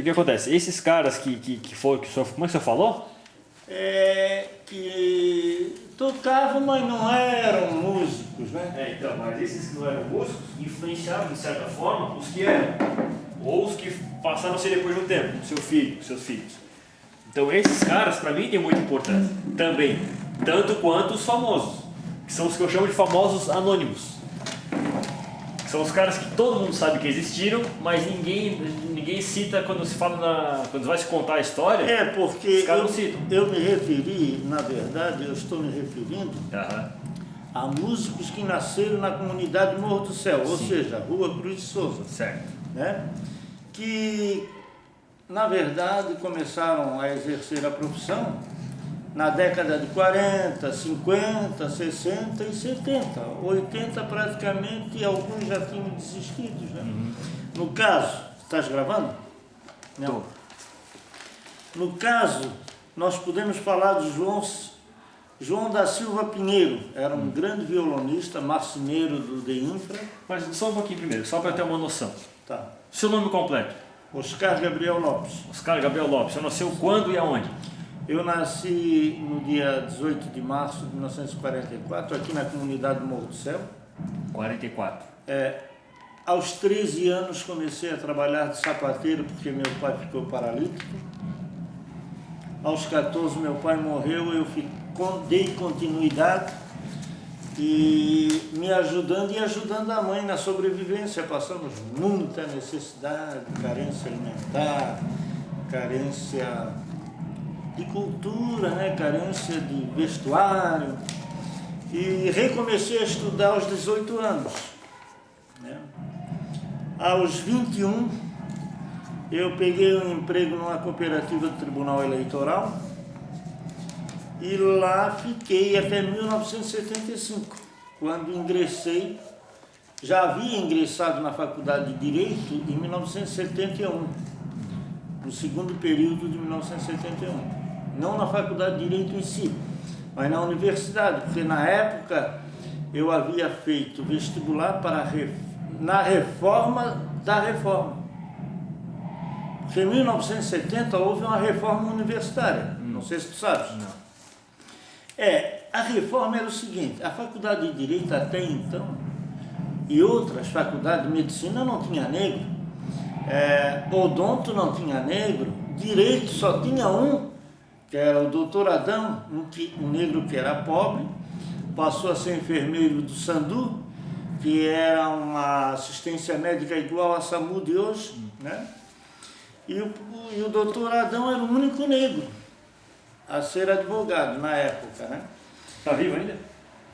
que acontece? Esses caras como é que você falou? Que tocavam, mas não eram músicos, né? Então, mas esses que não eram músicos influenciaram de certa forma os que eram, ou os que passaram a ser depois de um tempo, seus filhos. Então esses caras para mim têm muita importância também, tanto quanto os famosos, que são os que eu chamo de famosos anônimos. São os caras que todo mundo sabe que existiram, mas ninguém cita quando se fala quando vai se contar a história. Porque os caras não citam. eu me referi, na verdade, eu estou me referindo a músicos que nasceram na comunidade Morro do Céu, ou seja, Rua Cruz de Souza. Certo. Né? Que, na verdade, começaram a exercer a profissão na década de 40, 50, 60 e 70. 80 praticamente, e alguns já tinham desistido. Né? No caso, estás gravando? Não. No caso, nós podemos falar de João da Silva Pinheiro, era um grande violonista, marceneiro do DEINFRA. Mas só um pouquinho primeiro, só para eu ter uma noção. Tá. Seu nome completo? Oscar Gabriel Lopes. Oscar Gabriel Lopes. Você nasceu quando e aonde? Eu nasci no dia 18 de março de 1944, aqui na comunidade Morro do Céu. 44. Aos 13 anos comecei a trabalhar de sapateiro, porque meu pai ficou paralítico. Aos 14 meu pai morreu, eu dei continuidade e me ajudando e ajudando a mãe na sobrevivência. Passamos muita necessidade, carência alimentar, carência de cultura, né? Carência de vestuário. E recomecei a estudar aos 18 anos. Né? Aos 21, eu peguei um emprego numa cooperativa do Tribunal Eleitoral e lá fiquei até 1975, quando ingressei. Já havia ingressado na Faculdade de Direito em 1971, no segundo período de 1971. Não na Faculdade de Direito em si, mas na universidade, porque na época eu havia feito vestibular na reforma da reforma. Porque em 1970 houve uma reforma universitária, não sei se tu sabes. Não. A reforma era o seguinte: a Faculdade de Direito até então e outras faculdades de medicina não tinha negro, odonto não tinha negro, direito só tinha um, que era o doutor Adão, um negro que era pobre, passou a ser enfermeiro do Sandu, que era uma assistência médica igual a SAMU de hoje, né? E o doutor Adão era o único negro a ser advogado na época, né? Está vivo ainda?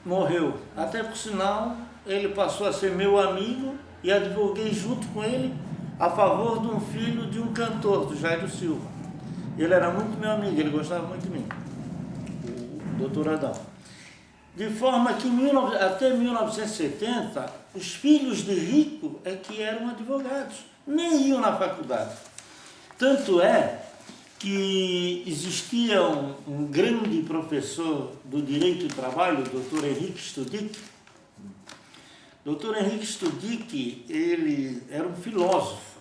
Morreu. Até por sinal, ele passou a ser meu amigo e advoguei junto com ele a favor de um filho de um cantor, do Jairo Silva. Ele era muito meu amigo, ele gostava muito de mim, o doutor Adão. De forma que até 1970, os filhos de rico é que eram advogados, nem iam na faculdade. Tanto é que existia um grande professor do direito do trabalho, o doutor Henrique Studic. Doutor Henrique Studic, ele era um filósofo,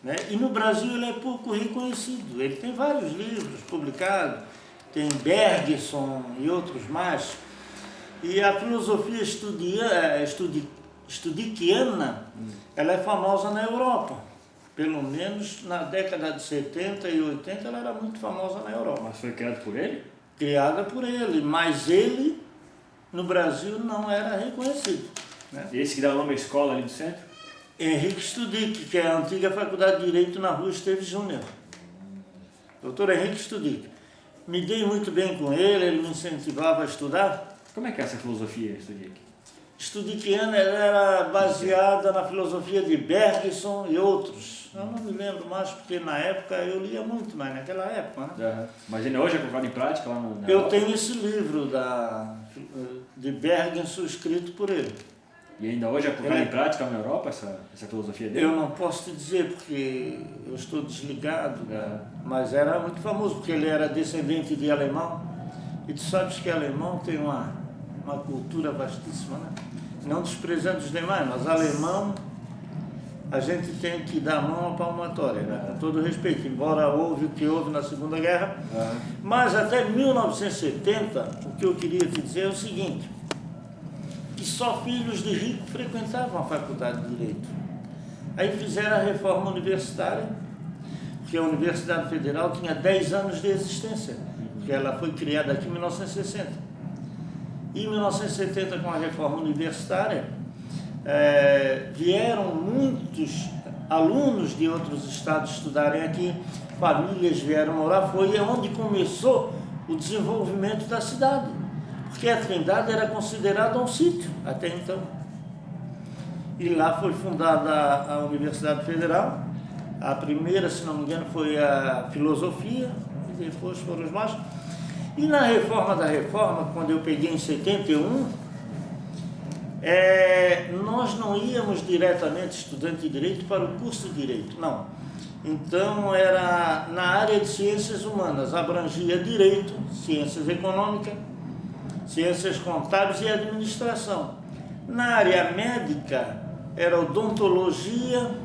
né? E no Brasil ele é pouco reconhecido. Ele tem vários livros publicados, tem Bergson e outros mais. E a filosofia studiciana, ela é famosa na Europa. Pelo menos na década de 70 e 80 ela era muito famosa na Europa. Mas foi criado por ele? Criada por ele, mas ele no Brasil não era reconhecido. Né? Esse que dá o nome à escola ali do centro? Henrique Studic, que é a antiga Faculdade de Direito na Rua Esteves Júnior. Doutor Henrique Studic. Me dei muito bem com ele me incentivava a estudar. Como é que é essa filosofia, Studic? Studiciana era baseada na filosofia de Bergson e outros. Eu não me lembro mais, porque na época eu lia muito, mas naquela época, né? Mas ainda hoje é colocado em prática lá na Eu tenho esse livro de Bergson escrito por ele. E ainda hoje é colocado em prática na Europa essa filosofia dele? Eu não posso te dizer, porque eu estou desligado, mas era muito famoso, porque ele era descendente de alemão. E tu sabes que alemão tem uma cultura vastíssima, né? Não desprezando os demais, mas alemão a gente tem que dar a mão à palmatória, né? Com todo respeito, embora houve o que houve na Segunda Guerra, mas até 1970, o que eu queria te dizer é o seguinte, que só filhos de rico frequentavam a Faculdade de Direito. Aí fizeram a reforma universitária, porque a Universidade Federal tinha 10 anos de existência, porque ela foi criada aqui em 1960. E em 1970, com a reforma universitária, vieram muitos alunos de outros estados estudarem aqui, famílias vieram morar, foi onde começou o desenvolvimento da cidade, porque a Trindade era considerada um sítio até então. E lá foi fundada a Universidade Federal, a primeira, se não me engano, foi a Filosofia, e depois foram os mais. E na reforma da reforma, quando eu peguei em 71, nós não íamos diretamente, estudante de Direito, para o curso de Direito, não. Então era na área de Ciências Humanas, abrangia Direito, Ciências Econômicas, Ciências Contábeis e Administração. Na área médica era odontologia,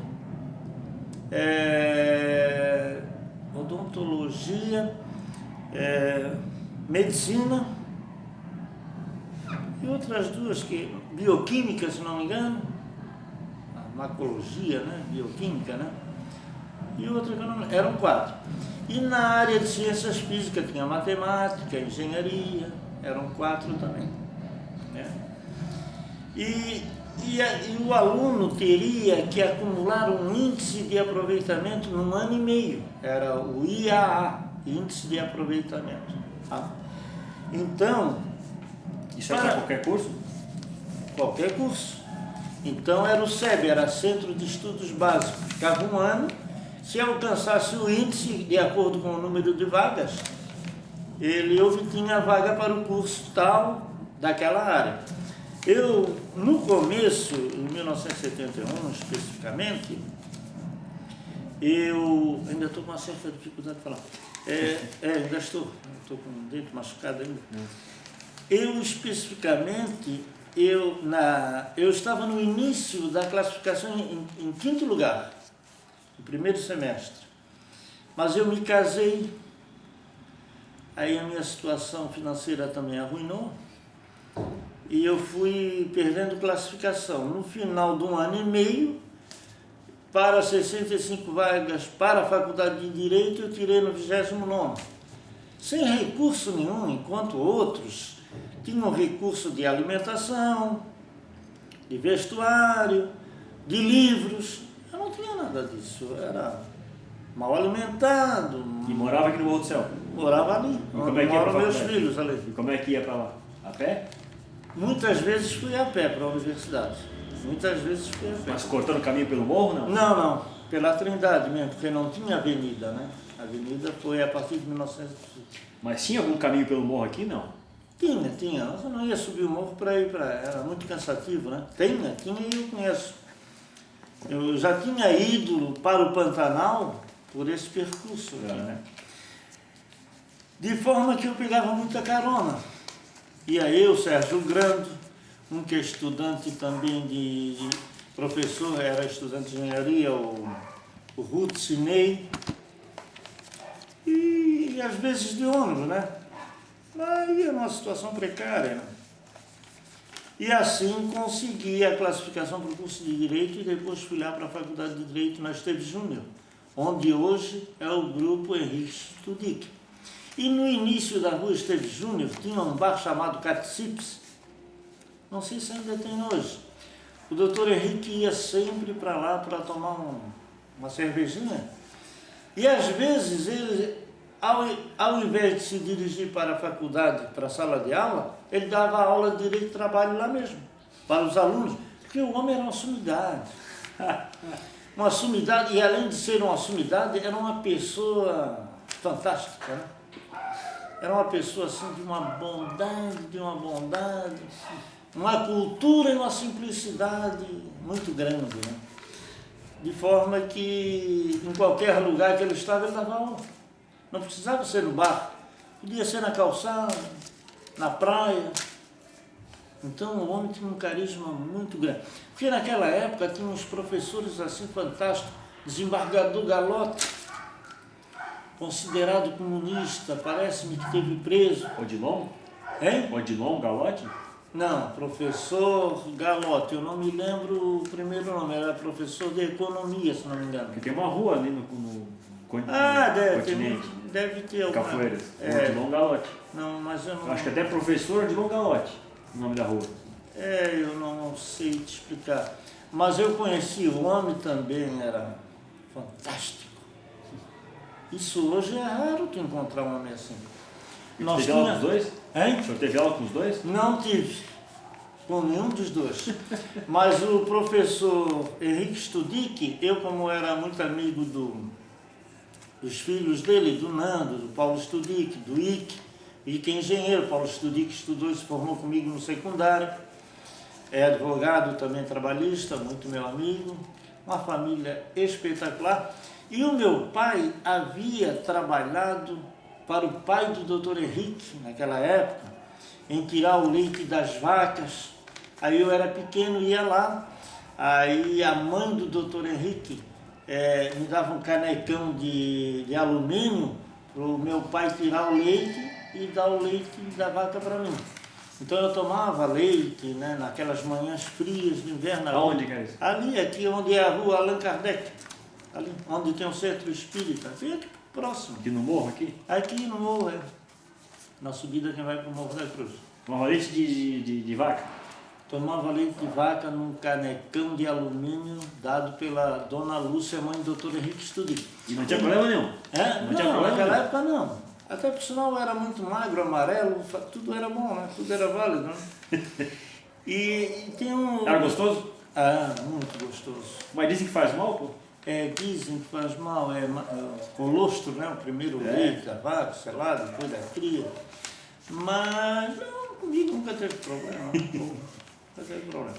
medicina e outras duas, bioquímica, se não me engano, macologia, né? Bioquímica, né? E outra que eu não, eram 4. E na área de ciências físicas tinha matemática, engenharia, eram 4 também, né? E o aluno teria que acumular um índice de aproveitamento num ano e meio, era o IAA, Índice de Aproveitamento. Tá? Então... Isso é para qualquer curso? Qualquer curso. Então era o SEB, era Centro de Estudos Básicos, ficava um ano, se alcançasse o índice de acordo com o número de vagas, ele obtinha a vaga para o curso tal daquela área. Eu, no começo, em 1971 especificamente, eu ainda estou com uma certa dificuldade de falar. Ainda estou com o dente machucado ainda. Eu especificamente, eu estava no início da classificação em 5º lugar, no primeiro semestre. Mas eu me casei, aí a minha situação financeira também arruinou, e eu fui perdendo classificação. No final de um ano e meio, para 65 vagas para a Faculdade de Direito, eu tirei no 29º. Sem recurso nenhum, enquanto outros tinham recurso de alimentação, de vestuário, de livros. Eu não tinha nada disso, eu era mal alimentado. E morava aqui no Morro do Céu? Morava ali, onde moram meus filhos ali. E como é que ia para lá? A pé? Muitas vezes fui a pé para a universidade. Muitas vezes fui a pé. Mas cortando o caminho pelo morro, não? Não, pela Trindade mesmo, porque não tinha avenida, né? A avenida foi a partir de 1900. Mas tinha algum caminho pelo morro aqui, não? Tinha. Eu não ia subir o morro para ir para... Era muito cansativo, né? Tinha e eu conheço. Eu já tinha ido para o Pantanal por esse percurso aqui, né? De forma que eu pegava muita carona. Ia eu, Sérgio Grando, um que é estudante também de professor, era estudante de engenharia, o Ruth Sinei, e às vezes de ônibus, né? Aí é uma situação precária, né? E assim consegui a classificação para o curso de Direito e depois fui lá para a Faculdade de Direito na Esteves Júnior, onde hoje é o Grupo Henrique Studic. E no início da rua Esteves Júnior tinha um bar chamado Caticips, não sei se ainda tem hoje. O doutor Henrique ia sempre para lá para tomar uma cervejinha. E às vezes ele, ao invés de se dirigir para a faculdade, para a sala de aula, ele dava aula de Direito de Trabalho lá mesmo, para os alunos, porque o homem era uma sumidade. Uma sumidade, e além de ser uma sumidade, era uma pessoa fantástica, né? Era uma pessoa assim de uma bondade, uma cultura e uma simplicidade muito grande, né? De forma que em qualquer lugar que ele estava, ele dava aula. Não precisava ser no bar, podia ser na calçada, na praia, Então o homem tinha um carisma muito grande. Porque naquela época tinha uns professores assim fantásticos, desembargador Galotti, considerado comunista, parece-me que teve preso. Odilon? Hein? Odilon Galotti? Não, professor Galotti, eu não me lembro o primeiro nome, era professor de economia, se não me engano. Porque tem uma rua ali no continente. Deve ter alguma. Capoeiras. Odilon Galotti. Não, mas eu não. Acho que até professor Odilon Galotti, o nome da rua. Eu não sei te explicar. Mas eu conheci o homem também, era fantástico. Isso hoje é raro tu encontrar um homem assim. Nós teve aula com os dois? Hein? O senhor teve aula com os dois? Não tive, com nenhum dos dois. Mas o professor Henrique Studic, eu como era muito amigo dos filhos dele, do Nando, do Paulo Studic, do Ike é engenheiro, Paulo Studic estudou e se formou comigo no secundário, é advogado também trabalhista, muito meu amigo, uma família espetacular. E o meu pai havia trabalhado para o pai do Dr. Henrique, naquela época, em tirar o leite das vacas. Aí eu era pequeno, ia lá, aí a mãe do Dr. Henrique me dava um canecão de alumínio para o meu pai tirar o leite e dar o leite da vaca para mim. Então eu tomava leite, né, naquelas manhãs frias de inverno. Aonde que é isso? Ali, aqui onde é a rua Allan Kardec, ali onde tem o centro espírita, bem aqui próximo. Aqui no morro, aqui? Aqui no morro, na subida que vai para o Morro da Cruz. Tomava leite de vaca? Tomava leite de vaca num canecão de alumínio dado pela dona Lúcia, mãe do Dr. Henrique Studic. E não tinha problema nenhum? Não, tinha problema naquela nenhum. época não. Até porque senão eu era muito magro, amarelo, tudo era bom, né? Tudo era válido, né? E tem um... Era gostoso? Muito gostoso. Mas dizem que faz mal, pô? Dizem que faz mal, colostro, né? O primeiro leite da vaca, sei lá, depois da cria. Mas não, comigo nunca teve problema. Nunca teve problema.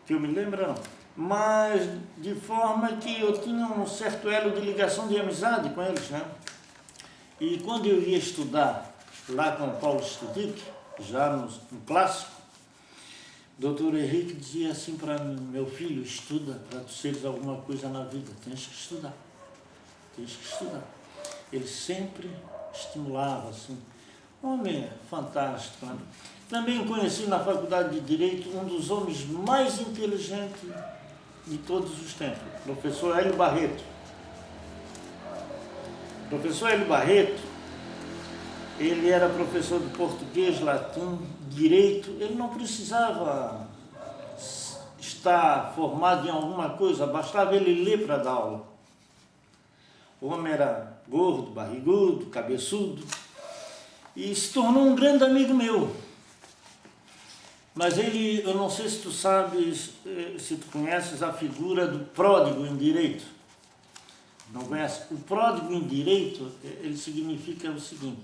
Que eu me lembro, não. Mas de forma que eu tinha um certo elo de ligação de amizade com eles, né? E quando eu ia estudar lá com o Paulo Studic, já no clássico, o Dr. Henrique dizia assim para mim: meu filho, estuda para tu seres alguma coisa na vida, tens que estudar, tens que estudar. Ele sempre estimulava, assim, homem fantástico, né? Também conheci na Faculdade de Direito um dos homens mais inteligentes de todos os tempos, o professor Hélio Barreto. O professor Hélio Barreto, ele era professor de português, latim, direito, ele não precisava estar formado em alguma coisa, bastava ele ler para dar aula. O homem era gordo, barrigudo, cabeçudo, e se tornou um grande amigo meu. Mas ele, eu não sei se tu sabes, se tu conheces a figura do pródigo em direito. Não conhece? O pródigo em direito, ele significa o seguinte: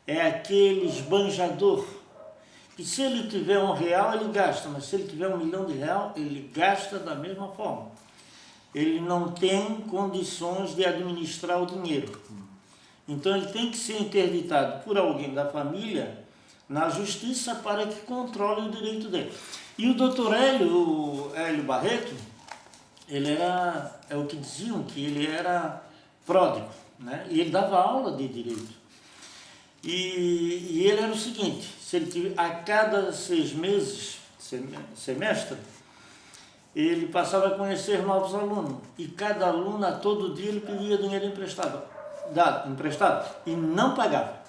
é aquele esbanjador, que se ele tiver R$1, ele gasta, mas se ele tiver R$1 milhão, ele gasta da mesma forma. Ele não tem condições de administrar o dinheiro. Então ele tem que ser interditado por alguém da família na justiça para que controle o direito dele. E o doutor Hélio Barreto, ele era, é o que diziam, que ele era pródigo, né? E ele dava aula de direito. E ele era o seguinte: se ele, a cada 6 meses, semestre, ele passava a conhecer novos alunos. E cada aluno, a todo dia, ele pedia dinheiro emprestado, e não pagava.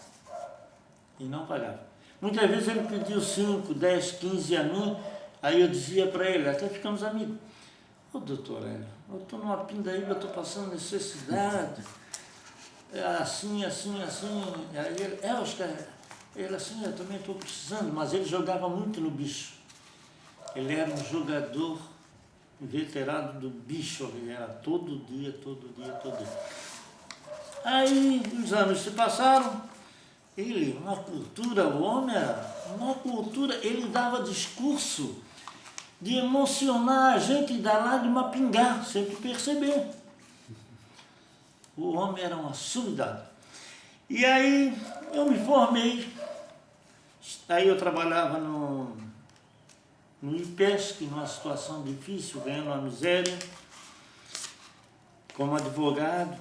E não pagava. Muitas vezes ele pediu 5, 10, 15 a mim, aí eu dizia para ele, até ficamos amigos: ô doutor Hélio, eu estou numa pindaíba, eu estou passando necessidade, assim. Aí ele, Oscar, ele assim, eu também estou precisando, mas ele jogava muito no bicho. Ele era um jogador veterano do bicho, ele era todo dia. Aí os anos se passaram, ele, uma cultura, o homem era uma cultura, ele dava discurso de emocionar a gente e da lágrima pingar, sem tu perceber. O homem era uma sumidade. E aí eu me formei, aí eu trabalhava no IPESC, numa situação difícil, ganhando uma miséria, como advogado.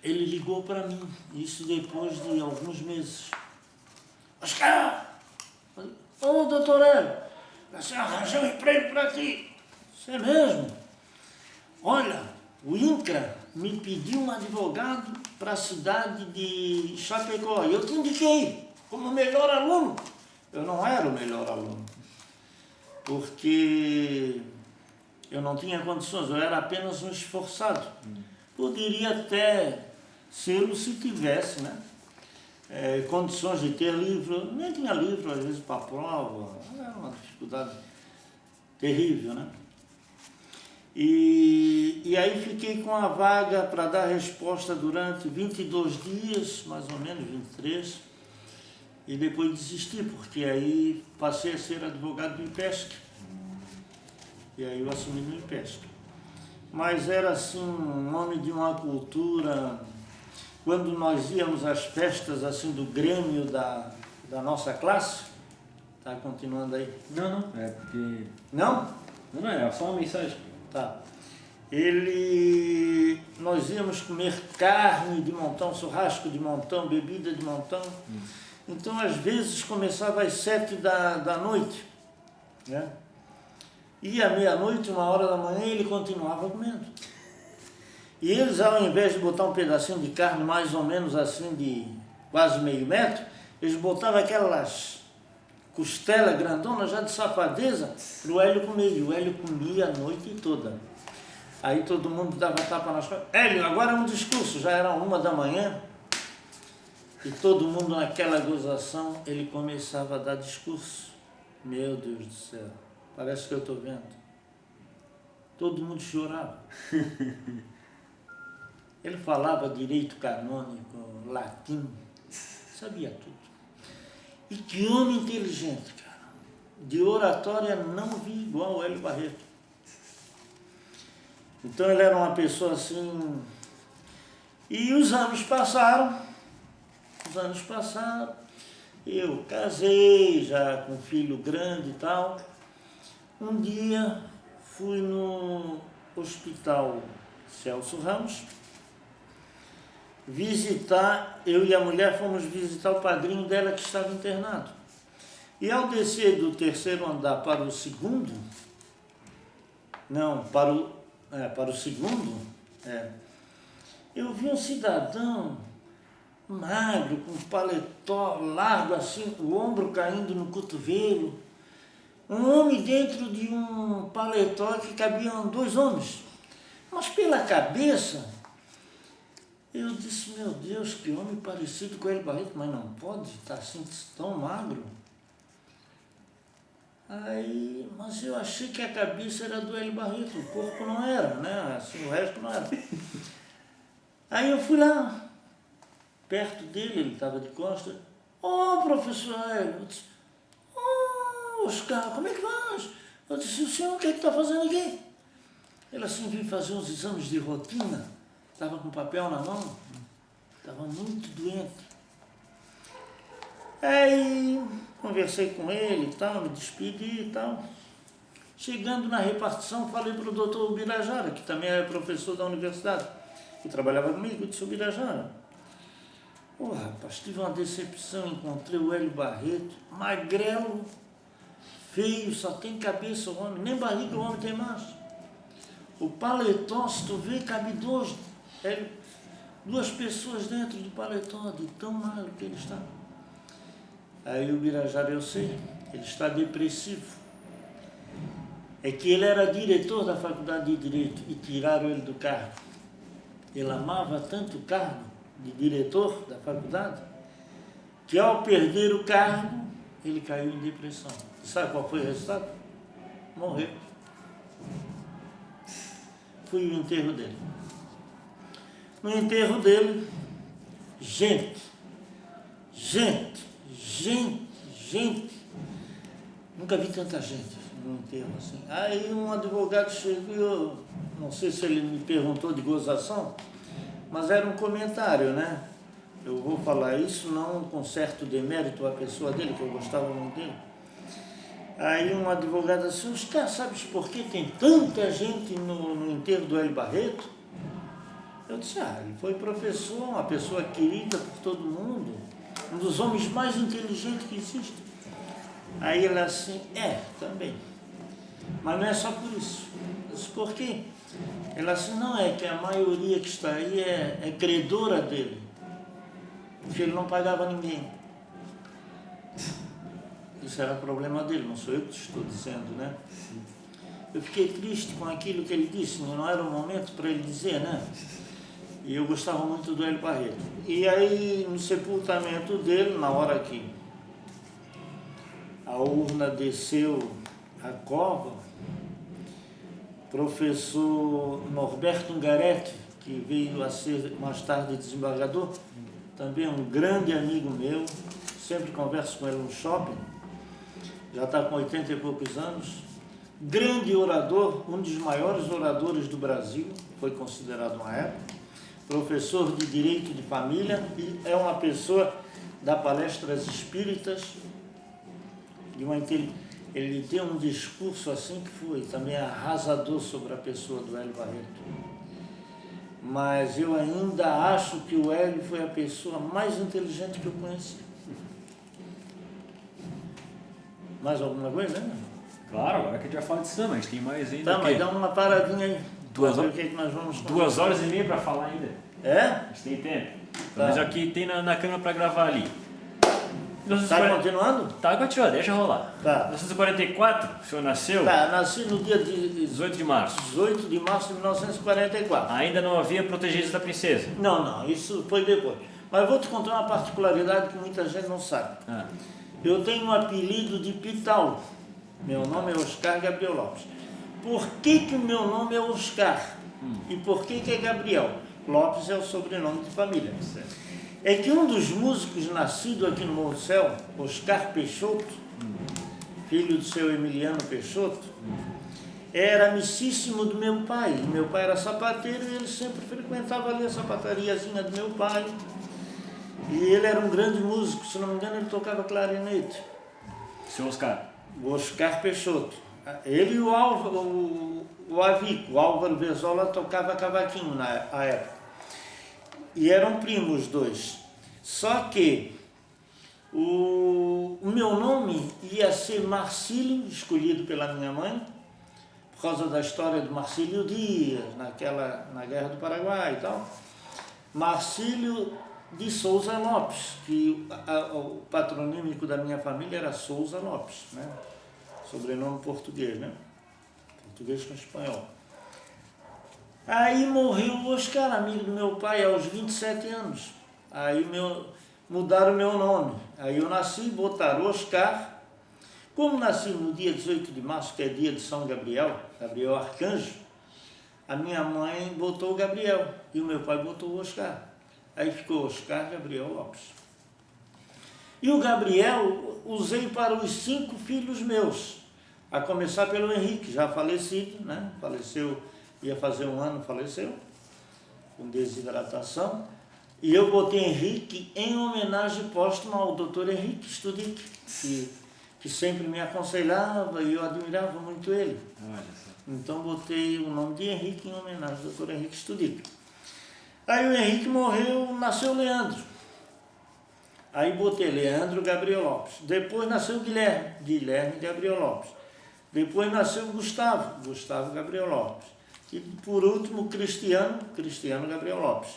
Ele ligou para mim, isso depois de alguns meses. Oscar! Ô, doutor Hélio, você arranjou um emprego para ti. Isso é mesmo? Olha, o INCRA me pediu um advogado para a cidade de Chapecó. Eu te indiquei como melhor aluno. Eu não era o melhor aluno, porque eu não tinha condições, eu era apenas um esforçado. Poderia até ser se tivesse, né? Condições de ter livro, nem tinha livro às vezes para a prova, era uma dificuldade terrível, né? E aí fiquei com a vaga para dar resposta durante 22 dias, mais ou menos 23, e depois desisti, porque aí passei a ser advogado do IPESC, e aí eu assumi no IPESC. Mas era assim, um nome de uma cultura. Quando nós íamos às festas assim do grêmio da nossa classe, tá continuando aí? Não, é porque... Não? Não, é só uma mensagem. Tá. Nós íamos comer carne de montão, churrasco de montão, bebida de montão. Então, às vezes, começava às 7 da noite, né? E à meia-noite, 1h da manhã, ele continuava comendo. E eles, ao invés de botar um pedacinho de carne mais ou menos assim de quase meio metro, eles botavam aquelas costelas grandonas já de safadeza para o Hélio comer. E o Hélio comia a noite toda. Aí todo mundo dava tapa nas costas. Hélio, agora é um discurso. Já era 1 da manhã. E todo mundo naquela gozação, ele começava a dar discurso. Meu Deus do céu, parece que eu estou vendo. Todo mundo chorava. Ele falava direito canônico, latim, sabia tudo. E que homem inteligente, cara. De oratória não vi igual o Hélio Barreto. Então ele era uma pessoa assim... E os anos passaram, eu casei, já com filho grande e tal. Um dia fui no hospital Celso Ramos visitar, eu e a mulher fomos visitar o padrinho dela que estava internado. E ao descer do 3º andar para o segundo, eu vi um cidadão magro, com paletó largo assim, o ombro caindo no cotovelo, um homem dentro de um paletó que cabiam 2 homens, mas pela cabeça, eu disse, meu Deus, que homem parecido com ele Barreto, mas não pode estar assim tão magro. Aí, mas eu achei que a cabeça era do Hélio Barreto, o corpo não era, né? Assim, o resto não era. Aí eu fui lá, perto dele, ele estava de costas. Ô, professor Hélio, eu disse, Oscar, como é que vais? Eu disse, o senhor o que é que está fazendo aqui? Ele assim, vim fazer uns exames de rotina, estava com papel na mão, estava muito doente. Aí conversei com ele e tal, me despedi e tal. Chegando na repartição, falei para o doutor Ubirajara, que também era professor da universidade, que trabalhava comigo, eu disse, Ubirajara, rapaz, tive uma decepção, encontrei o Hélio Barreto, magrelo, feio, só tem cabeça o homem, nem barriga o homem tem mais. O paletó, se tu vê, cabe 2 pessoas dentro do paletó, de tão magro que ele está. Aí o Birajara, eu sei, ele está depressivo. É que ele era diretor da faculdade de Direito e tiraram ele do cargo. Ele amava tanto o cargo de diretor da faculdade que ao perder o cargo, ele caiu em depressão. Sabe qual foi o resultado? Morreu. Fui no enterro dele. No enterro dele, gente. Nunca vi tanta gente no enterro assim. Aí um advogado chegou, não sei se ele me perguntou de gozação, mas era um comentário, né? Eu vou falar isso não com certo demérito à pessoa dele, que eu gostava muito dele. Aí um advogado assim, Oscar, sabes por que tem tanta gente no enterro do Hélio Barreto? Eu disse, ele foi professor, uma pessoa querida por todo mundo, um dos homens mais inteligentes que existe. Aí ele assim, também. Mas não é só por isso. Eu disse, por quê? Ele assim, não, é que a maioria que está aí é credora dele, porque ele não pagava ninguém. Isso era problema dele, não sou eu que estou dizendo, né? Sim. Eu fiquei triste com aquilo que ele disse, não era o momento para ele dizer, né? E eu gostava muito do Hélio Barreto. E aí, no sepultamento dele, na hora que a urna desceu a cova, o professor Norberto Ungaretti, que veio a ser mais tarde desembargador, também um grande amigo meu, sempre converso com ele no shopping, já está com 80 e poucos anos, grande orador, um dos maiores oradores do Brasil, foi considerado uma época, professor de Direito de Família e é uma pessoa da palestras espíritas, ele tem um discurso assim que foi também arrasador sobre a pessoa do Hélio Barreto. Mas eu ainda acho que o Hélio foi a pessoa mais inteligente que eu conheci. Mais alguma coisa, né? Claro, agora que a gente vai falar de samba, a gente tem mais ainda. Tá, mas dá uma paradinha aí. 2 horas, o que é que nós vamos 2 horas e meia para falar ainda. É? A gente tem tempo. Tá. Mas aqui tem na câmera para gravar ali. Tá continuando? Tá, continua, deixa rolar. Tá. 1944, o senhor nasceu? Tá, nasci no dia de 18 de março. 18 de março de 1944. Ainda não havia protegidos da princesa? Não, isso foi depois. Mas eu vou te contar uma particularidade que muita gente não sabe. Eu tenho um apelido de Pital. Meu nome é Oscar Gabriel Lopes. Por que o meu nome é Oscar? E por que é Gabriel? Lopes é o sobrenome de família. É que um dos músicos nascido aqui no Morro do Céu, Oscar Peixoto, filho do seu Emiliano Peixoto, era amicíssimo do meu pai. Meu pai era sapateiro e ele sempre frequentava ali a sapatariazinha do meu pai. E ele era um grande músico, se não me engano ele tocava clarinete. Seu Oscar? O Oscar Peixoto. Ele e o Álvaro Vezola tocava cavaquinho na época. E eram primos os dois. Só que o meu nome ia ser Marcílio, escolhido pela minha mãe, por causa da história do Marcílio Dias, na Guerra do Paraguai e tal. Marcílio de Souza Lopes, que o patronímico da minha família era Souza Lopes, né? Sobrenome português, né? Português com espanhol. Aí morreu o Oscar, amigo do meu pai, aos 27 anos. Aí mudaram o meu nome. Aí eu nasci, botaram Oscar. Como nasci no dia 18 de março, que é dia de São Gabriel, Gabriel Arcanjo, a minha mãe botou o Gabriel e o meu pai botou o Oscar. Aí ficou Oscar Gabriel Lopes. E o Gabriel usei para os 5 filhos meus, a começar pelo Henrique, já falecido, né? Faleceu, ia fazer 1 ano, faleceu, com desidratação. E eu botei Henrique em homenagem póstuma ao Dr. Henrique Studic, que sempre me aconselhava e eu admirava muito ele. Então botei o nome de Henrique em homenagem ao Dr. Henrique Studic. Aí o Henrique morreu, nasceu Leandro. Aí botei Leandro Gabriel Lopes. Depois nasceu Guilherme Gabriel Lopes. Depois nasceu Gustavo Gabriel Lopes. E por último Cristiano Gabriel Lopes.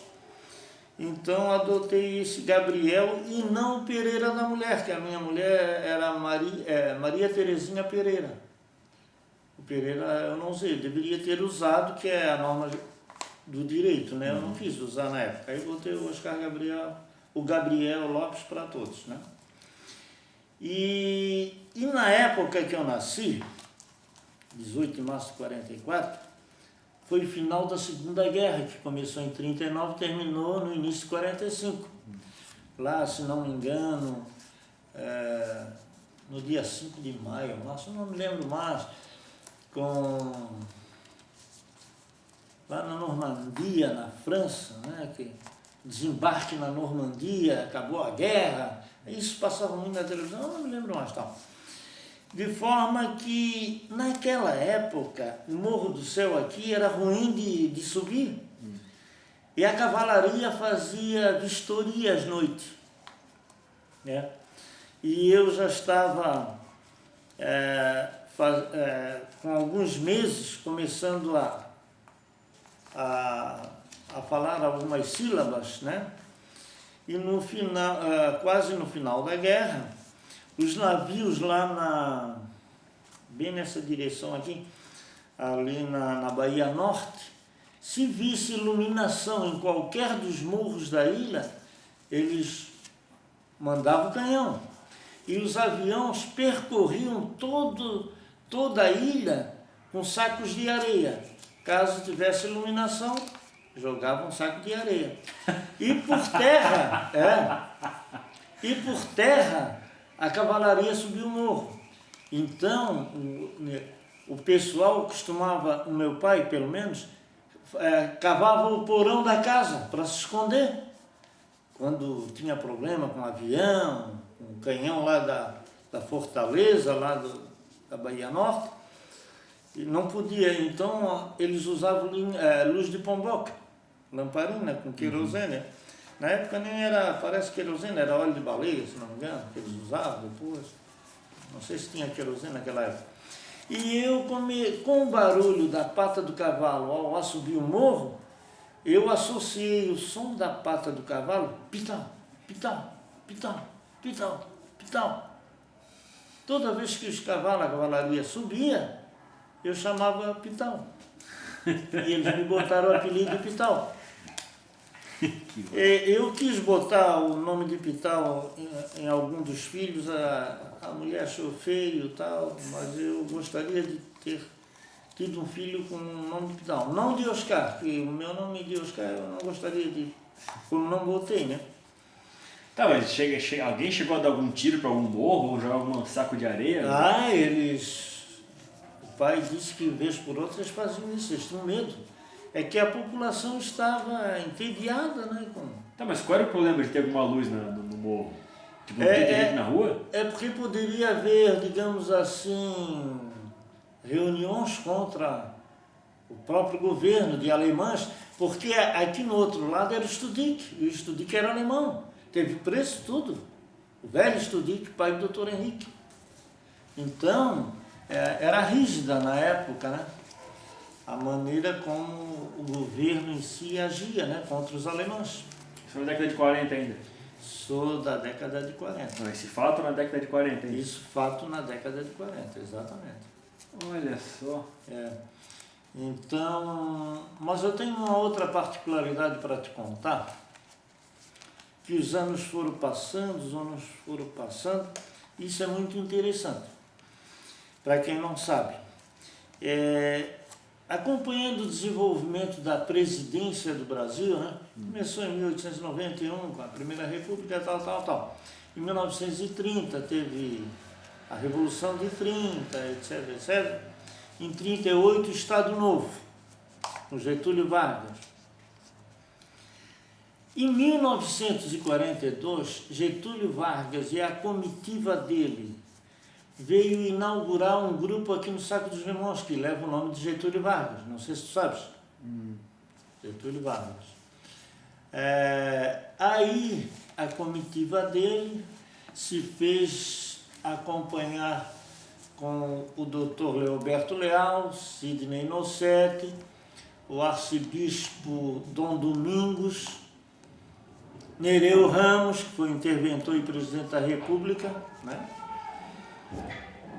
Então adotei esse Gabriel e não o Pereira da mulher, que a minha mulher era Maria Terezinha Pereira. O Pereira eu não usei, eu deveria ter usado, que é a norma do direito, né? Eu não quis usar na época. Aí botei o Oscar Gabriel, o Gabriel Lopes para todos, né? E na época que eu nasci, 18 de março de 44, foi o final da Segunda Guerra, que começou em 39 e terminou no início de 45. Lá, se não me engano, no dia 5 de maio, eu não me lembro mais, lá na Normandia, na França, né, que desembarque na Normandia, acabou a guerra, isso passava muito na televisão, eu não me lembro mais tal. De forma que, naquela época, o Morro do Céu aqui era ruim de subir. E a cavalaria fazia vistoria às noites. Né? E eu já estava, com alguns meses, começando a falar algumas sílabas, né? E no final, quase no final da guerra, os navios lá bem nessa direção aqui, ali na Bahia Norte, se visse iluminação em qualquer dos morros da ilha, eles mandavam canhão. E os aviões percorriam toda a ilha com sacos de areia. Caso tivesse iluminação, jogavam um saco de areia. E por terra, a cavalaria subiu o morro. Então, o pessoal costumava, o meu pai pelo menos, cavava o porão da casa para se esconder. Quando tinha problema com o avião, com o canhão lá da fortaleza, lá da Bahia Norte, e não podia. Então, eles usavam luz de pomboca, lamparina com querosene. Na época nem era, parece querosene, era óleo de baleia, se não me engano, que eles usavam depois. Não sei se tinha querosene naquela época. E eu, com o barulho da pata do cavalo ao assobir o morro, eu associei o som da pata do cavalo, pital, pital, pital, pital, pital. Toda vez que a cavalaria subia, eu chamava pital. E eles me botaram o apelido de Pital. Eu quis botar o nome de Pital em algum dos filhos, a mulher achou feio e tal, mas eu gostaria de ter tido um filho com o nome de Pital. Não de Oscar, porque o meu nome de Oscar eu não gostaria de, como não botei, né? Tá, mas alguém chegou a dar algum tiro para algum morro ou jogar algum saco de areia? O pai disse que vez por outra eles faziam isso, eles tinham medo. É que a população estava entediada, né? Tá, mas qual era o problema de ter alguma luz no morro? Tipo, não ter gente na rua? É porque poderia haver, digamos assim, reuniões contra o próprio governo de alemães, porque aqui no outro lado era o Studic, e o Studic era alemão, teve preço tudo. O velho Studic, pai do Dr. Henrique. Então, era rígida na época, né? A maneira como o governo em si agia, né, contra os alemães. Isso na década de 40 ainda? Sou da década de 40. Não, esse fato na década de 40 ainda? Isso, fato na década de 40, exatamente. Olha só. Então, mas eu tenho uma outra particularidade para te contar, que os anos foram passando, isso é muito interessante. Para quem não sabe, acompanhando o desenvolvimento da presidência do Brasil, né? Começou em 1891, com a Primeira República, tal. Em 1930 teve a Revolução de 30, etc. Em 38, Estado Novo, com Getúlio Vargas. Em 1942, Getúlio Vargas e a comitiva dele veio inaugurar um grupo aqui no Saco dos Limões, que leva o nome de Getúlio Vargas, não sei se tu sabes. Getúlio Vargas. Aí a comitiva dele se fez acompanhar com o doutor Leoberto Leal, Sidney Nossetti, o arcebispo Dom Domingos, Nereu Ramos, que foi interventor e presidente da República, né?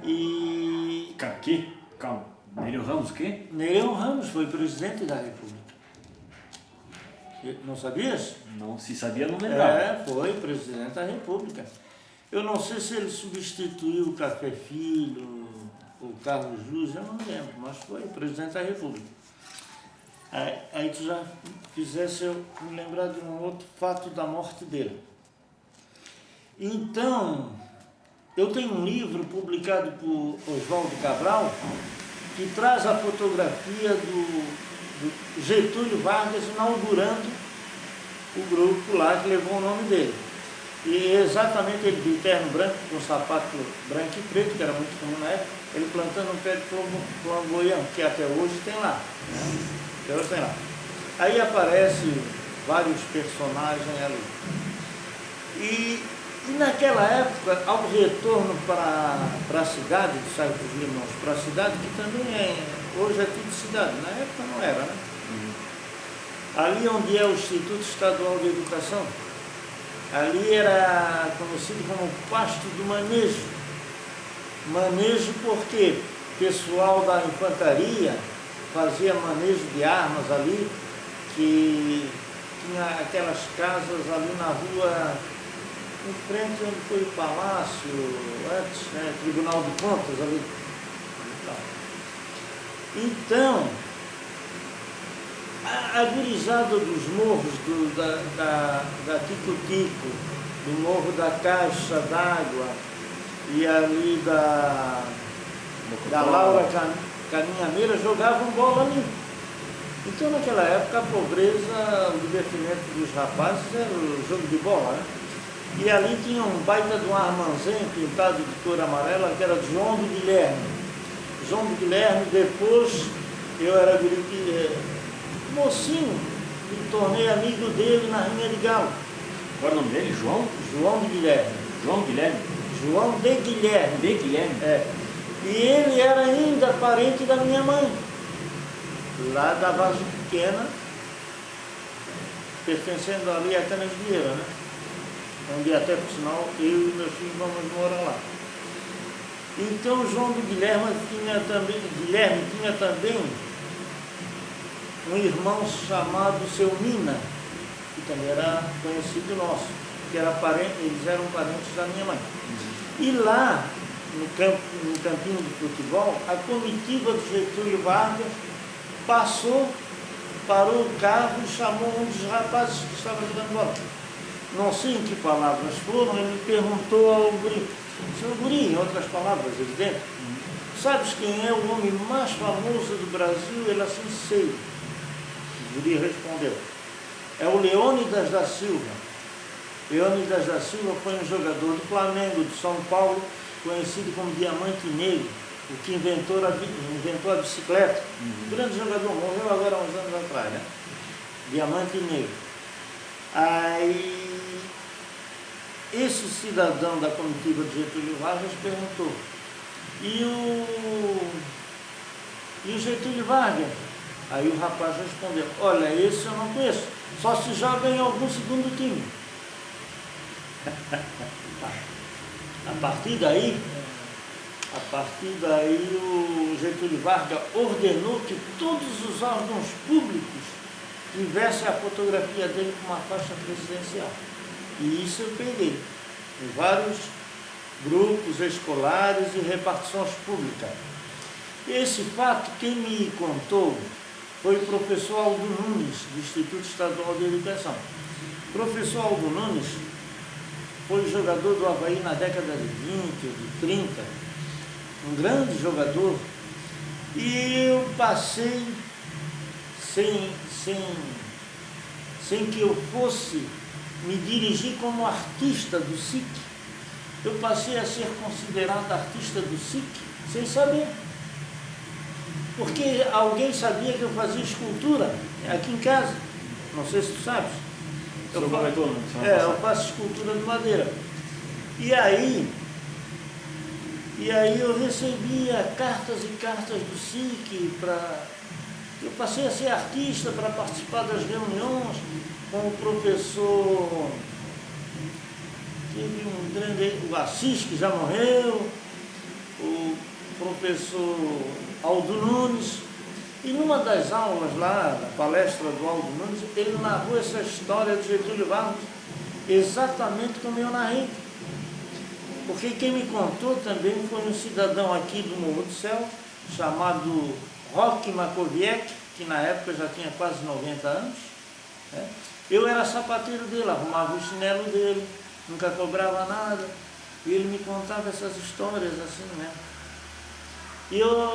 E... Calma. Nereu Ramos o quê? Nereu Ramos foi presidente da República. Não sabias? Não, se sabia, não lembrava. Foi presidente da República. Eu não sei se ele substituiu o Café Filho, o Carlos Luz, eu não me lembro, mas foi presidente da República. Aí tu já fizesse eu me lembrar de um outro fato da morte dele. Então, eu tenho um livro publicado por Oswaldo Cabral que traz a fotografia do Getúlio Vargas inaugurando o grupo lá que levou o nome dele. E exatamente ele de terno branco, com sapato branco e preto, que era muito comum na época, ele plantando um pé de flamboyant, que até hoje tem lá. Né? Até hoje tem lá. Aí aparecem vários personagens ali. E naquela época, ao retorno para a cidade, de Saio dos Limões, para a cidade, que também hoje é tudo cidade, na época não era, né? Ali onde é o Instituto Estadual de Educação, ali era conhecido como Pasto do Manejo. Manejo porque o pessoal da infantaria fazia manejo de armas ali, que tinha aquelas casas ali na rua, em frente onde foi o palácio, antes, né, Tribunal de Contas ali. Então, a gurizada dos morros da Tico-Tico, do morro da Caixa d'Água e ali da Laura Caminhameira jogavam bola ali. Então naquela época a pobreza, o divertimento dos rapazes era o jogo de bola, né? E ali tinha um baita de um armazém pintado de cor amarela que era João do Guilherme. João do Guilherme, depois eu era mocinho, me tornei amigo dele na Rinha de Galo. Qual é o nome dele? João? João de Guilherme. João Guilherme? João de Guilherme. De Guilherme? É. E ele era ainda parente da minha mãe, lá da Vaso Pequena, pertencendo ali a Canas Vieira, né? Onde até, por sinal, eu e meus filhos vamos morar lá. Então João do Guilherme tinha também um irmão chamado Seu Mina, que também era conhecido nosso, que era parente, eles eram parentes da minha mãe. E lá, no campinho de futebol, a comitiva do Getúlio Vargas parou o carro e chamou um dos rapazes que estava jogando bola. Não sei em que palavras foram, ele perguntou ao guri, seu guri, em outras palavras, evidente, sabes quem é o homem mais famoso do Brasil? Ele assim, sei. O guri respondeu, é o Leônidas da Silva. Leônidas da Silva foi um jogador do Flamengo, de São Paulo, conhecido como Diamante Negro, o que inventou a bicicleta. Grande jogador, morreu agora há uns anos atrás, né? Diamante Negro. Aí, esse cidadão da comitiva de Getúlio Vargas perguntou, e o Getúlio Vargas? Aí o rapaz respondeu, olha, esse eu não conheço, só se joga em algum segundo time. A partir daí o Getúlio Vargas ordenou que todos os órgãos públicos tivessem a fotografia dele com uma faixa presidencial. E isso eu peguei em vários grupos escolares e repartições públicas. Esse fato, quem me contou foi o professor Aldo Nunes, do Instituto Estadual de Educação. O professor Aldo Nunes foi jogador do Avaí na década de 20 ou de 30, um grande jogador, e eu passei, sem que eu fosse me dirigir como artista do SIC, eu passei a ser considerado artista do SIC sem saber. Porque alguém sabia que eu fazia escultura aqui em casa, não sei se tu sabes. Eu faço escultura de madeira. E aí eu recebia cartas e cartas do SIC eu passei a ser artista para participar das reuniões com o professor, teve um grande, o Assis, que já morreu, o professor Aldo Nunes, e numa das aulas lá, na palestra do Aldo Nunes, ele narrou essa história de Getúlio Vargas exatamente como eu narrei. Porque quem me contou também foi um cidadão aqui do Morro do Céu, chamado Roque Makoviec, que na época já tinha quase 90 anos. Né? Eu era sapateiro dele, arrumava o chinelo dele, nunca cobrava nada, e ele me contava essas histórias assim, né?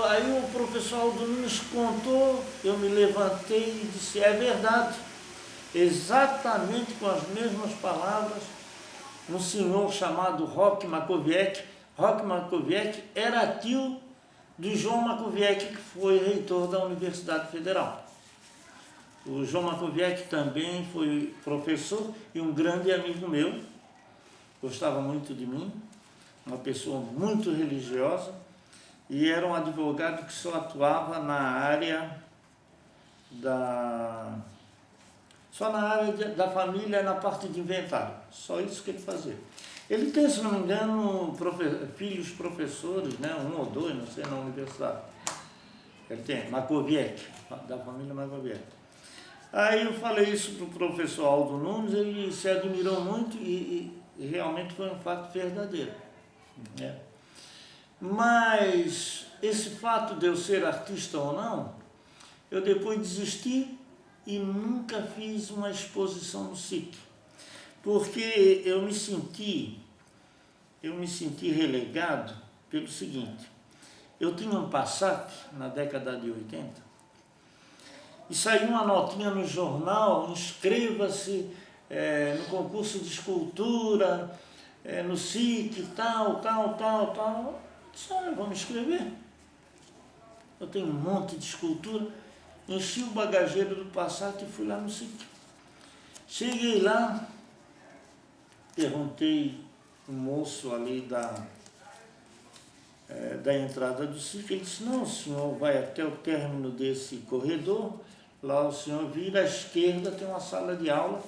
Aí o professor Aldo Nunes contou, eu me levantei e disse, é verdade, exatamente com as mesmas palavras, um senhor chamado Roque Makowiecki. Roque Makowiecki era tio do João Makowiecki, que foi reitor da Universidade Federal. O João Makowiecki também foi professor e um grande amigo meu, gostava muito de mim, uma pessoa muito religiosa, e era um advogado que só atuava na área da família, na parte de inventário, só isso que ele fazia. Ele tem, se não me engano, filhos professores, né, 1 ou 2, não sei, na universidade. Ele tem, Makowiecki, da família Makowiecki. Aí eu falei isso para o professor Aldo Nunes, ele se admirou muito e realmente foi um fato verdadeiro. Né? Mas esse fato de eu ser artista ou não, eu depois desisti e nunca fiz uma exposição no SIC, porque eu me senti relegado pelo seguinte: eu tinha um Passat na década de 80 e saiu uma notinha no jornal, inscreva-se no concurso de escultura, no SIC, tal. Eu disse, vamos escrever. Eu tenho um monte de escultura. Enchi o bagageiro do Passat e fui lá no SIC. Cheguei lá, perguntei o moço ali da entrada do SIC, ele disse, não, o senhor vai até o término desse corredor, lá o senhor vira à esquerda, tem uma sala de aula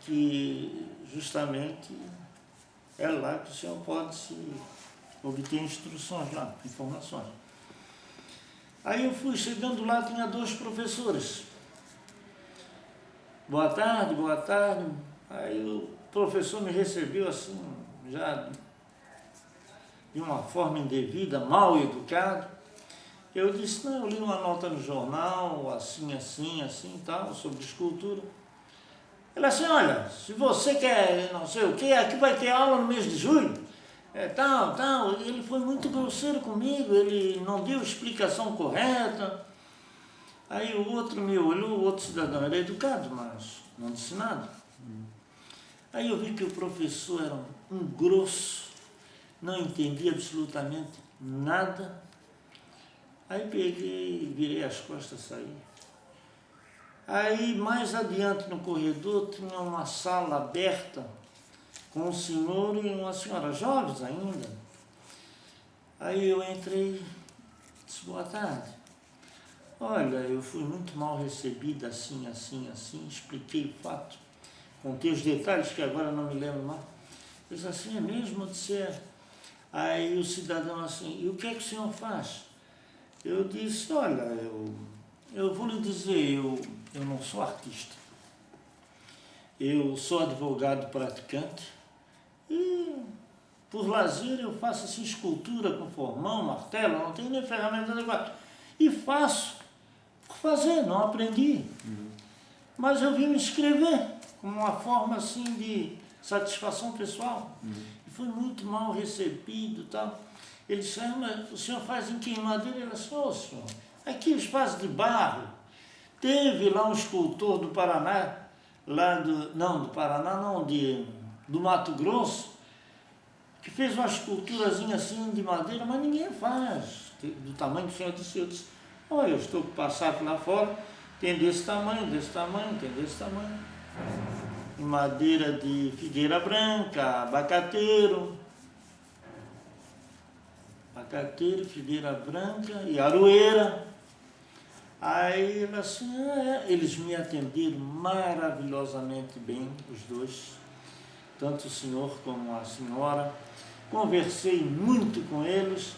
que justamente é lá que o senhor pode se obter instruções lá, informações. Aí eu fui, chegando lá, tinha 2 professores. Boa tarde. Aí o professor me recebeu assim, já de uma forma indevida, mal educado. Eu disse, não, eu li uma nota no jornal, assim, tal, sobre escultura. Ele assim, olha, se você quer não sei o que, aqui vai ter aula no mês de julho. Tal. Ele foi muito grosseiro comigo, ele não deu explicação correta. Aí o outro me olhou, o outro cidadão era educado, mas não disse nada. Aí eu vi que o professor era um grosso, não entendia absolutamente nada. Aí peguei, virei as costas e saí. Aí mais adiante no corredor tinha uma sala aberta com um senhor e uma senhora, jovens ainda. Aí eu entrei, disse, boa tarde. Olha, eu fui muito mal recebida, assim, expliquei o fato, contei os detalhes que agora não me lembro mais. Eu disse assim, é mesmo? Eu disse, Aí o cidadão assim, e o que é que o senhor faz? Eu disse, olha, eu vou lhe dizer, eu não sou artista. Eu sou advogado praticante e, por lazer, eu faço assim, escultura com formão, martelo, não tenho nem ferramenta adequada. E faço por fazer, não aprendi. Mas eu vim me inscrever como uma forma assim de satisfação pessoal. E fui muito mal recebido e tal. Ele disse, mas o senhor faz em que madeira? Ele disse, senhor, aqui eles fazem de barro. Teve lá um escultor do Paraná, do Mato Grosso, que fez uma esculturazinha assim de madeira, mas ninguém faz, do tamanho que o senhor disse. Eu disse, olha, eu estou com o Passat lá fora, tem desse tamanho, tem desse tamanho. Em madeira de figueira branca, abacateiro, figueira branca e aroeira. Aí assim, eles me atenderam maravilhosamente bem, os dois, tanto o senhor como a senhora. Conversei muito com eles.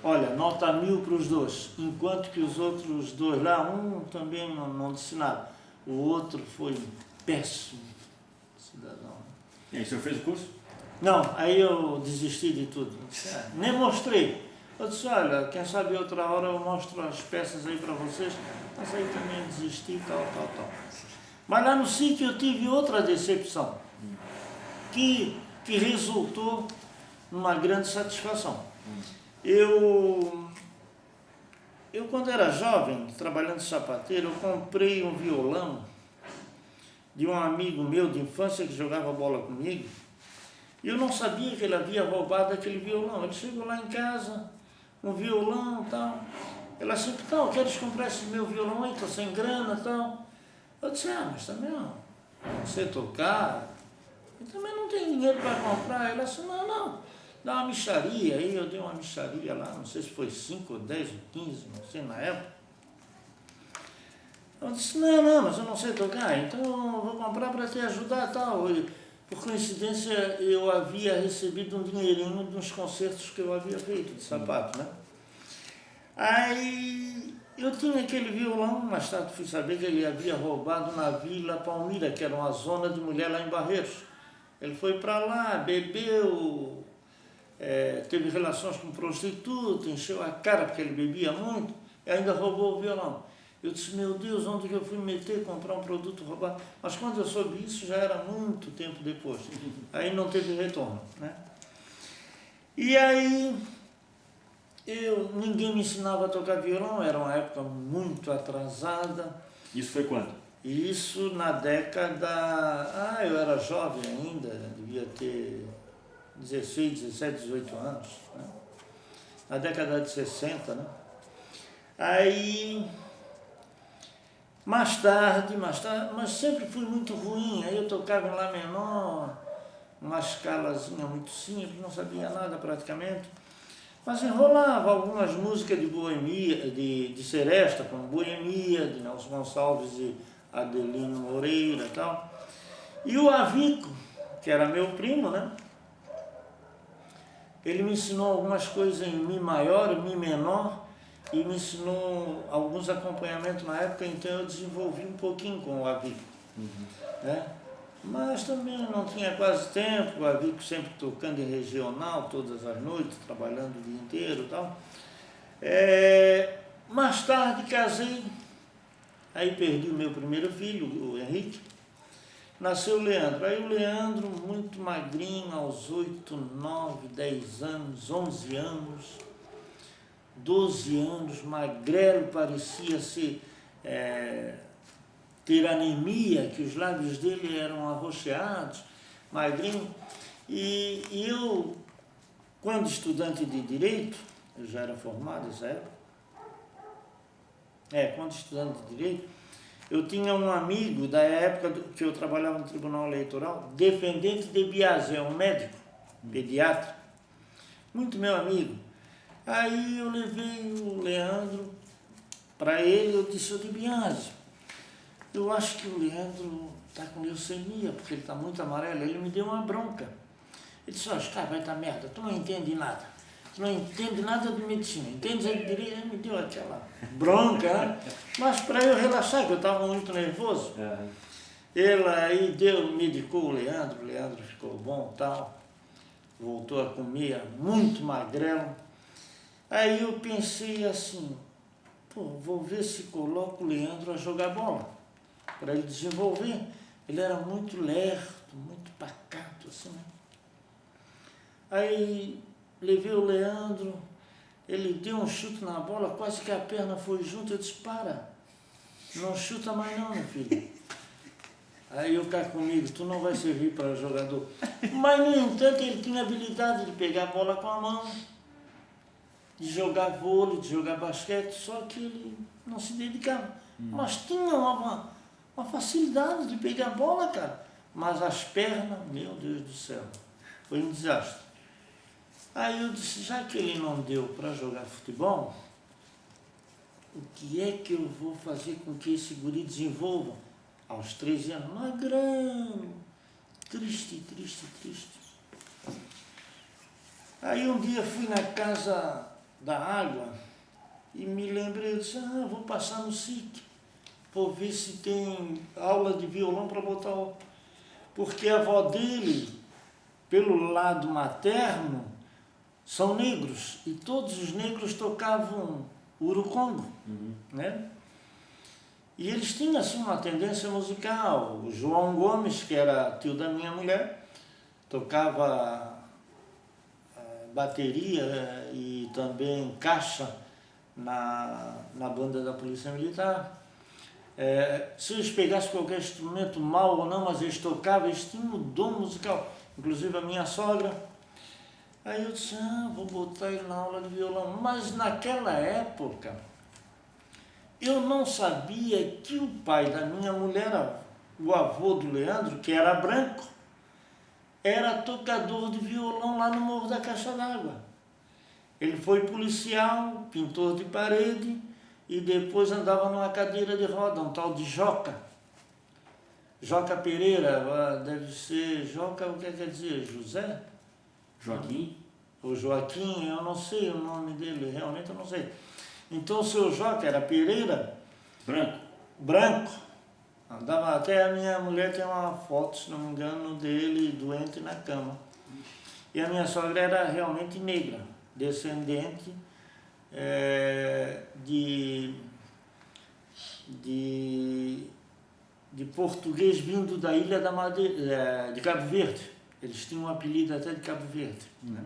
Olha, nota 1000 para os dois, enquanto que os outros 2 lá, um também não disse nada, o outro foi péssimo cidadão. E aí, o senhor fez o curso? Não, aí eu desisti de tudo, nem mostrei. Eu disse, olha, quem sabe outra hora eu mostro as peças aí para vocês, mas aí também desisti, tal. Mas lá no SIC eu tive outra decepção, que resultou numa grande satisfação. Eu quando era jovem, trabalhando de sapateiro, eu comprei um violão de um amigo meu de infância que jogava bola comigo, E eu não sabia que ele havia roubado aquele violão. Ele chegou lá em casa, um violão e tal. Ela assim, então, queres comprar esse meu violão aí? Estou sem grana e tal. Eu disse, mas também não sei tocar. Eu também não tenho dinheiro para comprar. Ela disse, não, dá uma mixaria aí. Eu dei uma mixaria lá, não sei se foi 5 ou 10 ou 15, não sei, na época. Eu disse, não, mas eu não sei tocar, então eu vou comprar para te ajudar e tal. E, por coincidência, eu havia recebido um dinheirinho dos concertos que eu havia feito de sapato, né? Aí eu tinha aquele violão, mais tarde fui saber que ele havia roubado na Vila Palmira, que era uma zona de mulher lá em Barreiros. Ele foi para lá, bebeu, teve relações com prostituta, encheu a cara porque ele bebia muito e ainda roubou o violão. Eu disse, meu Deus, onde que eu fui meter, comprar um produto roubado? Mas quando eu soube isso, já era muito tempo depois. Aí não teve retorno, né? E aí, ninguém me ensinava a tocar violão, era uma época muito atrasada. Isso foi quando? Isso na década... eu era jovem ainda, devia ter 16, 17, 18 anos, né? Na década de 60, né? Aí... Mais tarde, mas sempre fui muito ruim. Aí eu tocava em Lá menor, uma escalazinha muito simples, não sabia nada praticamente. Mas enrolava algumas músicas de boemia, de seresta, como Boemia, de Nelson Gonçalves e Adelino Moreira e tal. E o Avico, que era meu primo, né? Ele me ensinou algumas coisas em Mi maior, Mi menor, e me ensinou alguns acompanhamentos na época, então eu desenvolvi um pouquinho com o Avico. Né? Mas também não tinha quase tempo, o Avico sempre tocando em regional, todas as noites, trabalhando o dia inteiro e tal. Mais tarde casei, aí perdi o meu primeiro filho, o Henrique, nasceu o Leandro. Aí o Leandro, muito magrinho, aos 8, 9, 10 anos, 11 anos, 12 anos, magrelo, parecia ser, ter anemia, que os lábios dele eram arroxeados, magrinho. E eu, quando estudante de Direito, eu já era formado nessa época, quando estudante de Direito, eu tinha um amigo da época que eu trabalhava no Tribunal Eleitoral, defendente de Biase, um médico, pediatra, muito meu amigo. Aí eu levei o Leandro para ele, eu disse, de Biase, eu acho que o Leandro está com leucemia, porque ele está muito amarelo. Ele me deu uma bronca. Ele disse, cara, vai dar merda, tu não entende nada. Tu não entende nada de medicina, entende de direito? Ele me deu aquela bronca, né? Mas para eu relaxar, que eu estava muito nervoso. Ele aí medicou o Leandro ficou bom e tal. Voltou a comer, muito magrelo. Aí eu pensei assim, vou ver se coloco o Leandro a jogar bola, para ele desenvolver. Ele era muito lerdo, muito pacato, assim, né? Aí levei o Leandro, ele deu um chute na bola, quase que a perna foi junto. Eu disse, não chuta mais não, meu filho. Aí eu cá comigo, tu não vai servir para jogador. Mas, no entanto, ele tinha habilidade de pegar a bola com a mão, de jogar vôlei, de jogar basquete, só que ele não se dedicava. Mas tinha uma facilidade de pegar a bola, cara. Mas as pernas, meu Deus do céu, foi um desastre. Aí eu disse, já que ele não deu para jogar futebol, o que é que eu vou fazer com que esse guri desenvolva? Aos 13 anos, magrão, triste. Aí um dia fui na casa da água e me lembrei, eu disse, vou passar no SIC, vou ver se tem aula de violão para botar porque a avó dele, pelo lado materno, são negros, e todos os negros tocavam urucongo, né? E eles tinham assim uma tendência musical. O João Gomes, que era tio da minha mulher, tocava bateria e também caixa na banda da Polícia Militar. Se eles pegassem qualquer instrumento mal ou não, mas eles tocavam, eles tinham um dom musical. Inclusive a minha sogra. Aí eu disse, vou botar ele na aula de violão. Mas naquela época, eu não sabia que o pai da minha mulher, o avô do Leandro, que era branco, era tocador de violão lá no Morro da Caixa d'Água. Ele foi policial, pintor de parede, e depois andava numa cadeira de roda, um tal de Joca. Joca Pereira, deve ser Joca, o que quer dizer? José? Joaquim? O Joaquim, eu não sei o nome dele, realmente eu não sei. Então o seu Joca era Pereira. Branco? Branco. Andava, até a minha mulher tem uma foto, se não me engano, dele doente na cama. E a minha sogra era realmente negra, descendente de português vindo da ilha da Madeira, de Cabo Verde. Eles tinham um apelido até de Cabo Verde. Né?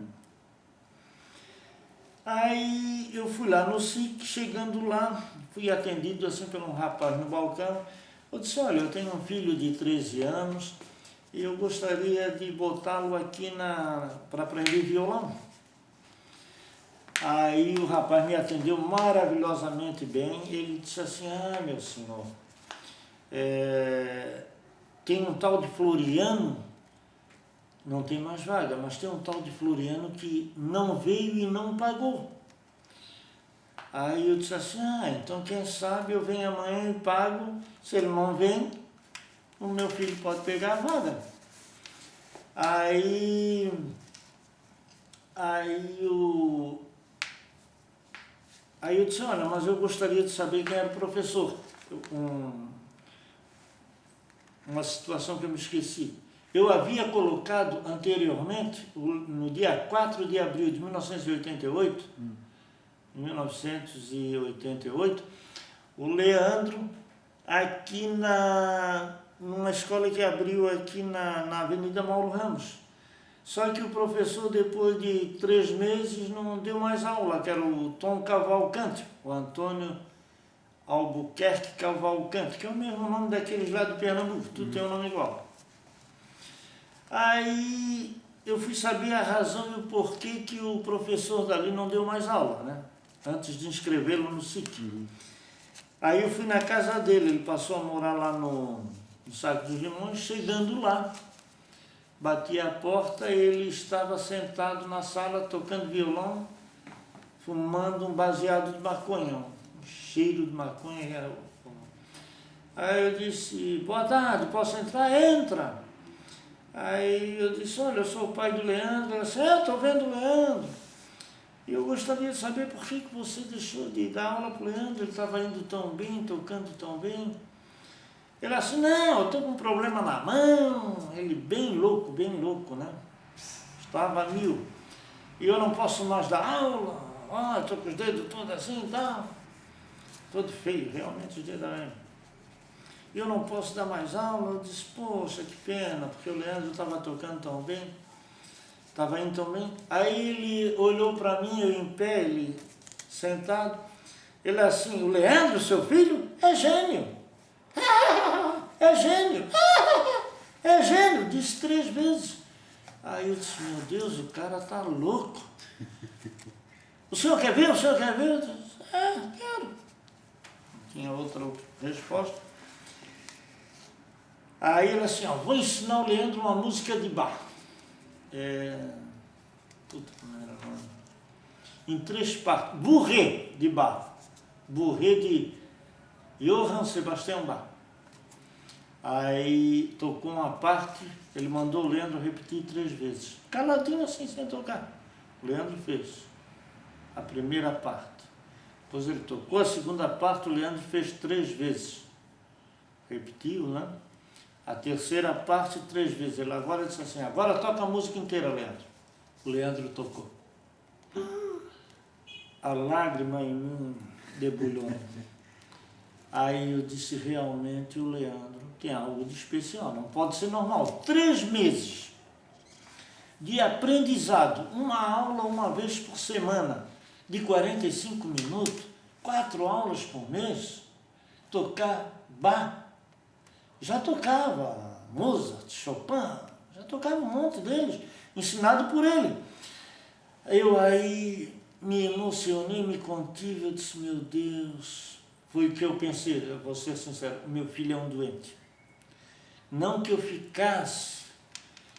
Aí eu fui lá no SIC, chegando lá, fui atendido assim por um rapaz no balcão. Eu disse, olha, eu tenho um filho de 13 anos e eu gostaria de botá-lo aqui para aprender violão. Aí o rapaz me atendeu maravilhosamente bem. Ele disse assim, meu senhor, tem um tal de Floriano, não tem mais vaga, mas tem um tal de Floriano que não veio e não pagou. Aí eu disse assim, então quem sabe eu venho amanhã e pago, se ele não vem, o meu filho pode pegar a vaga. Aí eu disse, olha, mas eu gostaria de saber quem era o professor. Uma situação que eu me esqueci. Eu havia colocado anteriormente, no dia 4 de abril de 1988, o Leandro, aqui numa escola que abriu aqui na Avenida Mauro Ramos. Só que o professor, depois de 3 meses, não deu mais aula, que era o Tom Cavalcante, o Antônio Albuquerque Cavalcante, que é o mesmo nome daqueles lá de Pernambuco, tudo tem um nome igual. Aí eu fui saber a razão e o porquê que o professor dali não deu mais aula, né? Antes de inscrevê-lo no SIC. Aí eu fui na casa dele, ele passou a morar lá no Saco dos Limões. Chegando lá, bati a porta, ele estava sentado na sala tocando violão, fumando um baseado de maconha, um cheiro de maconha. Aí eu disse, boa tarde, posso entrar? Entra! Aí eu disse, olha, eu sou o pai do Leandro. Ela disse, estou vendo o Leandro. E eu gostaria de saber por que você deixou de dar aula para o Leandro, ele estava indo tão bem, tocando tão bem. Ele assim, não, eu estou com um problema na mão. Ele bem louco, né? Estava a mil. E eu não posso mais dar aula. Estou com os dedos todos assim e tal. Todo feio, realmente os dedos da mão. E eu não posso dar mais aula. Eu disse, poxa, que pena, porque o Leandro estava tocando tão bem. Estava indo tão bem. Aí ele olhou para mim, eu em pé, ele sentado. Ele assim, o Leandro, seu filho, é gênio. É gênio. É gênio, disse 3 vezes. Aí eu disse, meu Deus, o cara tá louco. O senhor quer ver? O senhor quer ver? Eu disse, quero. Não tinha outra resposta. Aí ele assim, vou ensinar o Leandro uma música de Bach. Puta que não era nome. Em 3 partes. Bourrée de Bach. Bourrée de Johann Sebastian Bach. Aí tocou uma parte, ele mandou o Leandro repetir 3 vezes. Caladinho assim, sem tocar. O Leandro fez a primeira parte. Depois ele tocou a segunda parte, o Leandro fez 3 vezes. Repetiu, né? A terceira parte 3 vezes. Ele agora disse assim, agora toca a música inteira, Leandro. O Leandro tocou. A lágrima em mim debulhou. Aí eu disse, realmente o Leandro tem algo de especial, não pode ser normal. 3 meses de aprendizado, uma aula uma vez por semana, de 45 minutos, 4 aulas por mês, tocar Bach, já tocava Mozart, Chopin, já tocava um monte deles, ensinado por ele. Eu aí me emocionei, me contive, eu disse, meu Deus, foi o que eu pensei, eu vou ser sincero, meu filho é um doente. Não que eu ficasse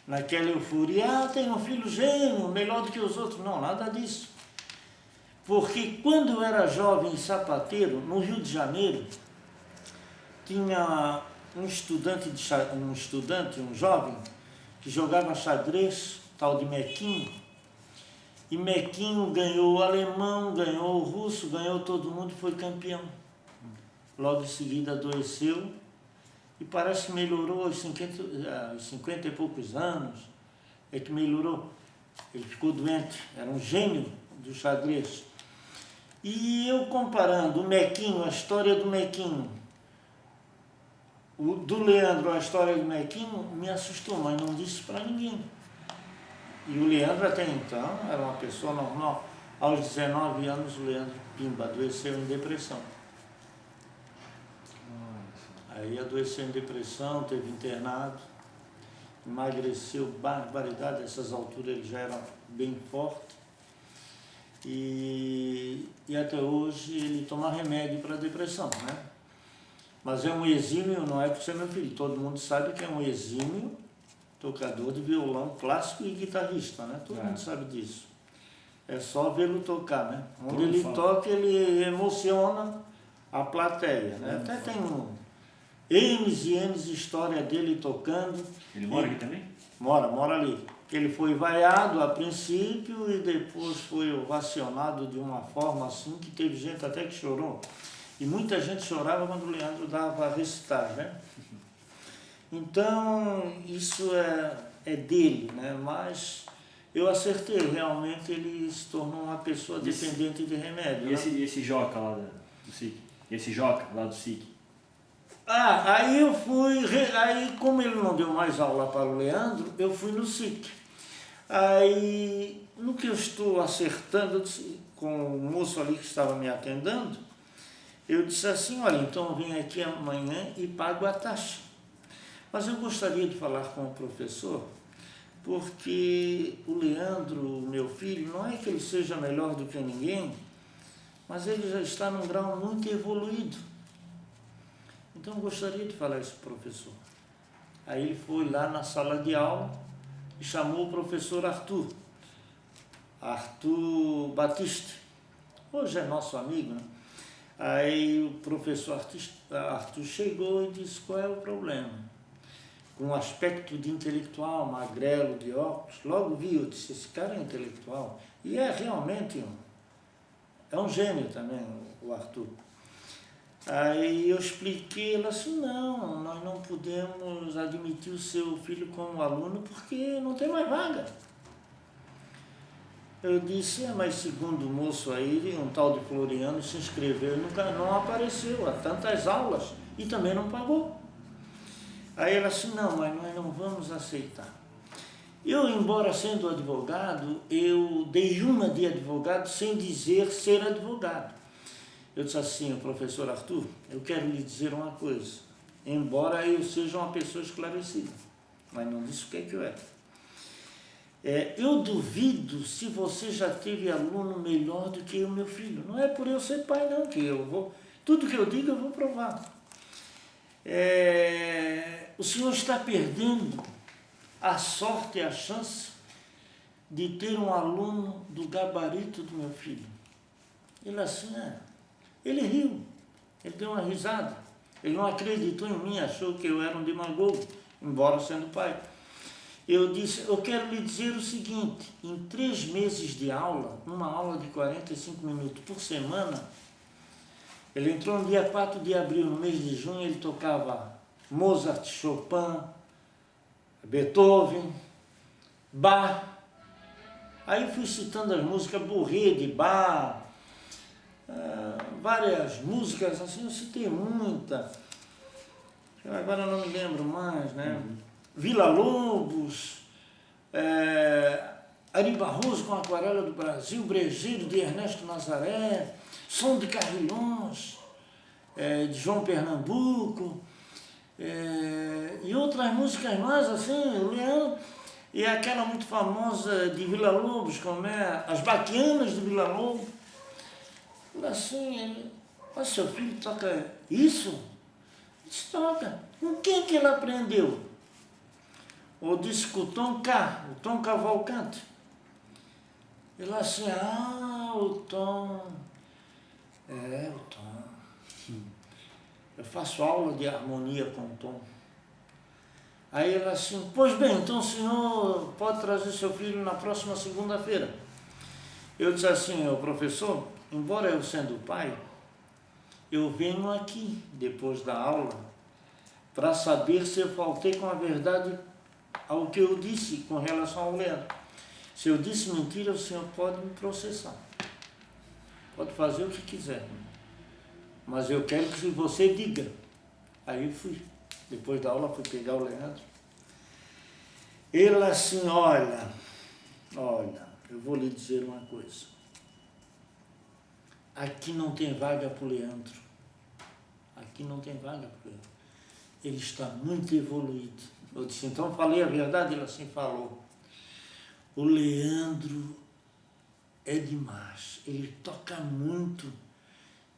naquela euforia, tenho um filho gênio, melhor do que os outros, não, nada disso. Porque quando eu era jovem sapateiro, no Rio de Janeiro, tinha um jovem, que jogava xadrez, tal de Mequinho, e Mequinho ganhou o alemão, ganhou o russo, ganhou todo mundo e foi campeão. Logo em seguida adoeceu e parece que melhorou aos 50 e poucos anos, é que melhorou. Ele ficou doente, era um gênio do xadrez. E eu comparando o Mequinho, a história do Mequinho, do Leandro, a história do Mequinho, me assustou, mas não disse para ninguém. E o Leandro até então era uma pessoa normal. Aos 19 anos o Leandro, pimba, adoeceu em depressão. Aí adoeceu em depressão, teve internado, emagreceu barbaridade, essas alturas ele já era bem forte. E até hoje ele toma remédio para depressão, né? Mas é um exímio, não é por ser meu filho, todo mundo sabe que é um exímio tocador de violão clássico e guitarrista, né? Todo mundo sabe disso. É só vê-lo tocar, né? Onde ele toca, ele emociona a plateia, né? Até tem N's e N's de história dele tocando. Ele mora aqui também? Mora ali. Ele foi vaiado a princípio e depois foi ovacionado de uma forma assim que teve gente até que chorou. E muita gente chorava quando o Leandro dava a recitar, né? Então, isso é dele, né? Mas eu acertei, realmente ele se tornou uma pessoa dependente de remédio. E esse Joca lá do SIC? Esse Joca lá do SIC? Aí eu fui, aí como ele não deu mais aula para o Leandro, eu fui no SIC. Aí, no que eu estou acertando, com o moço ali que estava me atendendo, eu disse assim, olha, então vem aqui amanhã e pago a taxa. Mas eu gostaria de falar com o professor, porque o Leandro, meu filho, não é que ele seja melhor do que ninguém, mas ele já está num grau muito evoluído. Então eu gostaria de falar isso para o professor. Aí ele foi lá na sala de aula e chamou o professor Arthur Batista. Hoje é nosso amigo, né? Aí o professor Arthur chegou e disse, qual é o problema? Com um aspecto de intelectual, magrelo, de óculos, logo vi, eu disse, esse cara é intelectual. E é realmente um gênio também, o Arthur. Aí eu expliquei, ela assim, não, nós não podemos admitir o seu filho como aluno porque não tem mais vaga. Eu disse, mas segundo o moço aí, um tal de Floriano se inscreveu e nunca não apareceu, há tantas aulas e também não pagou. Aí ela assim, não, mas nós não vamos aceitar. Eu, embora sendo advogado, eu dei uma de advogado sem dizer ser advogado. Eu disse assim, professor Arthur, eu quero lhe dizer uma coisa, embora eu seja uma pessoa esclarecida, mas não disse o que é que eu era. Eu duvido se você já teve aluno melhor do que o meu filho. Não é por eu ser pai, não, que eu vou... Tudo que eu digo, eu vou provar. O senhor está perdendo a sorte e a chance de ter um aluno do gabarito do meu filho. Ele assim, ele riu, ele deu uma risada. Ele não acreditou em mim, achou que eu era um demagogo, embora sendo pai. Eu disse, eu quero lhe dizer o seguinte, em 3 meses de aula, uma aula de 45 minutos por semana, ele entrou no dia 4 de abril, no mês de junho, ele tocava Mozart, Chopin, Beethoven, Bach. Aí eu fui citando as músicas, Bourré de Bach, várias músicas, assim, eu citei muita, agora não me lembro mais, né? Villa-Lobos, Ari Barroso com Aquarela do Brasil, Brejeiro de Ernesto Nazaré, Som de Carrilhões, de João Pernambuco, e outras músicas mais assim, o Leandro, e aquela muito famosa de Vila Lobos, como é As Baquianas de Vila Lobos. Assim, mas seu filho toca isso? Disse, toca. Com quem que ele aprendeu? Ou disse com o Tom Cavalcante. Ele assim, o Tom. O Tom. Eu faço aula de harmonia com o Tom. Aí ele assim, pois bem, então o senhor pode trazer seu filho na próxima segunda-feira. Eu disse assim, professor, embora eu sendo pai, eu venho aqui, depois da aula, para saber se eu faltei com a verdade ao que eu disse com relação ao Leandro. Se eu disse mentira, o senhor pode me processar. Pode fazer o que quiser. Mas eu quero que você diga. Aí eu fui. Depois da aula, fui pegar o Leandro. Ele assim, olha, eu vou lhe dizer uma coisa. Aqui não tem vaga para o Leandro. Aqui não tem vaga para o Leandro. Ele está muito evoluído. Eu disse, então falei a verdade? Ele assim falou. O Leandro é demais. Ele toca muito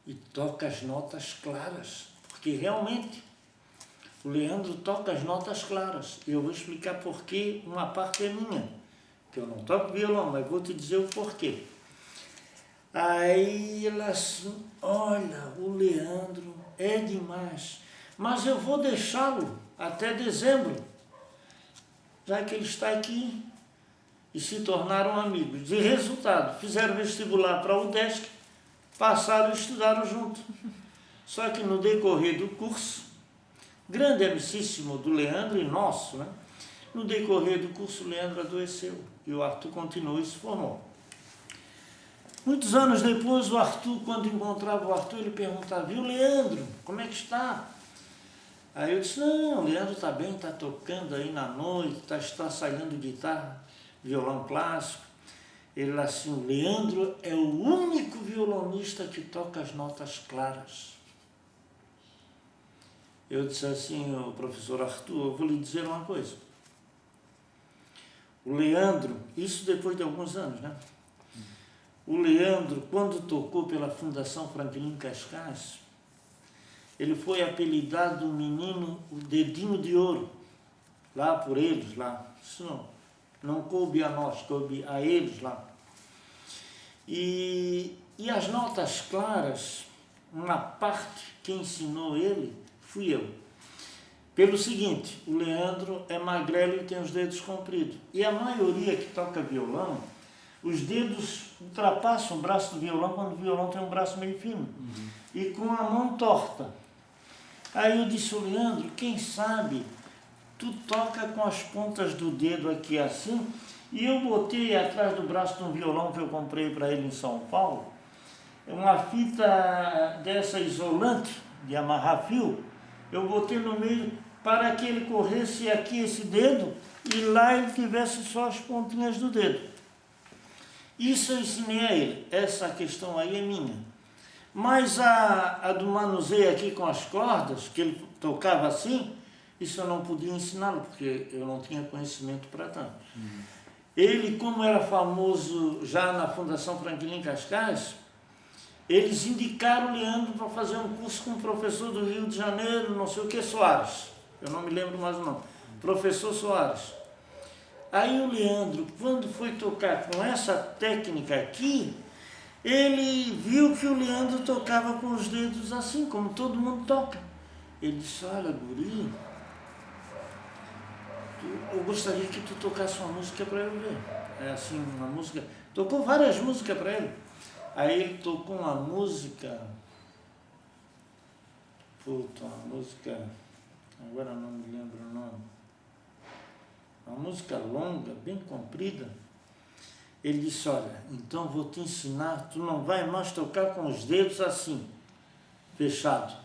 e toca as notas claras. Porque realmente o Leandro toca as notas claras. E eu vou explicar porquê, uma parte é minha. Que eu não toco violão, mas vou te dizer o porquê. Aí ele assim, olha, o Leandro é demais, mas eu vou deixá-lo até dezembro, já que ele está aqui, e se tornaram amigos. De resultado, fizeram vestibular para o UDESC, passaram e estudaram junto. Só que no decorrer do curso, grande amicíssimo do Leandro e nosso, né? No decorrer do curso, o Leandro adoeceu e o Arthur continuou e se formou. Muitos anos depois, o Arthur, quando encontrava o Arthur, ele perguntava, e o Leandro, como é que está? Aí eu disse, não, o Leandro está bem, está tocando aí na noite, está ensaiando guitarra, violão clássico. Ele assim, o Leandro é o único violonista que toca as notas claras. Eu disse assim, o professor Arthur, eu vou lhe dizer uma coisa. O Leandro, isso depois de alguns anos, né? O Leandro, quando tocou pela Fundação Franklin Cascais, ele foi apelidado o menino, o dedinho de ouro, lá por eles, lá. Isso não coube a nós, coube a eles lá. E as notas claras, uma parte que ensinou ele, fui eu. Pelo seguinte, o Leandro é magrelo e tem os dedos compridos. E a maioria que toca violão, os dedos ultrapassam o braço do violão quando o violão tem um braço meio fino. E com a mão torta. Aí eu disse, o Leandro, quem sabe tu toca com as pontas do dedo aqui assim, e eu botei atrás do braço de um violão que eu comprei para ele em São Paulo, uma fita dessa isolante, de amarrar fio, eu botei no meio para que ele corresse aqui esse dedo, e lá ele tivesse só as pontinhas do dedo. Isso eu ensinei a ele, essa questão aí é minha. Mas a do manuseio aqui com as cordas, que ele tocava assim, isso eu não podia ensiná-lo, porque eu não tinha conhecimento para tanto. Ele, como era famoso já na Fundação Franklin Cascais, eles indicaram o Leandro para fazer um curso com um professor do Rio de Janeiro, não sei o que, Soares. Eu não me lembro mais o nome. Professor Soares. Aí o Leandro, quando foi tocar com essa técnica aqui, ele viu que o Leandro tocava com os dedos assim, como todo mundo toca. Ele disse, olha, guri, eu gostaria que tu tocasse uma música para eu ver. É assim, uma música... Tocou várias músicas para ele. Aí ele tocou uma música... uma música... Agora não me lembro o nome. Uma música longa, bem comprida. Ele disse, olha, então vou te ensinar, tu não vai mais tocar com os dedos assim, fechado.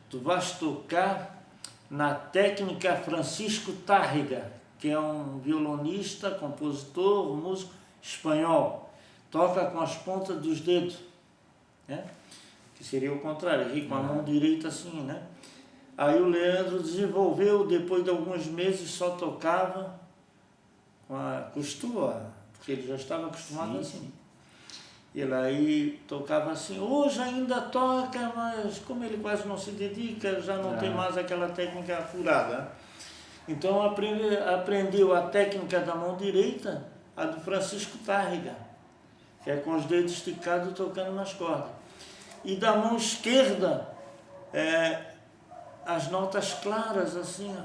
Tu vais tocar na técnica Francisco Tárrega, que é um violonista, compositor, músico espanhol. Toca com as pontas dos dedos, né? Que seria o contrário, rir com a mão direita assim, né? Aí o Leandro desenvolveu, depois de alguns meses só tocava com a costura, porque ele já estava acostumado assim. Ele aí tocava assim, hoje ainda toca, mas como ele quase não se dedica, já não tem mais aquela técnica apurada. Então aprendeu a técnica da mão direita, a do Francisco Tárrega, que é com os dedos esticados tocando nas cordas. E da mão esquerda, as notas claras, assim, ó,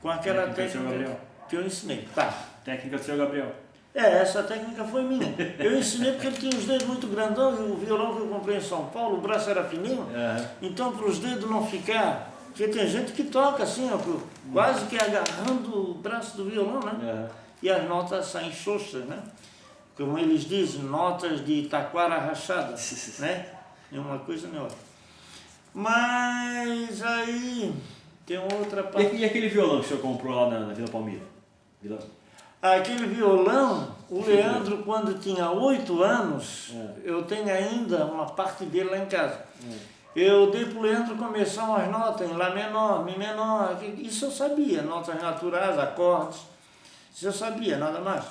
com aquela técnica que eu ensinei. Tá. Técnica do Sr. Gabriel. Essa técnica foi minha. Eu ensinei porque ele tinha os dedos muito grandão e o violão que eu comprei em São Paulo, o braço era fininho, então para os dedos não ficar... Porque tem gente que toca assim, ó, quase que agarrando o braço do violão, né? E as notas saem xoxas, né? Como eles dizem, notas de taquara rachada, né? É uma coisa nem outra. Mas aí tem outra parte. E aquele violão que o senhor comprou lá na Vila Palmira? Aquele violão, o Leandro, quando tinha 8 anos, eu tenho ainda uma parte dele lá em casa. Eu dei para o Leandro começar umas notas em Lá menor, Mi menor, isso eu sabia, notas naturais, acordes, isso eu sabia, nada mais.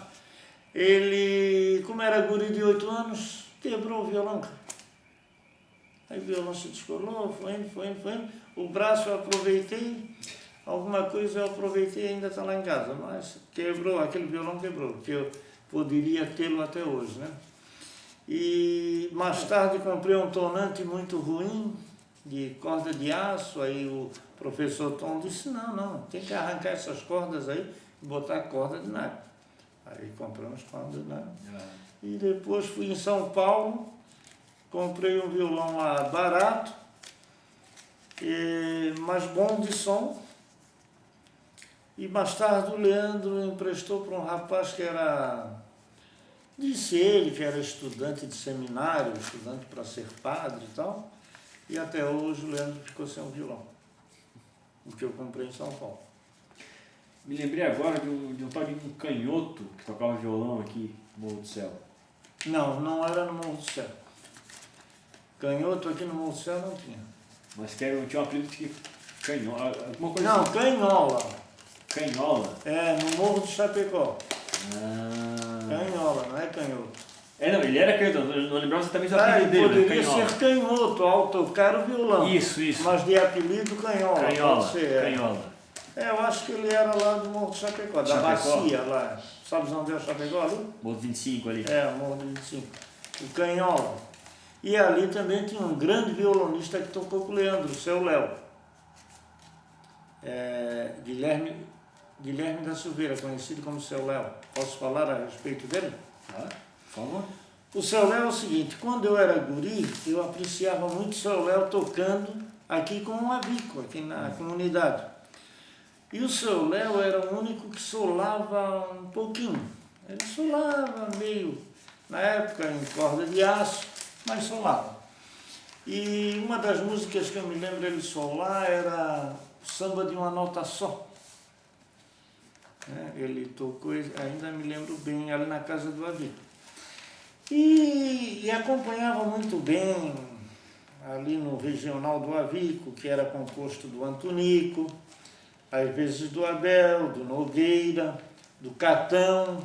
Ele, como era guri de 8 anos, quebrou o violão, cara. Aí o violão se descolou, foi indo. O braço eu aproveitei, alguma coisa eu aproveitei e ainda está lá em casa, mas quebrou, aquele violão quebrou, que eu poderia tê-lo até hoje, né? E mais tarde comprei um tonante muito ruim, de corda de aço, aí o professor Tom disse, não, tem que arrancar essas cordas aí e botar corda de nylon. Aí compramos corda de nylon. E depois fui em São Paulo, comprei um violão lá barato, mas bom de som. E mais tarde o Leandro emprestou para um rapaz que era... Disse ele que era estudante de seminário, estudante para ser padre e tal, e até hoje o Leandro ficou sem um violão, o que eu comprei em São Paulo. Me lembrei agora de um tal de um canhoto que tocava violão aqui no Morro do Céu. Não era no Morro do Céu. Canhoto aqui no Morro do Céu não tinha. Mas tinha um apelido de canhola, alguma coisa não, assim. Canhola. Canhola? No Morro do Chapecó. Ah. Canhola, não é canhoto. Não, ele era canhoto, não lembrava exatamente o apelido dele. Poderia ser canhoto ao tocar o violão. Isso. Mas de apelido Canhola. Canhola, pode ser, Canhola. Eu acho que ele era lá do Morro do Chapecó, da Bacia lá. Sabe onde é o Chapecó ali? Morro 25 ali. O Morro do 25. O Canhola. E ali também tinha um grande violonista que tocou com o Leandro, o seu Léo. Guilherme da Silveira, conhecido como seu Léo. Posso falar a respeito dele? Por favor. O seu Léo é o seguinte, quando eu era guri, eu apreciava muito o seu Léo tocando aqui com um avico, aqui na comunidade. E o seu Léo era o único que solava um pouquinho. Ele solava meio, na época, em corda de aço, mas solava. E uma das músicas que eu me lembro ele solar era o Samba de uma Nota Só. Ele tocou, ainda me lembro bem, ali na casa do Avico. E acompanhava muito bem ali no regional do Avico, que era composto do Antonico, às vezes do Abel, do Nogueira, do Catão.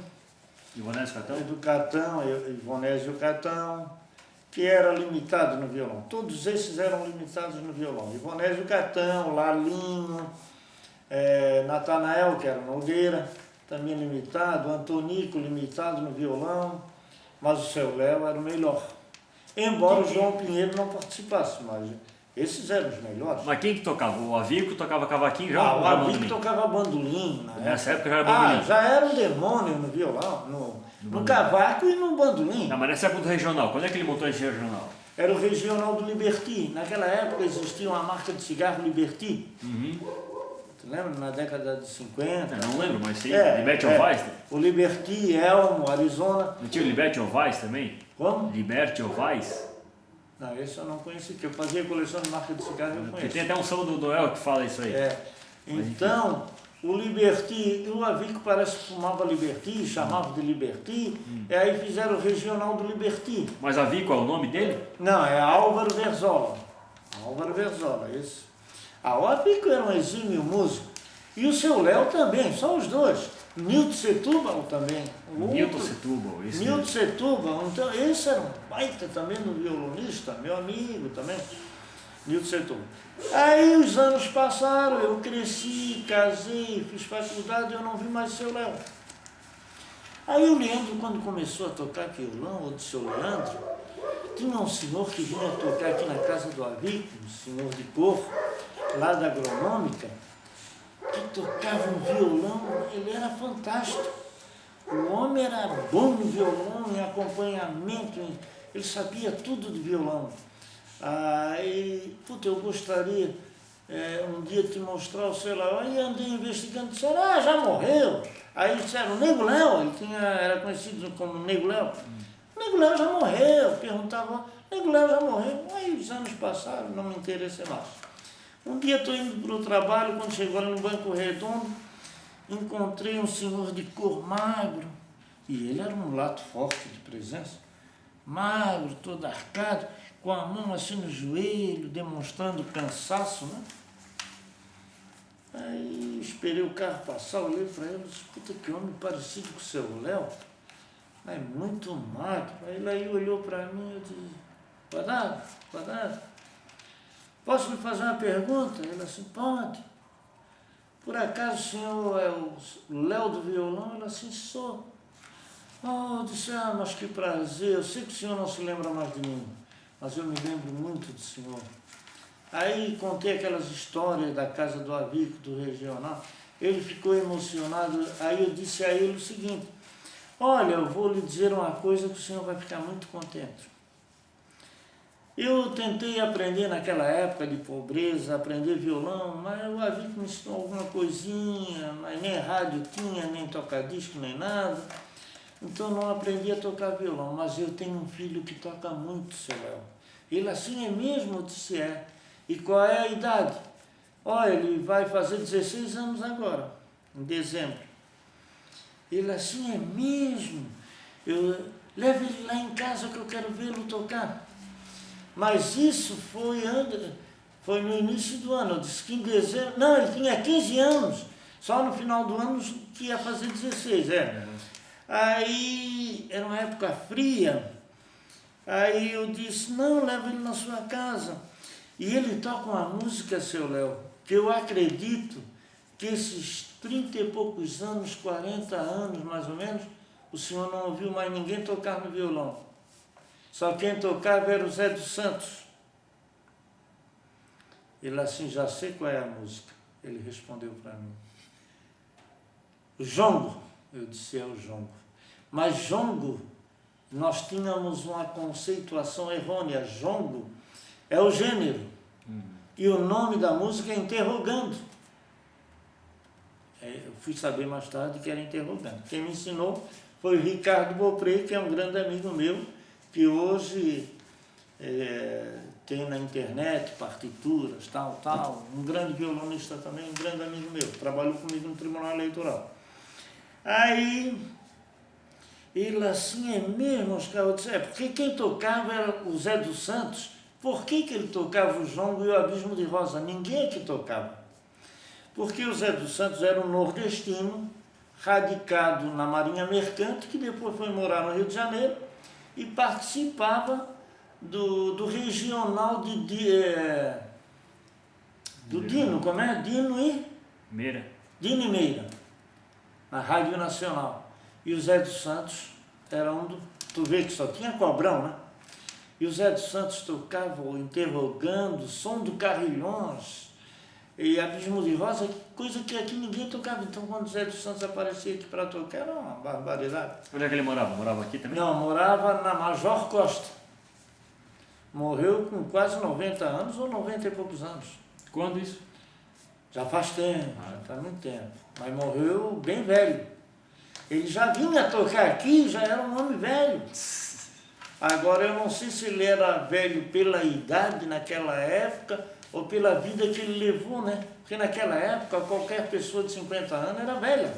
Ivonésio Catão? Do Catão, Ivonésio Catão, que era limitado no violão. Todos esses eram limitados no violão. Ivonésio Catão, Lalinho, Natanael, que era Nogueira, também limitado, Antonico, limitado no violão, mas o seu Léo era o melhor. Embora o João Pinheiro não participasse, mas esses eram os melhores. Mas quem que tocava? O Avico tocava cavaquinho já? O Avico tocava bandolim. Nessa época já era bandolim? Já era um demônio no violão, no cavaco e no bandolim. Não, mas nessa época do regional, quando é que ele montou esse regional? Era o regional do Liberty. Naquela época existia uma marca de cigarro Liberty. Tu lembra? Na década de 50. Não lembro, mas sim. Liberty of Vice? O Liberty, Elmo, Arizona. Não tinha o Liberty of Vice também? Como? Liberty of Vice? Não, esse eu não conheci, porque eu fazia coleção de marca de cigarro e eu conheço. Tem até um som do El que fala isso aí. Então, O Liberty, o Avico parece que fumava Liberty, chamava de Liberty, e aí fizeram o regional do Liberty. Mas Avico é o nome dele? Não, é Álvaro Verzola. Álvaro Verzola, esse. O Avico era um exímio músico. E o seu Léo também, só os dois. Nilton Setúbal também. Nilton Setúbal, esse. Nilton Setúbal, então esse era um baita também do violonista, meu amigo também. Nilton Setúbal. Aí os anos passaram, eu cresci, casei, fiz faculdade, eu não vi mais seu Léo. Aí eu lembro quando começou a tocar violão, ou do seu Leandro, tinha um senhor que vinha tocar aqui na casa do Avico, um senhor de cor, lá da agronômica, que tocava um violão, ele era fantástico. O homem era bom no violão, em acompanhamento, ele sabia tudo de violão. Eu gostaria um dia de te mostrar o seu Léo. Aí andei investigando, disseram, já morreu. Aí disseram, Nego Léo, ele era conhecido como Nego Léo. Nego Léo já morreu, perguntava, Nego Léo já morreu. Aí os anos passaram, não me interessei mais. Um dia estou indo para o trabalho, quando chegou ali no Banco Redondo, encontrei um senhor de cor magro, e ele era um mulato forte de presença, magro, todo arcado, com a mão assim no joelho, demonstrando cansaço, né? Aí esperei o carro passar, olhei para ele e disse, puta, que homem parecido com o seu Léo, mas muito magro. Aí ele olhou para mim e disse, Guardado, posso lhe fazer uma pergunta? Ele assim, pode. Por acaso o senhor é o Léo do violão? Ele assim, sou. Eu disse, mas que prazer, eu sei que o senhor não se lembra mais de mim, mas eu me lembro muito do senhor. Aí contei aquelas histórias da casa do Avico, do regional, ele ficou emocionado, aí eu disse a ele o seguinte, olha, eu vou lhe dizer uma coisa que o senhor vai ficar muito contente. Eu tentei aprender naquela época de pobreza, aprender violão, mas o Avico me ensinou alguma coisinha, mas nem rádio tinha, nem toca-disco, nem nada. Então não aprendi a tocar violão, mas eu tenho um filho que toca muito, seu Léo. Ele assim é mesmo? Eu disse, é. E qual é a idade? Olha, ele vai fazer 16 anos agora, em dezembro. Ele assim é mesmo? Leve ele lá em casa que eu quero vê-lo tocar. Mas isso foi no início do ano, eu disse que em dezembro, não, ele tinha 15 anos, só no final do ano que ia fazer 16, Aí, era uma época fria, aí eu disse, não, leva ele na sua casa. E ele toca uma música, seu Léo, que eu acredito que esses 30 e poucos anos, 40 anos mais ou menos, o senhor não ouviu mais ninguém tocar no violão. Só quem tocava era o Zé dos Santos. Ele assim, já sei qual é a música. Ele respondeu para mim. O jongo. Eu disse, é o jongo. Mas jongo, nós tínhamos uma conceituação errônea. Jongo é o gênero. E o nome da música é Interrogando. Eu fui saber mais tarde que era Interrogando. Quem me ensinou foi o Ricardo Beaupré, que é um grande amigo meu, que hoje tem na internet partituras, tal, um grande violonista também, um grande amigo meu, trabalhou comigo no Tribunal Eleitoral. Aí, ele assim, é mesmo, Oscar? Eu disse, porque quem tocava era o Zé dos Santos. Por que ele tocava o jongo e o Abismo de Rosa? Ninguém que tocava. Porque o Zé dos Santos era um nordestino, radicado na Marinha Mercante, que depois foi morar no Rio de Janeiro, e participava do regional do Dino, como é? Dino e Meira, na Rádio Nacional. E o Zé dos Santos era tu vê que só tinha cobrão, né? E o Zé dos Santos tocava o Interrogando, Som do Carrilhões, e Abismo de Rosa, coisa que aqui ninguém tocava. Então, quando o Zé dos Santos aparecia aqui para tocar, era uma barbaridade. Onde é que ele morava? Morava aqui também? Não, morava na Major Costa. Morreu com quase 90 anos ou 90 e poucos anos. Quando isso? Já faz tempo, já faz muito tempo. Mas morreu bem velho. Ele já vinha tocar aqui, já era um homem velho. Agora, eu não sei se ele era velho pela idade naquela época ou pela vida que ele levou, né? Porque naquela época qualquer pessoa de 50 anos era velha,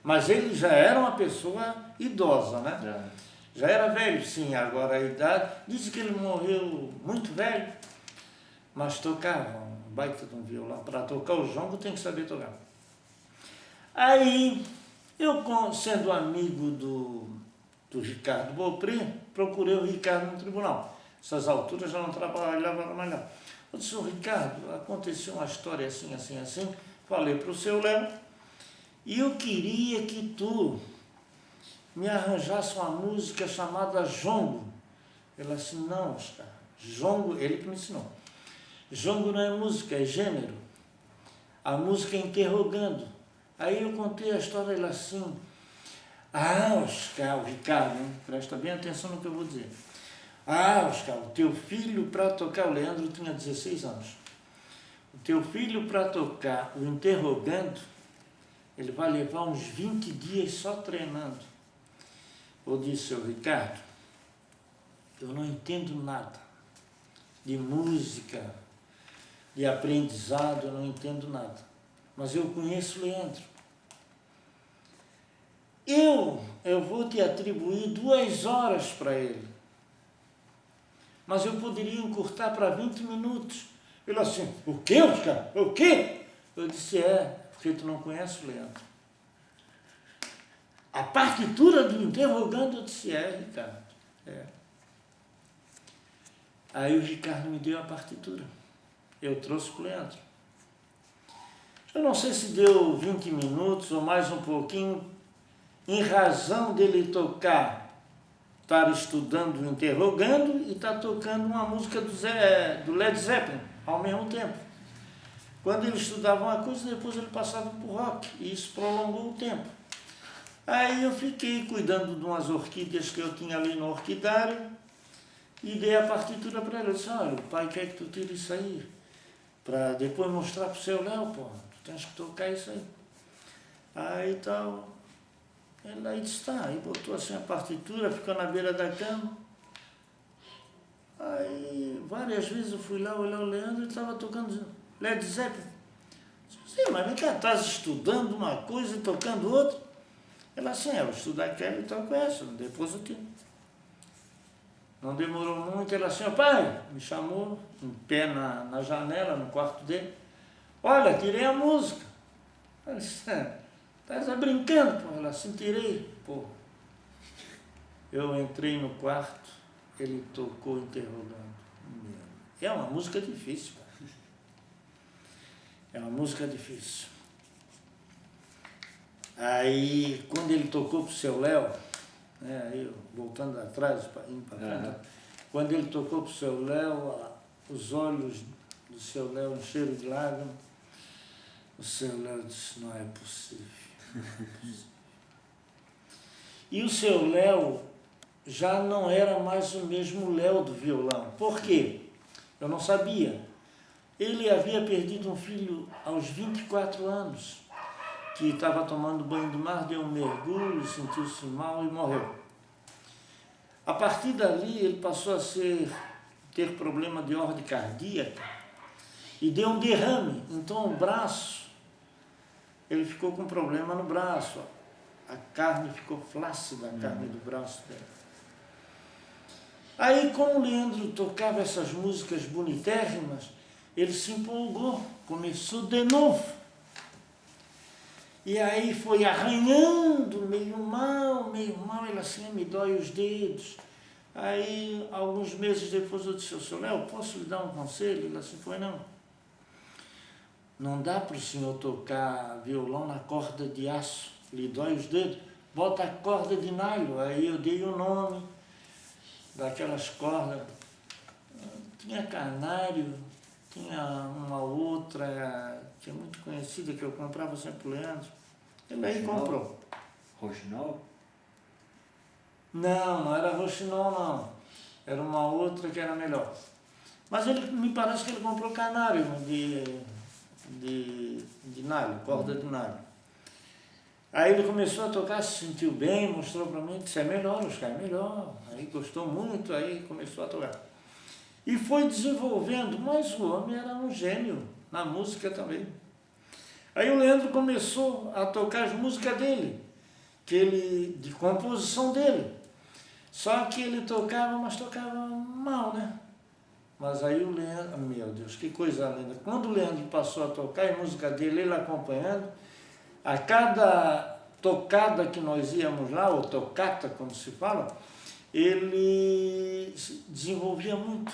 mas ele já era uma pessoa idosa, né? Já era velho, sim, agora a idade... Diz que ele morreu muito velho, mas tocava um baita de um violão. Para tocar o jongo tem que saber tocar. Aí, eu sendo amigo do Ricardo Beaupré, procurei o Ricardo no tribunal. Nessas alturas já não trabalhava mais lá. Eu disse, Ricardo, aconteceu uma história assim, assim, assim. Falei para o seu Léo, e eu queria que tu me arranjasse uma música chamada Jongo. Ele assim, não, Oscar, Jongo, ele que me ensinou. Jongo não é música, é gênero. A música é interrogando. Aí eu contei a história, ele assim, Oscar, o Ricardo, hein? Presta bem atenção no que eu vou dizer. Oscar, o teu filho para tocar, o Leandro tinha 16 anos. O teu filho para tocar o interrogando, ele vai levar uns 20 dias só treinando. Eu disse, seu Ricardo, eu não entendo nada de música, de aprendizado, eu não entendo nada. Mas eu conheço o Leandro. Eu vou te atribuir 2 horas para ele. Mas eu poderia encurtar para 20 minutos. Ele assim, o quê, Oscar? O quê? Eu disse, porque tu não conhece o Leandro. A partitura do interrogando, eu disse, Ricardo, Aí o Ricardo me deu a partitura. Eu trouxe para o Leandro. Eu não sei se deu 20 minutos ou mais um pouquinho, em razão dele estar estudando, interrogando e estar tocando uma música do Led Zeppelin ao mesmo tempo. Quando ele estudava uma coisa, depois ele passava para o rock, e isso prolongou o tempo. Aí eu fiquei cuidando de umas orquídeas que eu tinha ali no orquidário e dei a partitura para ele. Eu disse, olha, o pai quer que tu tire isso aí, para depois mostrar para o seu Léo, pô, tu tens que tocar isso aí. Aí tal, ele aí disse, tá, aí botou assim a partitura, ficou na beira da cama. Aí várias vezes eu fui lá olhar o Leandro e ele estava tocando Led Zeppelin. Sim, mas vem cá, estás estudando uma coisa e tocando outra? Ela assim, eu estudo aquela e toco essa, depois eu tenho. Não demorou muito, ela assim, pai, me chamou, em pé na janela, no quarto dele. Olha, tirei a música. Eu disse, estás brincando, pô? Ela assim, tirei, pô. Eu entrei no quarto, ele tocou interrogando. É uma música difícil, cara. É uma música difícil. Aí, quando ele tocou pro seu Léo, aí, voltando atrás, indo para frente, quando ele tocou pro seu Léo, os olhos do seu Léo encheram de lágrimas, o seu Léo disse, não é possível, não é possível. E o seu Léo já não era mais o mesmo Léo do violão. Por quê? Eu não sabia. Ele havia perdido um filho aos 24 anos, que estava tomando banho do mar, deu um mergulho, sentiu-se mal e morreu. A partir dali, ele passou a ter problema de ordem cardíaca e deu um derrame. Então, o braço, ele ficou com problema no braço. A carne ficou flácida, a carne do braço dele. Aí, como o Leandro tocava essas músicas bonitérrimas, ele se empolgou, começou de novo. E aí foi arranhando, meio mal, ele assim, me dói os dedos. Aí, alguns meses depois, eu disse, seu Léo, posso lhe dar um conselho? Ele assim, foi não. Não dá para o senhor tocar violão na corda de aço, lhe dói os dedos, bota a corda de nylon. Aí eu dei o nome daquelas cordas. Tinha canário, tinha uma outra que é muito conhecida, que eu comprava sempre o Leandro. Ele aí comprou. Roxinol? Não era roxinol, não. Era uma outra que era melhor. Mas ele, me parece que ele comprou canário de nylon, corda de nylon. Aí ele começou a tocar, se sentiu bem, mostrou para mim, disse, é melhor, Oscar, é melhor. Aí gostou muito, aí começou a tocar. E foi desenvolvendo, mas o homem era um gênio na música também. Aí o Leandro começou a tocar as músicas dele, de composição dele. Só que ele tocava, mas tocava mal, né? Mas aí o Leandro, meu Deus, que coisa linda. Quando o Leandro passou a tocar a música dele, ele acompanhando, a cada tocada que nós íamos lá, ou tocata, como se fala, ele desenvolvia muito.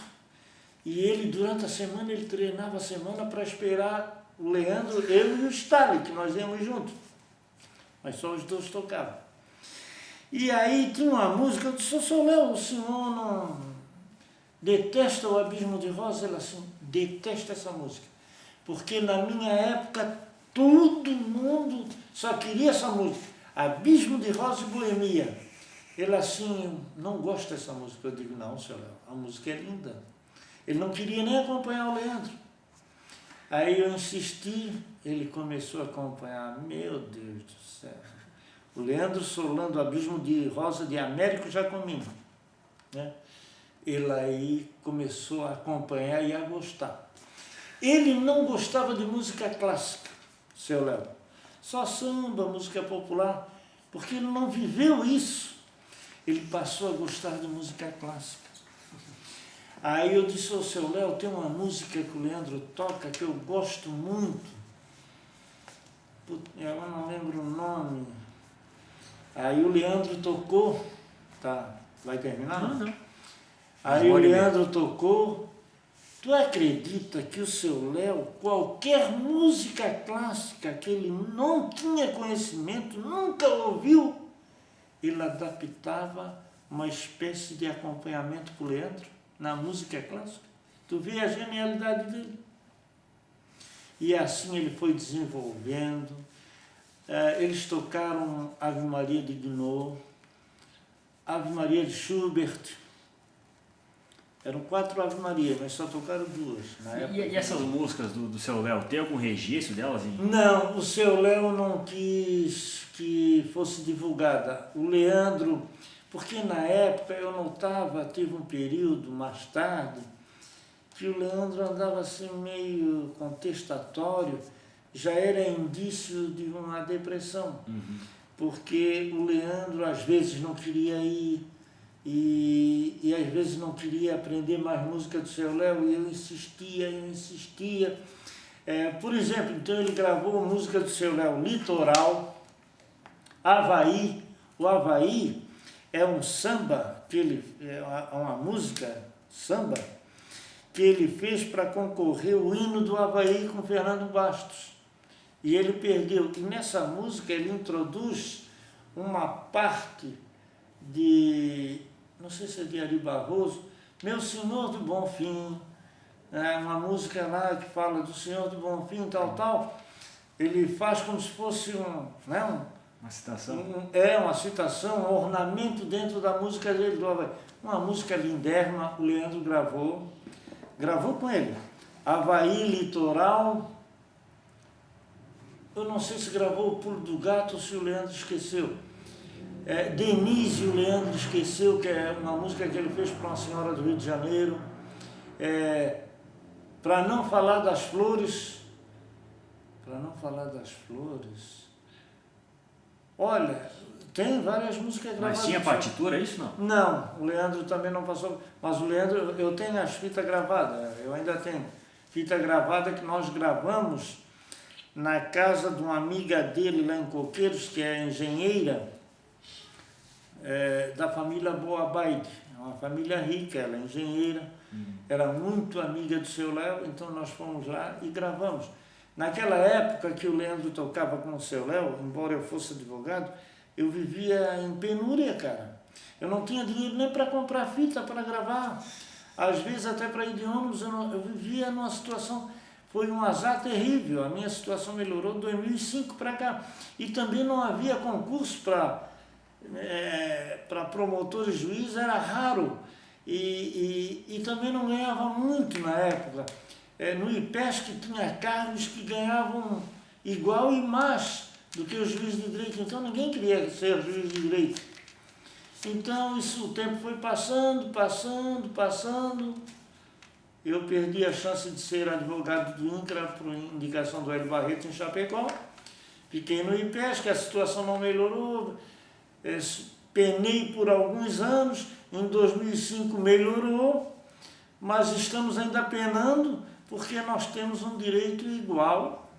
E ele, durante a semana, ele treinava a semana para esperar o Leandro, eu e o Stalin, que nós íamos juntos. Mas só os dois tocavam. E aí tinha uma música, eu disse, seu Léo, o senhor não detesta o Abismo de Rosa? Ele assim, detesta essa música. Porque na minha época, todo mundo só queria essa música. Abismo de Rosa e Boemia. Ele assim, não gosta dessa música. Eu digo, não, seu Léo, a música é linda. Ele não queria nem acompanhar o Leandro. Aí eu insisti, ele começou a acompanhar. Meu Deus do céu. O Leandro solando o Abismo de Rosa de Américo Jacomino, né? Ele aí começou a acompanhar e a gostar. Ele não gostava de música clássica, seu Léo. Só samba, música popular, porque ele não viveu isso. Ele passou a gostar de música clássica. Aí eu disse ao seu Léo, tem uma música que o Leandro toca que eu gosto muito. Eu não lembro o nome. Aí o Leandro tocou, tá, vai terminar? Não. Aí o Leandro tocou. Tu acredita que o seu Léo, qualquer música clássica que ele não tinha conhecimento, nunca ouviu, ele adaptava uma espécie de acompanhamento para o Leandro na música clássica? Tu vê a genialidade dele. E assim ele foi desenvolvendo. Eles tocaram Ave Maria de Gounod, Ave Maria de Schubert. Eram 4 Ave Maria, mas só tocaram 2 na época. E essas músicas do seu Léo, tem algum registro delas? Não, o seu Léo não quis que fosse divulgada. O Leandro, porque na época eu notava, teve um período mais tarde, que o Leandro andava assim meio contestatório, já era indício de uma depressão. Porque o Leandro às vezes não queria ir e às vezes não queria aprender mais música do seu Léo, e eu insistia. Por exemplo, então ele gravou a música do seu Léo, Litoral, Havaí. O Havaí é um samba, é uma música, samba, que ele fez para concorrer o hino do Havaí com Fernando Bastos. E ele perdeu. E nessa música ele introduz uma parte de, não sei se é de Ari Barroso, Meu Senhor do Bom Fim, uma música lá que fala do Senhor do Bom Fim, tal. Ele faz como se fosse Uma citação? Uma citação, um ornamento dentro da música dele, do Havaí. Uma música lindérrima, o Leandro gravou com ele. Havaí, Litoral. Eu não sei se gravou o Pulo do Gato ou se o Leandro esqueceu. Denise, o Leandro esqueceu, que é uma música que ele fez para uma senhora do Rio de Janeiro. Para não falar das flores. Olha, tem várias músicas gravadas. Mas tinha partitura, isso não? Não, o Leandro também não passou. Mas o Leandro, eu tenho as fitas gravadas, eu ainda tenho. Fita gravada que nós gravamos na casa de uma amiga dele lá em Coqueiros, que é engenheira, da família Boabaide. É uma família rica, ela é engenheira, era muito amiga do seu Léo, então nós fomos lá e gravamos. Naquela época que o Leandro tocava com o seu Léo, embora eu fosse advogado, eu vivia em penúria, cara. Eu não tinha dinheiro nem para comprar fita para gravar. Às vezes até para ir de ônibus, eu vivia numa situação, foi um azar terrível. A minha situação melhorou de 2005 para cá. E também não havia concurso para promotores e juízes, era raro. E também não ganhava muito na época. No IPESC tinha cargos que ganhavam igual e mais do que os juízes de direito. Então ninguém queria ser juiz de direito. Então o tempo foi passando. eu perdi a chance de ser advogado do INCRA por indicação do Hélio Barreto em Chapecó. Fiquei no IPESC, a situação não melhorou, penei por alguns anos, em 2005 melhorou, mas estamos ainda penando porque nós temos um direito igual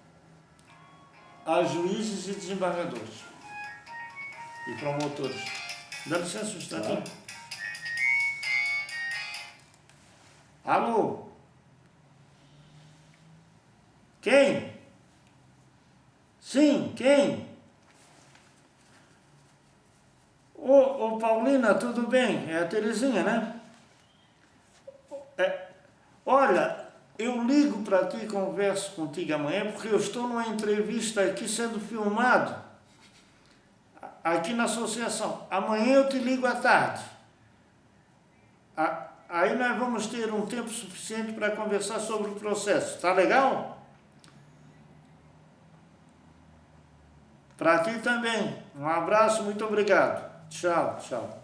a juízes e desembargadores e promotores. Dá licença um instantinho. Alô? Quem? Sim, quem? Ô Paulina, tudo bem? É a Terezinha, né? Olha, eu ligo para ti e converso contigo amanhã porque eu estou numa entrevista aqui sendo filmado, aqui na associação. Amanhã eu te ligo à tarde. Aí nós vamos ter um tempo suficiente para conversar sobre o processo. Tá legal? Para ti também. Um abraço, muito obrigado. Tchau, tchau.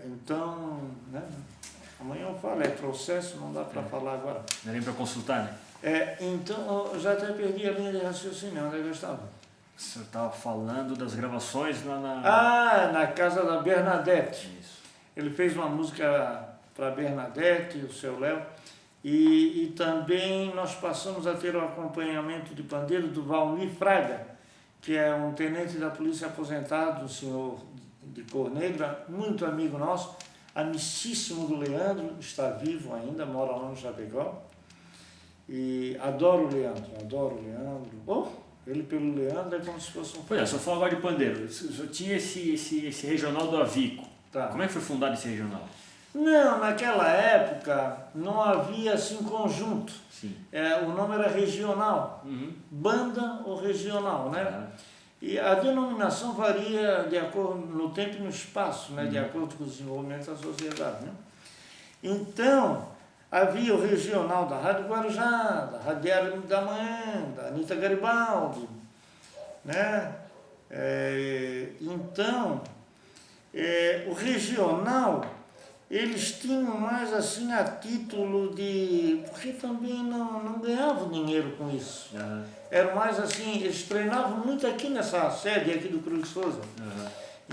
Então, né? Amanhã eu falo, é processo, não dá para falar agora. Não é nem para consultar, né? Então, eu já até perdi a linha de raciocínio, onde é que eu estava? O senhor estava falando das gravações lá na... Na casa da Bernadette. Isso. Ele fez uma música para Bernadette, o seu Léo, e também nós passamos a ter o acompanhamento de pandeiro do Valmir Fraga, que é um tenente da polícia aposentado, um senhor de cor negra, muito amigo nosso, amicíssimo do Leandro, está vivo ainda, mora lá no Chapecó, e adoro o Leandro. Ele pelo Leandro é como se fosse um... Pois é, o senhor falou agora de pandeiro, o senhor tinha esse regional do Avico. Tá. Como é que foi fundado esse regional? Não, naquela época não havia assim conjunto. Sim. O nome era regional, banda ou regional, né? E a denominação varia de acordo no tempo e no espaço, né? De acordo com o desenvolvimento da sociedade, né? Então, havia o regional da Rádio Guarujá, da Rádio Diário da Manhã, da Anitta Garibaldi, né? O regional, eles tinham mais assim a título de... porque também não ganhavam dinheiro com isso. Era mais assim, eles treinavam muito aqui nessa sede aqui do Cruz Souza.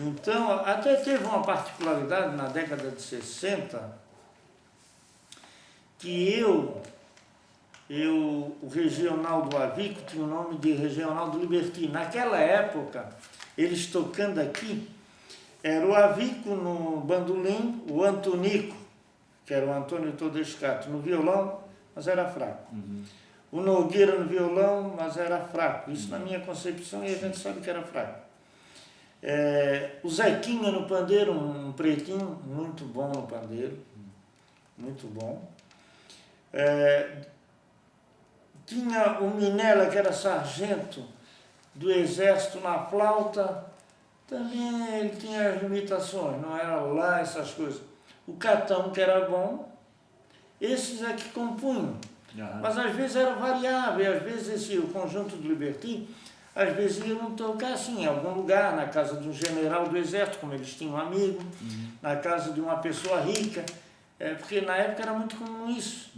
Então, até teve uma particularidade na década de 60, que o regional do Avico tinha o nome de Regional do Libertino. Naquela época, eles tocando aqui, era o Avico no bandolim, o Antonico, que era o Antônio Todescato, no violão, mas era fraco. O Nogueira no violão, mas era fraco. Isso na minha concepção, e a gente sabe que era fraco. O Zequinha no pandeiro, um pretinho, muito bom no pandeiro, muito bom. Tinha o Minella, que era sargento do exército, na flauta. Também ele tinha as limitações, não era lá essas coisas. O Catão, que era bom, esses é que compunham. Mas às vezes era variável, às vezes o conjunto do Libertino, às vezes iam tocar assim, em algum lugar, na casa de um general do exército, como eles tinham um amigo, na casa de uma pessoa rica, porque na época era muito comum isso,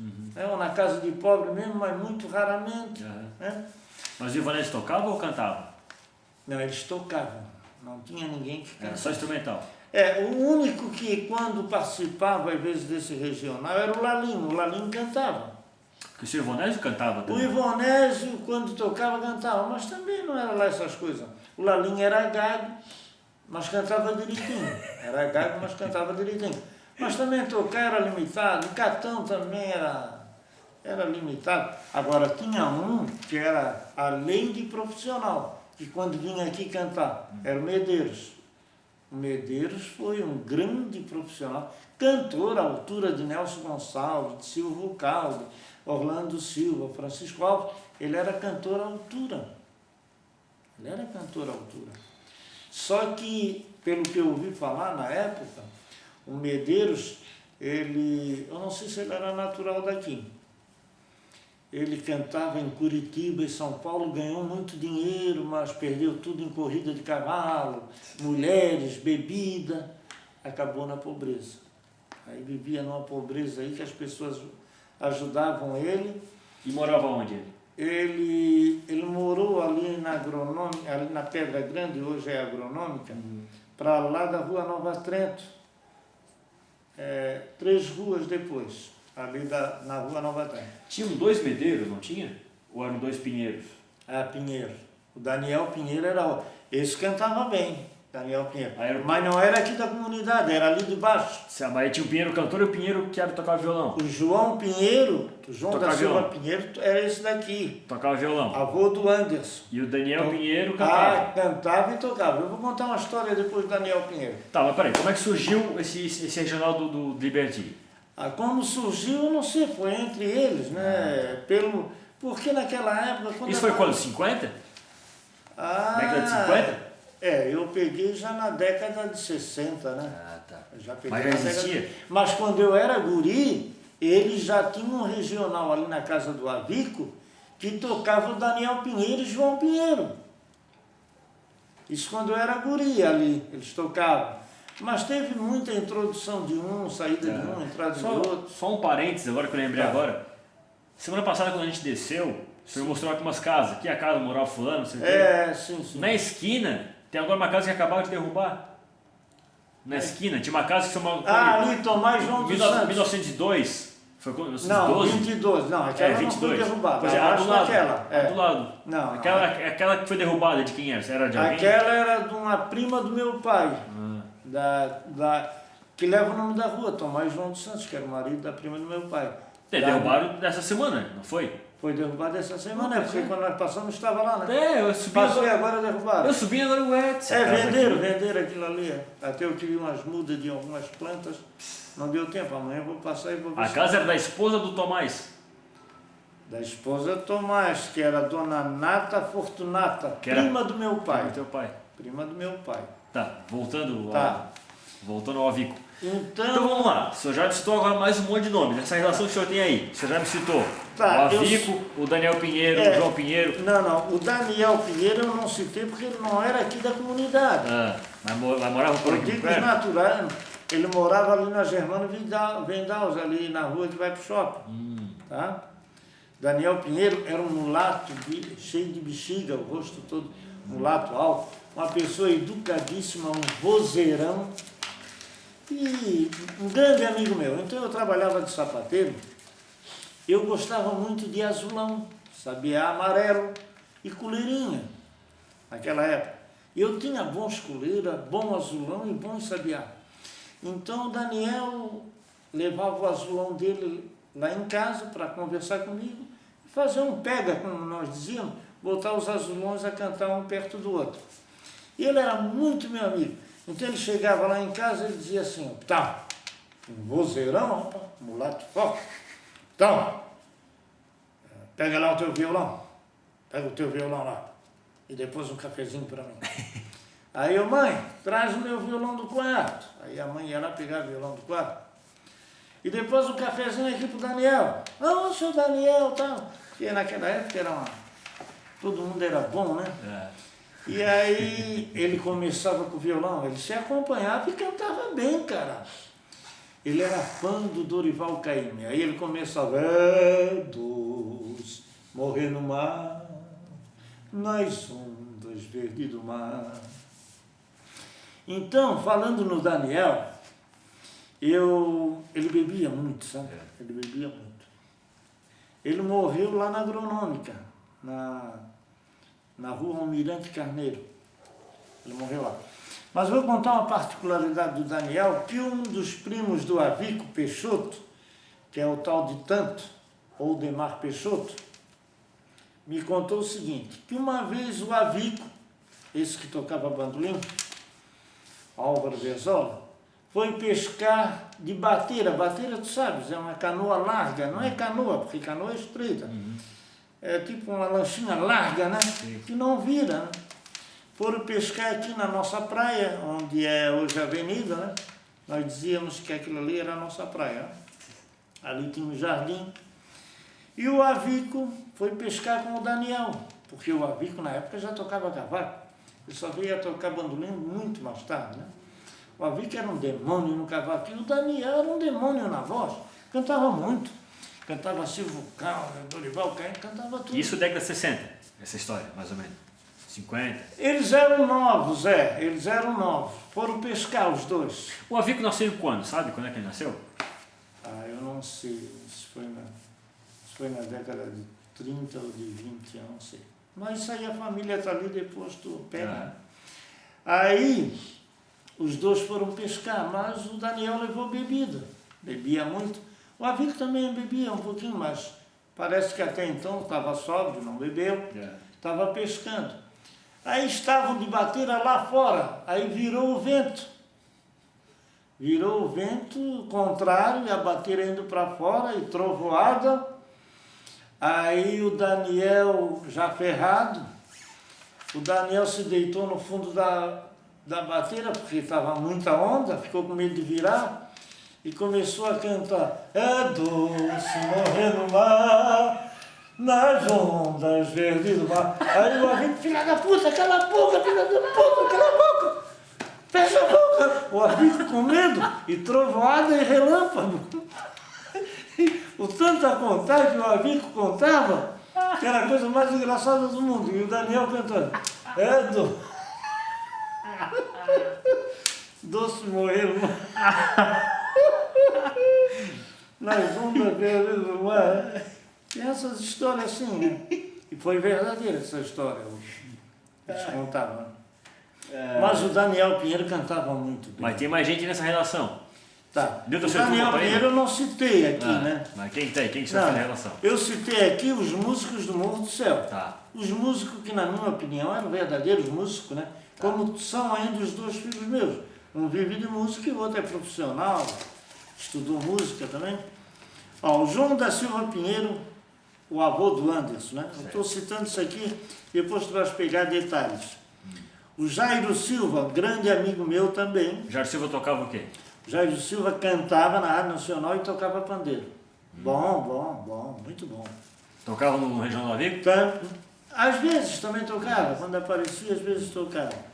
ou na casa de pobre mesmo, mas muito raramente. Né? Mas o Ivanês tocava ou cantava? Não, eles tocavam. Não tinha ninguém que cantava. Era só instrumental? O único que, quando participava, às vezes, desse regional, era o Lalinho. O Lalinho cantava. Porque o senhor Ivonésio cantava também? O Ivonésio, quando tocava, cantava. Mas também não era lá essas coisas. O Lalinho era gago, mas cantava direitinho. Era gago, mas cantava direitinho. Mas também tocar era limitado. O Catão também era limitado. Agora, tinha um que era além de profissional, que quando vinha aqui cantar, era o Medeiros. O Medeiros foi um grande profissional, cantor à altura de Nelson Gonçalves, de Silvio Caldo, Orlando Silva, Francisco Alves. Ele era cantor à altura. Só que, pelo que eu ouvi falar na época, o Medeiros, eu não sei se ele era natural daqui. Ele cantava em Curitiba e São Paulo, ganhou muito dinheiro, mas perdeu tudo em corrida de cavalo, mulheres, bebida, acabou na pobreza. Aí vivia numa pobreza aí que as pessoas ajudavam ele. E morava onde ele? Ele morou ali na agronômica, ali na Pedra Grande, hoje é agronômica, para lá da Rua Nova Trento. 3 ruas depois, ali na Rua Nova Trento. Tinham 2 Medeiros, não tinha? Ou eram 2 Pinheiros? Pinheiro. O Daniel Pinheiro era esse cantava bem, Daniel Pinheiro. Mas não era aqui da comunidade, era ali de baixo. Mas tinha o Pinheiro cantor e o Pinheiro que era tocar violão. O João Pinheiro, o João Tocava da Silva violão. Pinheiro, era esse daqui. Tocava violão. Avô do Anderson. E o Daniel Pinheiro cantava. Cantava e tocava. Eu vou contar uma história depois do Daniel Pinheiro. Tá, mas peraí, como é que surgiu esse regional do Liberty? Como surgiu, eu não sei, foi entre eles, né? Porque naquela época... Isso foi quando? 50? Década de 50? Eu peguei já na década de 60, né? Tá. Mas já existia? Mas quando eu era guri, eles já tinham um regional ali na casa do Avico que tocava o Daniel Pinheiro e João Pinheiro. Isso quando eu era guri ali, eles tocavam. Mas teve muita introdução de um, saída de um, entrada de outro. Só um parênteses agora que eu lembrei agora. Semana passada quando a gente desceu, o senhor mostrou aqui umas casas. Aqui a casa morava fulano, não sei o quê. Sim. Na esquina, tem agora uma casa que acabaram de derrubar. Na esquina, tinha uma casa que chamava... ali, Tomás João dos Santos. 1902. Foi quando? 1912? Não, 22. Não, aquela 22. não foi derrubada. Pois a do lado. Aquela. A do lado. Não. Aquela que foi derrubada, de quem era? Era de alguém? Aquela era de uma prima do meu pai. Que leva o nome da rua, Tomás João dos Santos, que era o marido da prima do meu pai. Derrubaram dessa semana, não foi? Foi derrubado essa semana, porque quando nós passamos estava lá, né? Eu subi. Passei agora derrubado. Eu subi agora o Edson. Venderam aquilo ali. Até eu tive umas mudas de algumas plantas, não deu tempo. Amanhã eu vou passar e vou ver. A casa era da esposa do Tomás? Da esposa Tomás, que era a dona Nata Fortunata, prima do meu pai. Do teu pai. Prima do meu pai. Tá, voltando ao Avico. Então vamos lá, o senhor já me citou agora mais um monte de nomes, essa relação que o senhor tem aí, o senhor já me citou o Avico, o Daniel Pinheiro, o João Pinheiro. Não, o Daniel Pinheiro eu não citei porque ele não era aqui da comunidade. Mas morava por aqui perto? Natural, ele morava ali na Germano Vendaus, ali na rua que vai pro shopping. Tá? Daniel Pinheiro era um mulato cheio de bexiga, o rosto todo mulato alto, uma pessoa educadíssima, um vozeirão. E um grande amigo meu. Então eu trabalhava de sapateiro, eu gostava muito de azulão, sabiá amarelo e coleirinha, naquela época. Eu tinha bons coleiras, bom azulão e bom sabiá. Então o Daniel levava o azulão dele lá em casa para conversar comigo e fazer um pega, como nós dizíamos, botar os azulões a cantar um perto do outro. E ele era muito meu amigo. Então ele chegava lá em casa e dizia assim, um vozeirão, mulato forte, pega lá o teu violão, pega o teu violão lá, e depois um cafezinho para mim. Aí eu, mãe, traz o meu violão do quarto. Aí a mãe ia lá pegar o violão do quarto. E depois um cafezinho aqui pro Daniel. Não, seu Daniel, tal. Porque naquela época todo mundo era bom, né? E aí ele começava com o violão, ele se acompanhava e cantava bem, cara. Ele era fã do Dorival Caymmi. Aí ele começava, dos morrer no mar, nas ondas verdes do mar. Então, falando no Daniel, ele bebia muito, sabe? Ele bebia muito. Ele morreu lá na Agronômica, na rua Almirante Carneiro. Ele morreu lá. Mas vou contar uma particularidade do Daniel, que um dos primos do Avico Peixoto, que é o tal de Tanto, ou Demar Peixoto, me contou o seguinte, que uma vez o Avico, esse que tocava bandolim, Álvaro Berzola, foi pescar de bateira. Bateira, tu sabes, é uma canoa larga, não é canoa, porque canoa é estreita. É tipo uma lanchinha larga, né? Que não vira, né? Foram pescar aqui na nossa praia, onde é hoje a avenida, né? Nós dizíamos que aquilo ali era a nossa praia. Ali tinha um jardim. E o Avico foi pescar com o Daniel, porque o Avico na época já tocava cavaco. Ele só veio a tocar bandolim muito mais tarde, né? O Avico era um demônio no cavaquinho, o Daniel era um demônio na voz. Cantava muito. Cantava Silvio Calma, Dorival Caymmi, cantava tudo. Isso década de 60, essa história, mais ou menos. 50. Eles eram novos, eles eram novos. Foram pescar os dois. O Avico nasceu quando? Sabe quando é que ele nasceu? Ah, eu não sei se foi na década de 30 ou de 20, eu não sei. Mas isso aí a família está ali depois do pé. Né? Aí os dois foram pescar, mas o Daniel levou bebida. Bebia muito. O Avico também bebia um pouquinho, mas parece que até então estava sóbrio, não bebeu. Estava pescando. Aí estavam de bateira lá fora, aí virou o vento. Virou o vento contrário, e a bateira indo para fora, e trovoada. Aí o Daniel, já ferrado, o Daniel se deitou no fundo da bateira, porque estava muita onda, ficou com medo de virar, e começou a cantar: é doce morrer no mar, nas ondas verdes do mar. Aí o Avico: filha da puta, cala a boca, filha da puta, cala a boca, fecha a boca. O Avico com medo, e trovoada e relâmpago. O tanto a contar que o Avico contava, que era a coisa mais engraçada do mundo. E o Daniel cantando: é doce morrer no mar, nas ondas verdes do mar. E essas histórias assim, né? E foi verdadeira essa história, eles contavam. Mas o Daniel Pinheiro cantava muito bem. Mas tem mais gente nessa relação. Tá. O Daniel Pinheiro eu não citei aqui, né? Mas quem tem? Quem que você tem na relação? Eu citei aqui os músicos do Morro do Céu. Tá. Os músicos que, na minha opinião, eram verdadeiros músicos, né? Tá. Como são ainda os dois filhos meus. Um vive de música e o outro é profissional, estudou música também. Ó, o João da Silva Pinheiro, o avô do Anderson, né? Eu estou citando isso aqui, depois tu vais pegar detalhes. O Jairo Silva, grande amigo meu também. Jairo Silva tocava o quê? O Jairo Silva cantava na Rádio Nacional e tocava pandeiro. Bom, muito bom. Tocava no Regional do Avico? Às vezes também tocava, quando aparecia, às vezes tocava.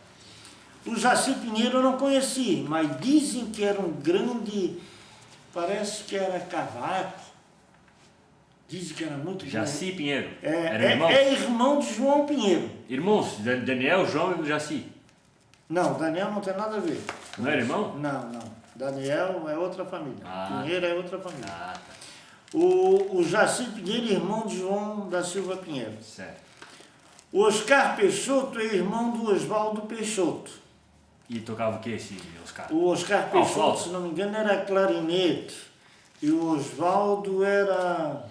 O Jaci Pinheiro eu não conheci, mas dizem que era um grande, parece que era cavaco. Dizem que era muito bom. Jaci Pinheiro. É irmão de João Pinheiro. Irmãos, Daniel, João e Jaci. Não, Daniel não tem nada a ver. Não era irmão? Não. Daniel é outra família. Pinheiro é outra família. Tá. O Jaci Pinheiro é irmão de João da Silva Pinheiro. Certo. O Oscar Peixoto é irmão do Oswaldo Peixoto. E tocava o que esse Oscar? O Oscar Peixoto, se não me engano, era clarinete. E o Oswaldo era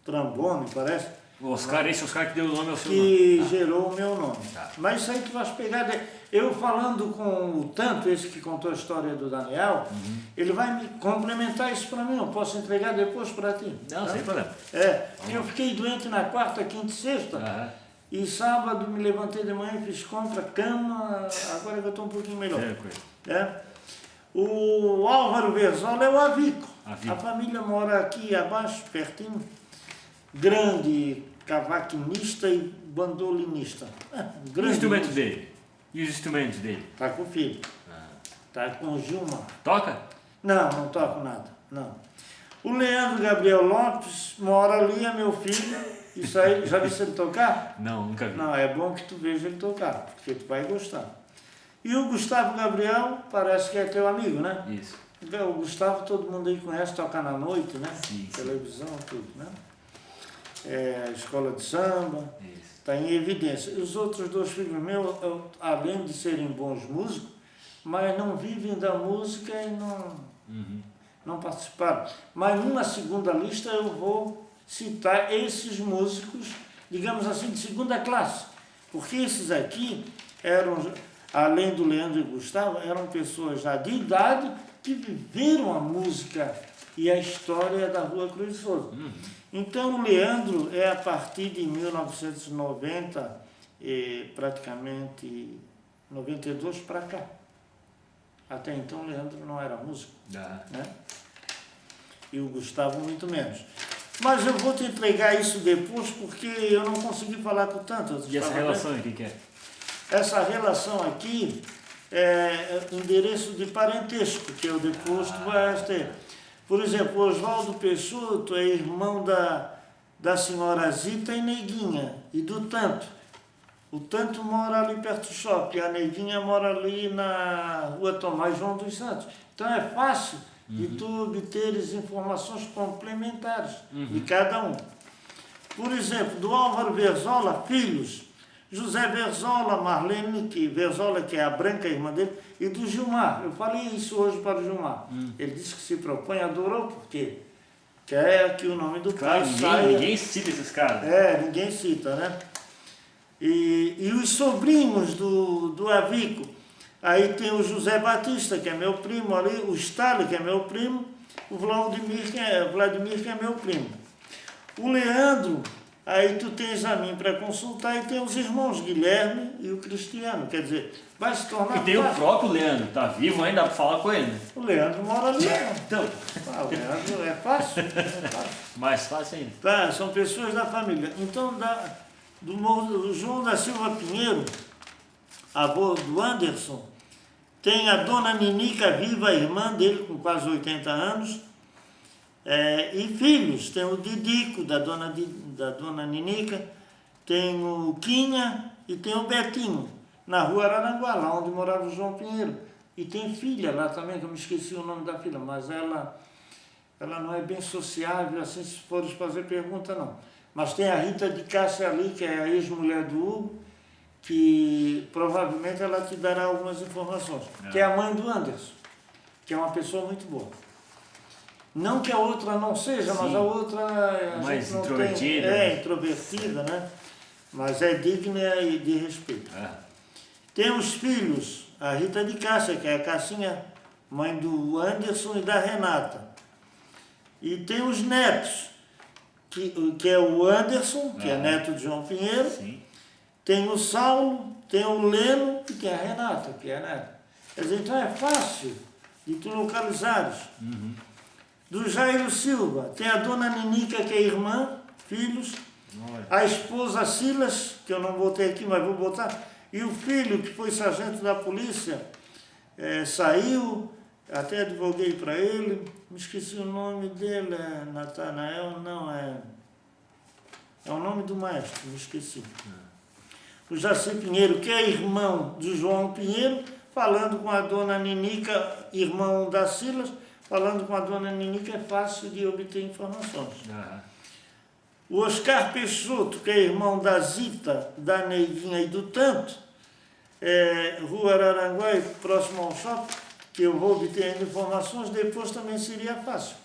trombone, parece. O Oscar, esse Oscar que deu o nome ao seu nome. Que gerou o meu nome. Tá. Mas isso aí tu vais pegar... Eu falando com o Tanto, esse que contou a história do Daniel, ele vai me complementar isso para mim. Eu posso entregar depois para ti. Não, sem problema. Eu fiquei doente na quarta, quinta e sexta. E sábado me levantei de manhã e fiz compra, cama, agora que eu estou um pouquinho melhor. O Álvaro Verzola é o Avico. A família mora aqui abaixo, pertinho. Grande cavaquinista e bandolinista. E os instrumentos dele? E os instrumentos dele? Tá com o filho. Tá com o Gilmar. Toca? Não toco nada. Não. O Leandro Gabriel Lopes mora ali, é meu filho. Isso aí, já viu ele tocar? Não, nunca vi. Não, é bom que tu veja ele tocar, porque tu vai gostar. E o Gustavo Gabriel, parece que é teu amigo, né? Isso. O Gustavo todo mundo aí conhece, toca na noite, né? Sim. Televisão, tudo, né? Escola de samba, está em evidência. E os outros dois filhos meus, além de serem bons músicos, mas não vivem da música e não participaram. Mas numa segunda lista eu vou citar esses músicos, digamos assim, de segunda classe, porque esses aqui eram, além do Leandro e Gustavo, eram pessoas já de idade que viveram a música e a história da Rua Cruz de Souza. Então o Leandro é a partir de 1990, praticamente 92 para cá. Até então o Leandro não era músico, né? E o Gustavo muito menos. Mas eu vou te entregar isso depois porque eu não consegui falar com tanto. E essa relação aqui que é? Essa relação aqui endereço de parentesco, que eu depois tu vais ter. Por exemplo, Oswaldo Peixoto é irmão da senhora Zita e Neguinha, e do Tanto. O Tanto mora ali perto do shopping, a Neguinha mora ali na rua Tomás João dos Santos. Então é fácil de tu obteres informações complementares de cada um. Por exemplo, do Álvaro Verzola, filhos, José Verzola, Marlene Verzola, que é a branca irmã dele, e do Gilmar. Eu falei isso hoje para o Gilmar. Ele disse que se propõe, adorou, porque quer que o nome do pai saia. Ninguém cita esses caras. Ninguém cita, né? E os sobrinhos do Avico, aí tem o José Batista, que é meu primo ali, o Stalin, que é meu primo, o Vladimir, que é meu primo. O Leandro, aí tu tens a mim para consultar, e tem os irmãos Guilherme e o Cristiano, quer dizer, vai se tornar E tem fácil. o próprio Leandro, tá vivo ainda, dá para falar com ele. O Leandro mora ali. Então, O Leandro é fácil. mais fácil ainda. Tá, são pessoas da família. Então, do João da Silva Pinheiro, avô do Anderson, tem a dona Ninica viva, a irmã dele, com quase 80 anos, e filhos. Tem o Didico, da dona Ninica, tem o Quinha e tem o Betinho, na rua Araranguá, lá onde morava o João Pinheiro. E tem filha lá também, que eu me esqueci o nome da filha, mas ela não é bem sociável, assim, se fores fazer pergunta, não. Mas tem a Rita de Cássia ali, que é a ex-mulher do Hugo, que provavelmente ela te dará algumas informações. Que é a mãe do Anderson, que é uma pessoa muito boa. Não que a outra não seja, mas a outra... Mais introvertida. Introvertida, né? Mas é digna e de respeito. Tem os filhos, a Rita de Cássia, que é a Cassinha, mãe do Anderson e da Renata. E tem os netos, que é o Anderson, que é neto de João Pinheiro. Sim. Tem o Saulo, tem o Leno e tem a Renata, que é a neta. Quer dizer, então é fácil de tu localizares. Do Jairo Silva, tem a dona Ninica, que é irmã, filhos. A esposa Silas, que eu não botei aqui, mas vou botar. E o filho, que foi sargento da polícia, saiu, até advoguei para ele, me esqueci o nome dele, Natanael, não, é o nome do maestro, me esqueci. O Jaci Pinheiro, que é irmão do João Pinheiro, falando com a dona Ninica, irmão da Silas, falando com a dona Ninica é fácil de obter informações. O Oscar Peixoto, que é irmão da Zita, da Neguinha e do Tanto, Rua Araranguá, próximo ao shopping, que eu vou obter informações, depois também seria fácil.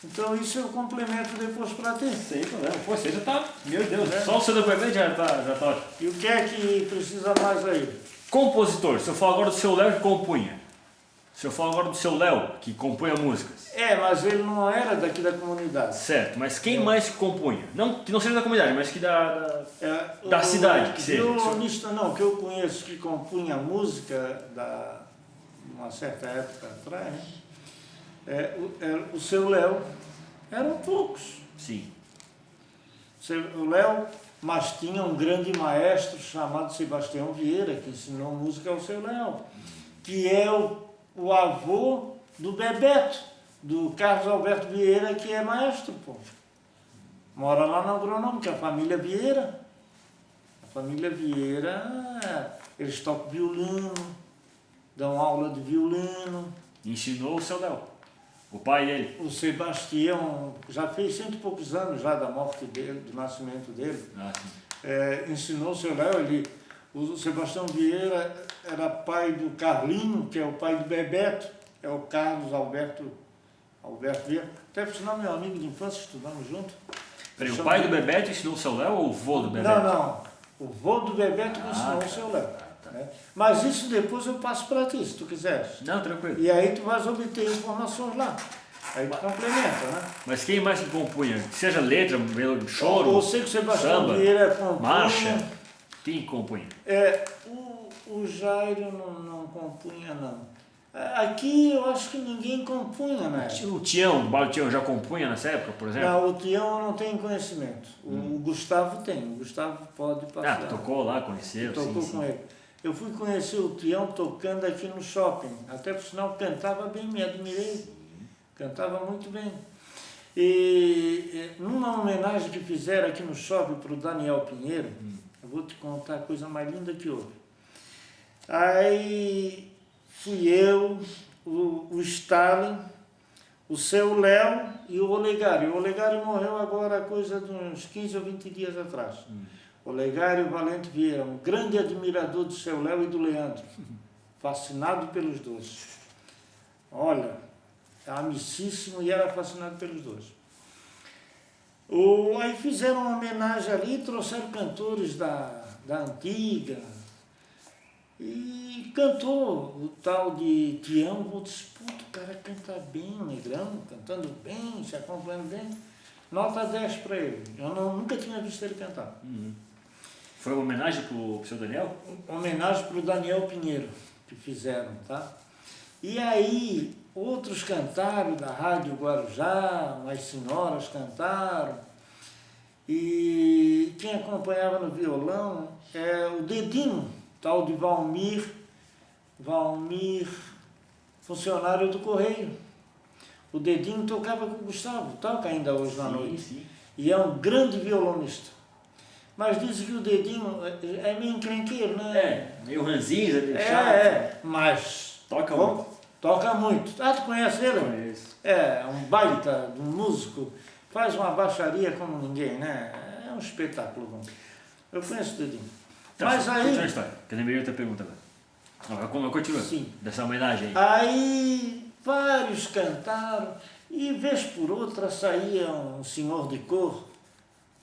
Então isso eu complemento depois para ter. Sem problema. Pô, você já tá, meu Deus, só o seu depoimento já tá ótimo. E o que é que precisa mais aí? Compositor, se eu falar agora do seu Léo que compunha. Se eu falar agora do seu Léo, que compunha músicas. Mas ele não era daqui da comunidade. Certo, mas quem mais que compunha? Não, que não seja da comunidade, mas que da cidade, que seja. Violonista não, que eu conheço que compunha música de uma certa época atrás, né? O seu Léo, eram poucos. Sim. O Léo, mas tinha um grande maestro chamado Sebastião Vieira, que ensinou música ao seu Léo, que é o avô do Bebeto, do Carlos Alberto Vieira, que é maestro, pô. Mora lá na Agronômica, a família Vieira. A família Vieira, eles tocam violino, dão aula de violino. Ensinou o seu Léo, o pai dele. O Sebastião já fez 100 e poucos anos já da morte dele, do nascimento dele. Ensinou o seu Léo, o Sebastião Vieira era pai do Carlinho, que é o pai do Bebeto, é o Carlos Alberto Vieira. Até por sinal, meu amigo de infância, estudamos junto. Peraí, o pai do Bebeto ensinou o seu Léo ou o vô do Bebeto? Não. O vô do Bebeto ensinou o seu Léo. Né? Mas isso depois eu passo para ti, se tu quiseres. Não, tranquilo. E aí tu vais obter informações lá. Aí tu complementa, né? Mas quem mais que compunha? Seja letra, choro, Eu sei que o Sebastião samba, Vieira compunha. marcha. Quem compunha? O Jairo não compunha, não. Aqui eu acho que ninguém compunha, né? O Tião, o Balo Tião já compunha nessa época, por exemplo? Não, o Tião eu não tenho conhecimento. O Gustavo tem, o Gustavo pode passar. Tocou lá, conheceu. Tocou sim. com ele. Eu fui conhecer o Tião tocando aqui no shopping. Até por sinal cantava bem, me admirei. Cantava muito bem. E numa homenagem que fizeram aqui no shopping para o Daniel Pinheiro, eu vou te contar a coisa mais linda que houve. Aí fui eu, o Stalin, o seu Léo e o Olegário. O Olegário morreu agora coisa de uns 15 ou 20 dias atrás. Olegário Valente Vieira, um grande admirador do seu Léo e do Leandro. Fascinado pelos dois. Olha, amicíssimo e era fascinado pelos dois. Aí fizeram uma homenagem ali, trouxeram cantores da antiga. E cantou o tal de Tião. Eu disse, puto, o cara canta bem, o Negrão, cantando bem, se acompanhando bem. Nota 10 para ele. Eu nunca tinha visto ele cantar. Foi uma homenagem para o seu Daniel? Homenagem para o Daniel Pinheiro, que fizeram, tá? E aí, outros cantaram da Rádio Guarujá, as senhoras cantaram. E quem acompanhava no violão é o Dedinho, tal de Valmir, funcionário do Correio. O Dedinho tocava com o Gustavo, toca ainda hoje na noite. Sim. E é um grande violonista. Mas dizem que o Dedinho é meio encrenqueiro, né? Meio ranzinza, meio chato. Mas Toca muito. Toca muito. Ah, tu conhece ele? Conheço. É um baita de um músico. Faz uma baixaria como ninguém, né? É um espetáculo. Eu conheço o Dedinho. Mas aí... Continua a história, que eu lembrei outra pergunta agora. Continua. Sim. Dessa homenagem aí. Aí vários cantaram e vez por outra saía um senhor de cor.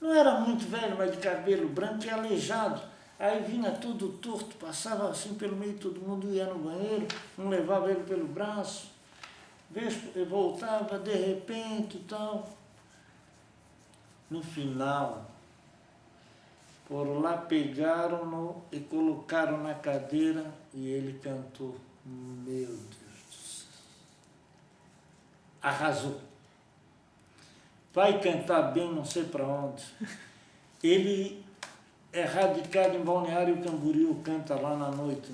Não era muito velho, mas de cabelo branco e aleijado. Aí vinha tudo torto, passava assim pelo meio, todo mundo ia no banheiro, um levava ele pelo braço, voltava de repente e tal. No final, por lá pegaram-no e colocaram na cadeira e ele cantou. Meu Deus do céu. Arrasou. Vai cantar bem não sei para onde. Ele é radicado em Balneário Camboriú, canta lá na noite,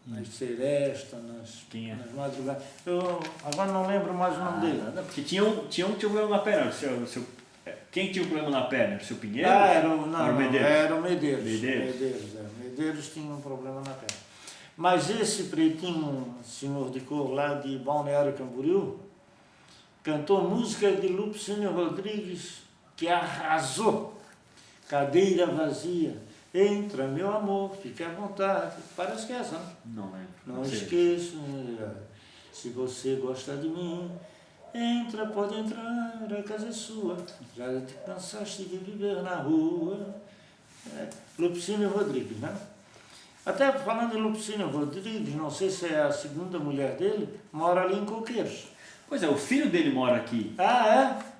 nas serestas, nas madrugadas. Eu agora não lembro mais o nome dele. Não, porque tinha um que tinha um problema na perna. Quem tinha um problema na perna? Era o seu Pinheiro? Era o Medeiros. Era o Medeiros. Medeiros tinha um problema na perna. Mas esse pretinho, senhor de cor lá de Balneário Camboriú, cantou música de Lupicínio Rodrigues, que arrasou. Cadeira vazia, entra meu amor, fique à vontade. Parece que é essa, né? Não lembro. Não esqueço, se você gosta de mim, entra, pode entrar, a casa é sua. Já te cansaste de viver na rua. Lupicínio Rodrigues, né? Até falando em Lupicínio Rodrigues, não sei se é a segunda mulher dele, mora ali em Coqueiros. Pois é, o filho dele mora aqui. Ah, é?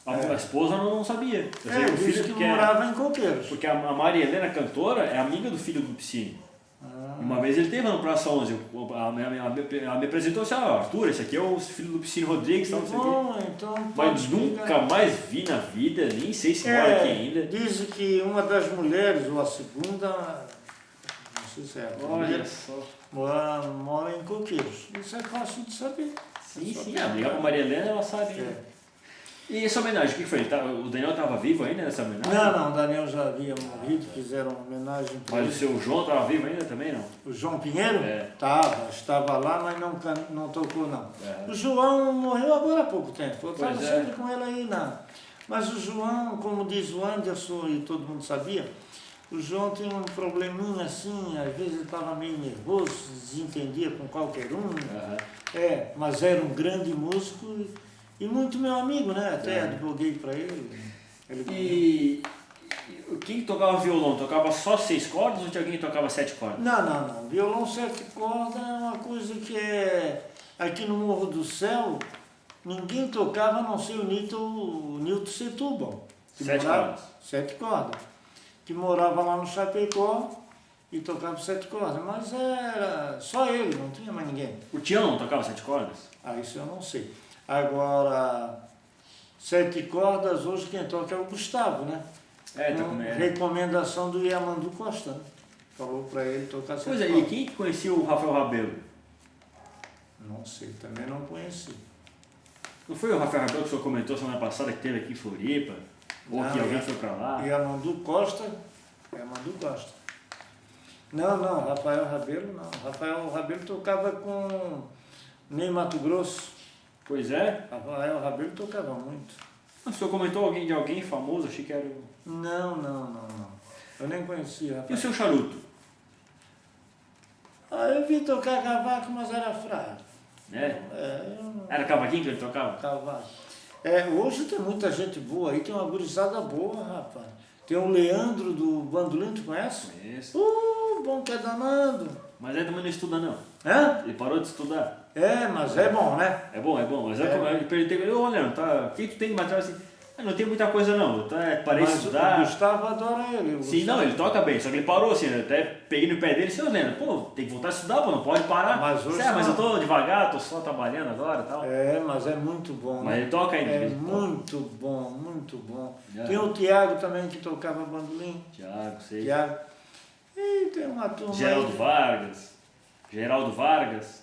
A esposa não sabia. Eu disse que morava em Coqueiros. Porque a Maria Helena, cantora, é amiga do filho do Piscine. Uma vez ele teve no Praça 11, ela me apresentou assim, Arthur, esse aqui é o filho do Piscine Rodrigues, não sei o quê. Então mas nunca mais vi na vida, nem sei se mora aqui ainda. Diz que uma das mulheres, ou a segunda, não sei se é a primeira, mora em Coqueiros. Isso é fácil de saber. Sim, ligar pra Maria Helena, ela sabe. E essa homenagem, o que foi? O Daniel estava vivo ainda nessa homenagem? Não, o Daniel já havia morrido, fizeram uma homenagem para ele. Mas o seu João estava vivo ainda também, não? O João Pinheiro? Estava lá, mas não tocou não. É. O João morreu agora há pouco tempo, eu estava sempre com ele aí Mas o João, como diz o Anderson e todo mundo sabia, o João tinha um probleminha assim, às vezes ele estava meio nervoso, se desentendia com qualquer um. Mas era um grande músico e muito meu amigo, né? Até advoguei para ele. E quem tocava violão, tocava só 6 cordas ou tinha alguém que tocava 7 cordas? Não. Violão 7 cordas é uma coisa que aqui no Morro do Céu, ninguém tocava a não ser o Nilton Setúbal. 7 cordas? 7 cordas. Que morava lá no Chapecó e tocava 7 cordas. Mas era só ele, não tinha mais ninguém. O Tião não tocava 7 cordas? Isso eu não sei. Agora, 7 cordas, hoje quem toca é o Gustavo, né? Tá com recomendação do Yamandu Costa, né? falou para ele tocar Pois é, saxofone. e quem que conhecia o Rafael Rabelo? Não sei, também não conheci. Não foi o Rafael Rabelo que o senhor comentou semana passada que teve aqui em Floripa? Ou Não, que alguém foi para lá? E a Mandu Costa, Não, Rafael Rabelo não. Rafael Rabelo tocava com Ney Mato Grosso. Pois é. Rafael Rabelo tocava muito. O senhor comentou de alguém famoso, achei que era o... Não. Eu nem conhecia, E o rapaz. seu charuto? Eu vi tocar cavaco, mas era fraco. É? Eu não... Era cavaquinho que ele tocava? Cavaco. Hoje tem muita gente boa aí, tem uma gurizada boa, rapaz. Tem o Leandro do Bandolim, tu conhece? Conheço. Bom que é danado. Mas ele também não estuda não. Hã? Ele parou de estudar. Mas é bom, né? É bom. Mas eu perguntei, ô Leandro, o que tu tem de material assim? Não tem muita coisa não, parei de Mas estudar. o Gustavo adora ele. Sim, não, ele toca bem, só que ele parou assim, eu até peguei no pé dele e disse, ô Leandro, pô, tem que voltar a estudar, pô, não pode parar. Mas hoje mas eu não. tô devagar, tô só trabalhando agora e tal. Mas é muito bom, Mas né? ele toca ainda. É muito bom. É. Tem o Tiago também que tocava bandolim. Tiago, sei. Tiago. E tem uma turma Geraldo Vargas,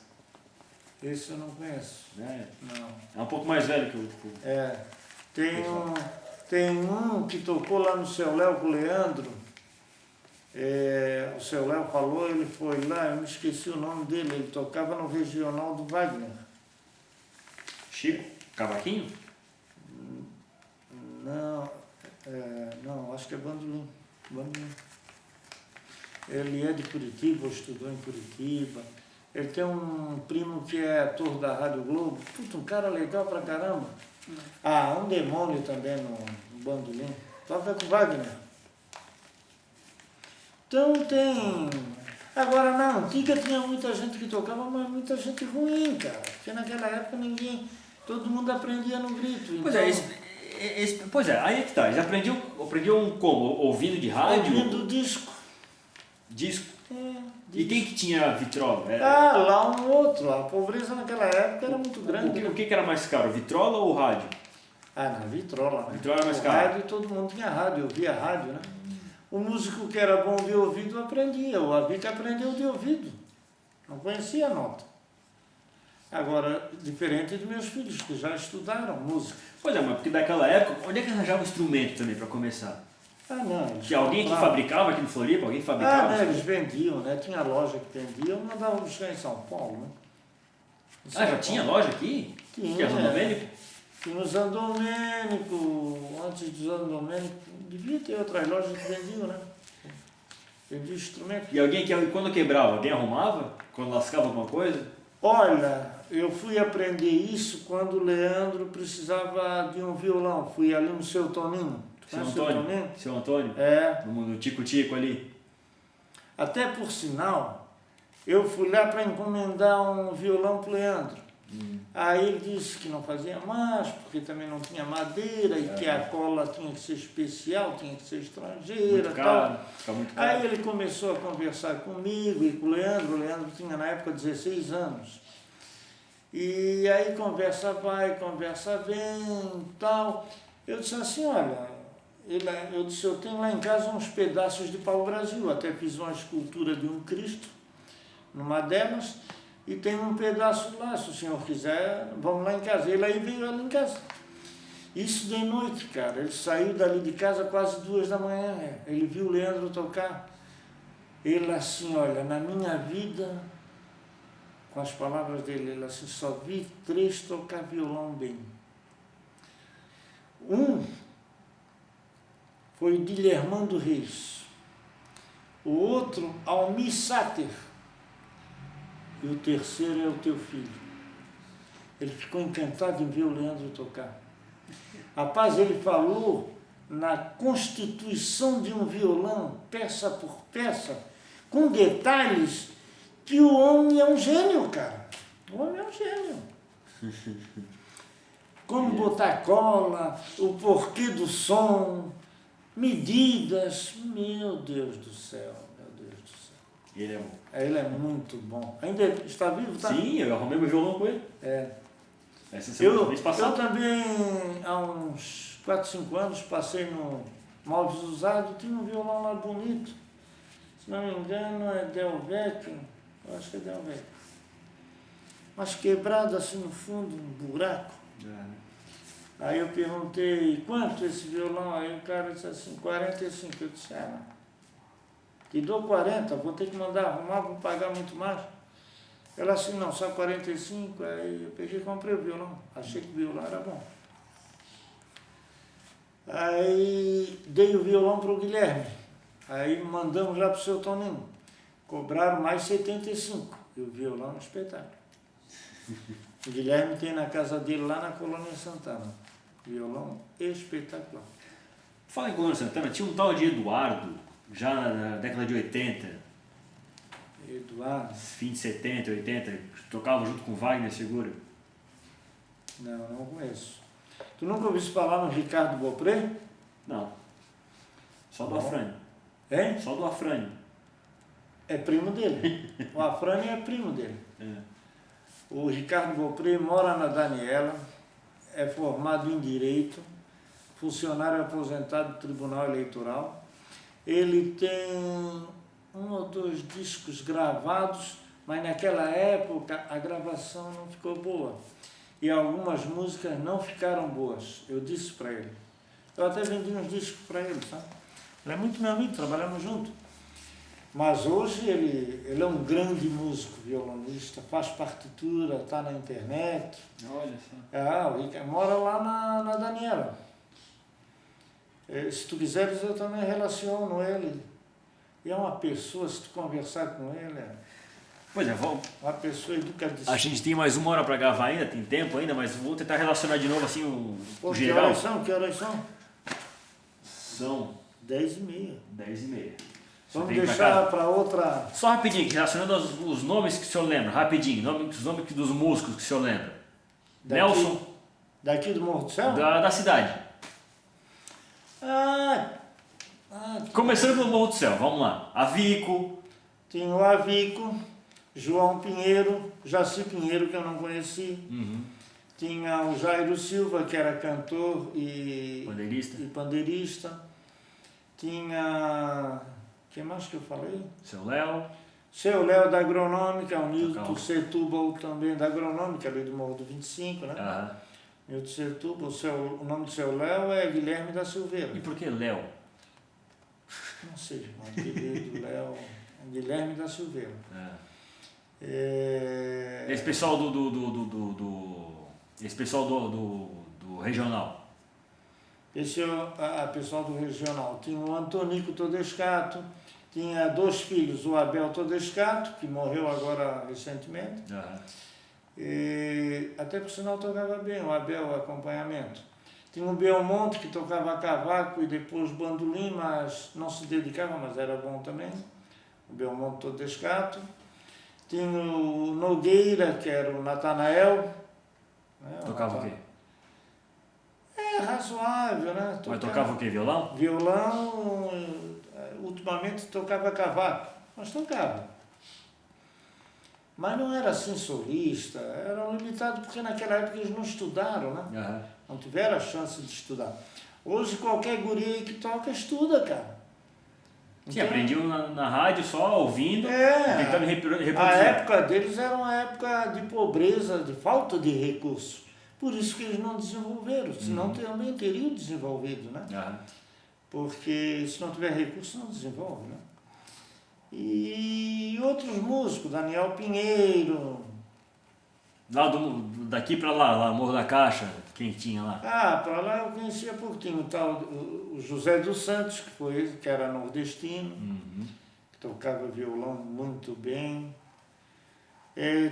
Esse eu não conheço. né? Não. É um pouco mais velho que o... Tem um que tocou lá no Seu Léo com o Leandro. O Seu Léo falou, ele foi lá, eu me esqueci o nome dele, ele tocava no regional do Wagner. Chico, cavaquinho? Não, acho que é bandolim. Ele é de Curitiba, estudou em Curitiba. Ele tem um primo que é ator da Rádio Globo. Puta, um cara legal pra caramba. Um demônio também no bandolim. Toca com Wagner. Então tem... Agora na antiga tinha muita gente que tocava, mas muita gente ruim, cara. Porque naquela época todo mundo aprendia no grito. Pois então, aí é que tá, eles aprendiam como? Ouvindo de rádio? ouvindo disco. Disco? E Disco. quem que tinha vitrola? Lá um outro. A pobreza naquela época era muito grande. O que era mais caro, vitrola ou rádio? Na vitrola, né? Vitrola era mais O caro. rádio, todo mundo tinha rádio, eu via rádio, né? O músico que era bom de ouvido aprendia, o Abic aprendeu de ouvido, não conhecia a nota. Agora, diferente de meus filhos, que já estudaram música. Pois é, mas porque daquela época, onde é que arranjava o instrumento também para começar? Não. Eles Tinha alguém que compravam. fabricava aqui no Floripa? Alguém que fabricava? Eles vendiam, né? Tinha loja que vendia, eu mandava buscar em São Paulo, né? Já tinha loja aqui? Tinha. Que é São Domênico? Tinha no São Domênico, antes do São Domênico, devia ter outras lojas que vendiam, né? Vendia instrumento. E alguém que, quando quebrava, alguém arrumava? Quando lascava alguma coisa? Olha, eu fui aprender isso quando o Leandro precisava de um violão. Fui ali no Seu Toninho. Tu conhece o Seu Toninho? Seu Antônio? No Tico-Tico ali. Até por sinal, eu fui lá para encomendar um violão para o Leandro. Aí ele disse que não fazia mais, porque também não tinha madeira e que a cola tinha que ser especial, tinha que ser estrangeira Muito e caro, tal. fica muito caro. Aí ele começou a conversar comigo e com o Leandro tinha na época 16 anos. E aí conversa vai, conversa vem e tal. Eu disse assim, olha, eu tenho lá em casa uns pedaços de pau-brasil, até fiz uma escultura de um Cristo numa delas, e tem um pedaço lá, se o senhor quiser, vamos lá em casa. Ele aí veio ali em casa. Isso de noite, cara. Ele saiu dali de casa quase 2 da manhã. Ele viu o Leandro tocar. Ele assim, olha, na minha vida, com as palavras dele, ele assim, só vi 3 tocar violão bem. Um foi Guilhermando Reis. O outro, Almir Sater. E o terceiro é o teu filho. Ele ficou encantado em ver o Leandro tocar. Rapaz, ele falou na constituição de um violão, peça por peça, com detalhes, que o homem é um gênio, cara. O homem é um gênio. Como botar cola, o porquê do som, medidas. Meu Deus do céu, meu Deus do céu. Ele é bom. Ele é muito bom. Ainda está vivo, tá? Sim, eu arrumei meu violão com ele. Essa semana, mês Eu passado. também, há uns 4, 5 anos, passei no Móveis Usados, tinha um violão lá bonito. Se não me engano é Del Vecchio, eu acho que é Del Vecchio. Mas quebrado assim no fundo, um buraco. Aí eu perguntei, quanto esse violão? Aí o cara disse assim, 45. Eu disse, te dou 40, vou ter que mandar arrumar, vou pagar muito mais. Ela assim, não, só 45. Aí eu peguei e comprei o violão. Achei que o violão era bom. Aí dei o violão para o Guilherme. Aí mandamos lá para o seu Toninho. Cobraram mais 75. E o violão é um espetáculo. O Guilherme tem na casa dele lá na Colônia Santana. Violão espetacular. Fala em Colônia Santana, tinha um tal de Eduardo, já na década de 80, Eduardo? fim de 70, 80, que tocava junto com Wagner Segura. Não conheço. Tu nunca ouviu falar no Ricardo Beaupré? Não. Só do Afrânio. Hein? Só do Afrânio. É primo dele. O Afrânio é primo dele. O Ricardo Beaupré mora na Daniela, é formado em Direito, funcionário aposentado do Tribunal Eleitoral. Ele tem 1 ou 2 discos gravados, mas naquela época a gravação não ficou boa. E algumas músicas não ficaram boas. Eu disse para ele. Eu até vendi uns discos para ele, sabe? Ele é muito meu amigo, trabalhamos juntos. Mas hoje ele é um grande músico, violonista, faz partitura, está na internet. Olha só. O Ricardo mora lá na Daniela. Se tu quiseres, eu também relaciono ele. E é uma pessoa, se tu conversar com ele, Pois é, vamos. uma pessoa educadíssima. A gente tem mais 1 hora para gravar ainda, tem tempo ainda, mas vou tentar relacionar de novo assim o geral. Que horas são? São 10h30. 10h30. Vamos deixar para outra... Só rapidinho, relacionando os nomes que o senhor lembra, rapidinho, os nomes dos músicos que o senhor lembra. Nelson. Daqui do Morro do Céu? Da cidade. Começando pelo Morro do Céu, vamos lá. Avico. Tinha o Avico, João Pinheiro, Jaci Pinheiro, que eu não conheci. Tinha o Jairo Silva, que era cantor e pandeirista. Tinha... Quem mais que eu falei? Seu Léo. Seu Léo da Agronômica, o Nilton Setúbal também da Agronômica, ali do Morro do 25, né? Nilton Setúbal, o nome do seu Léo é Guilherme da Silveira. E por que Léo? Não sei, o apelido do Léo é Guilherme da Silveira. Esse pessoal esse pessoal do regional. Esse é o pessoal do regional. Tinha o Antonico Todescato, tinha 2 filhos, o Abel Todescato, que morreu agora recentemente. Até por sinal tocava bem, o Abel, o acompanhamento. Tinha o Belmonte, que tocava cavaco e depois bandolim, mas não se dedicava, mas era bom também. O Belmonte Todescato. Tinha o Nogueira, que era o Natanael. Tocava o quê? Razoável, né? Mas tocava o quê? Violão? Violão, ultimamente tocava cavaco, mas tocava. Mas não era assim solista, era limitado porque naquela época eles não estudaram, né? Não tiveram a chance de estudar. Hoje qualquer guri aí que toca estuda, cara. Sim, aprendiam na rádio só, ouvindo, tentando reproduzir. A época deles era uma época de pobreza, de falta de recursos. Por isso que eles não desenvolveram, senão também teriam desenvolvido, né? Porque se não tiver recurso, não desenvolve, né? E outros músicos, Daniel Pinheiro. Daqui para lá, Morro da Caixa, quem tinha lá? Para lá eu conhecia pouquinho, o José dos Santos, que era nordestino, que tocava violão muito bem.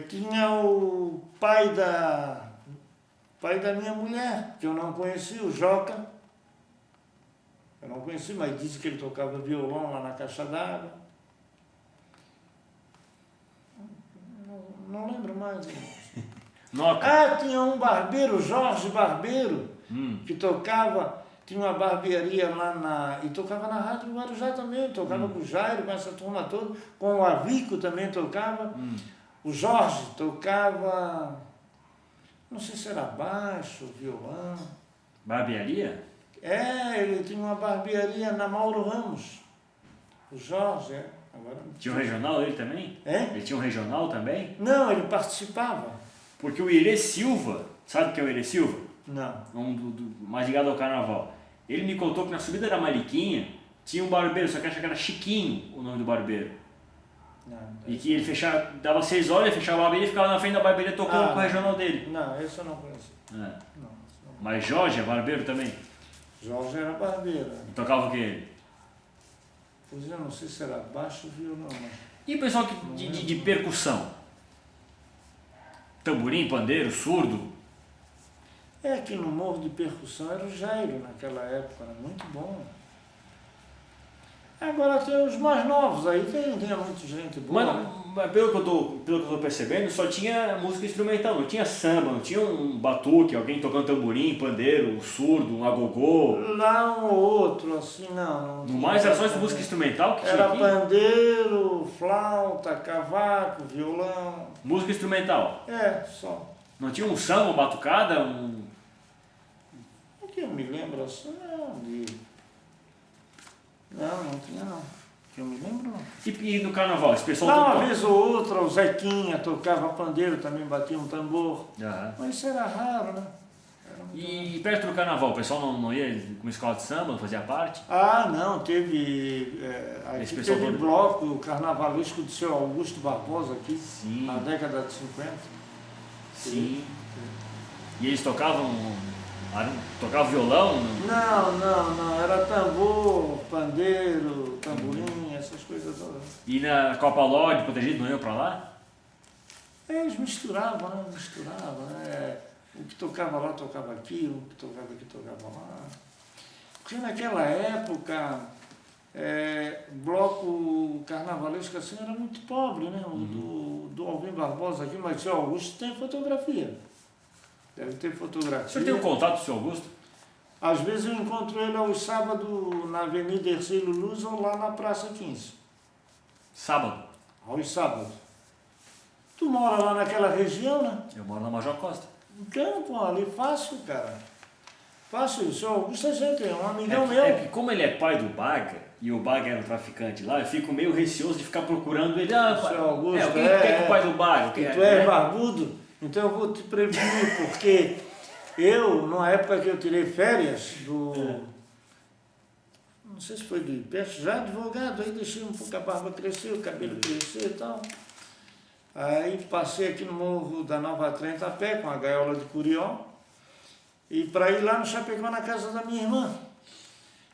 Tinha o pai da minha mulher, que eu não conheci, o Joca. Eu não conheci, mas disse que ele tocava violão lá na Caixa d'Água. Não lembro mais. Tinha um barbeiro, Jorge Barbeiro, que tocava, tinha uma barbearia lá e tocava na Rádio Guarujá também, tocava com o Jairo, com essa turma toda, com o Avico também tocava. O Jorge tocava, não sei se era baixo, violão. Barbearia? Ele tinha uma barbearia na Mauro Ramos. O Jorge, Agora, Tinha um regional ele também? É? Ele tinha um regional também? Não, ele participava. Porque o Irê Silva, sabe o que é o Irê Silva? Não. Mais ligado ao carnaval. Ele me contou que na subida da Mariquinha tinha um barbeiro, só que acho que era Chiquinho o nome do barbeiro. Não. E que ele fechava, dava 6 horas, ele fechava a barbearia e ficava na frente da barbearia tocando com o regional dele. Não, esse eu não conheço. É. Não, esse não. Mas Jorge é barbeiro também? Jorge era barbeiro. E tocava o que ele? Pois eu não sei se era baixo ou violão, mas... E o pessoal de percussão? Tamborim, pandeiro, surdo? É que no Morro de Percussão era o Jairo naquela época, era muito bom. Agora tem os mais novos aí, tem muita gente boa. Mas pelo que eu tô percebendo, só tinha música instrumental, não tinha samba, não tinha um batuque, alguém tocando tamborim, pandeiro, um surdo, um agogô. Lá um ou outro, assim, não. No mais era só essa música instrumental que tinha era aqui? pandeiro, flauta, cavaco, violão. Música instrumental. É, só. Não tinha um samba, uma batucada, O que eu me lembro assim, não, não tinha não. Que eu me lembro não. E no carnaval, esse pessoal Não, uma tocava? vez ou outra, o Zequinha tocava pandeiro, também batia um tambor. Aham. Mas isso era raro, né? E perto do carnaval, o pessoal não ia com uma escola de samba, não fazia parte? Ah, não, teve. Esse Aqui pessoal teve todo- bloco carnavalesco do seu Augusto Barbosa aqui, Sim. na década de 50. Sim. E eles tocavam violão? Não, era tambor, pandeiro, tamborim, essas coisas todas. E na Copa Lorde, protegido, não iam pra lá? Eles misturavam, né? O que tocava lá tocava aqui, o que tocava aqui tocava lá. Porque naquela época, bloco carnavalesco assim era muito pobre, né? O do Alvim Barbosa aqui, mas o seu Augusto tem fotografia. Deve ter fotografia. O senhor tem um contato do seu Augusto? Às vezes eu encontro ele aos sábados na Avenida Ercílio Luz ou lá na Praça 15. Sábado. Aos sábados. Tu mora lá naquela região, né? Eu moro na Major Costa. Então, pô, ali fácil, cara. Fácil. O seu Augusto a gente é um amigão meu. É que como ele é pai do Baga, e o Baga era um traficante lá, eu fico meio receoso de ficar procurando ele. Ah, O seu Augusto, o que é o pai do Baga? Que tu és barbudo, então eu vou te prevenir, porque eu, na época que eu tirei férias não sei se foi do IPES, já advogado, aí deixei um pouco a barba crescer, o cabelo crescer e tal. Aí passei aqui no Morro da Nova Trento a pé, com a gaiola de Curió, e para ir lá no Chapecó, na casa da minha irmã.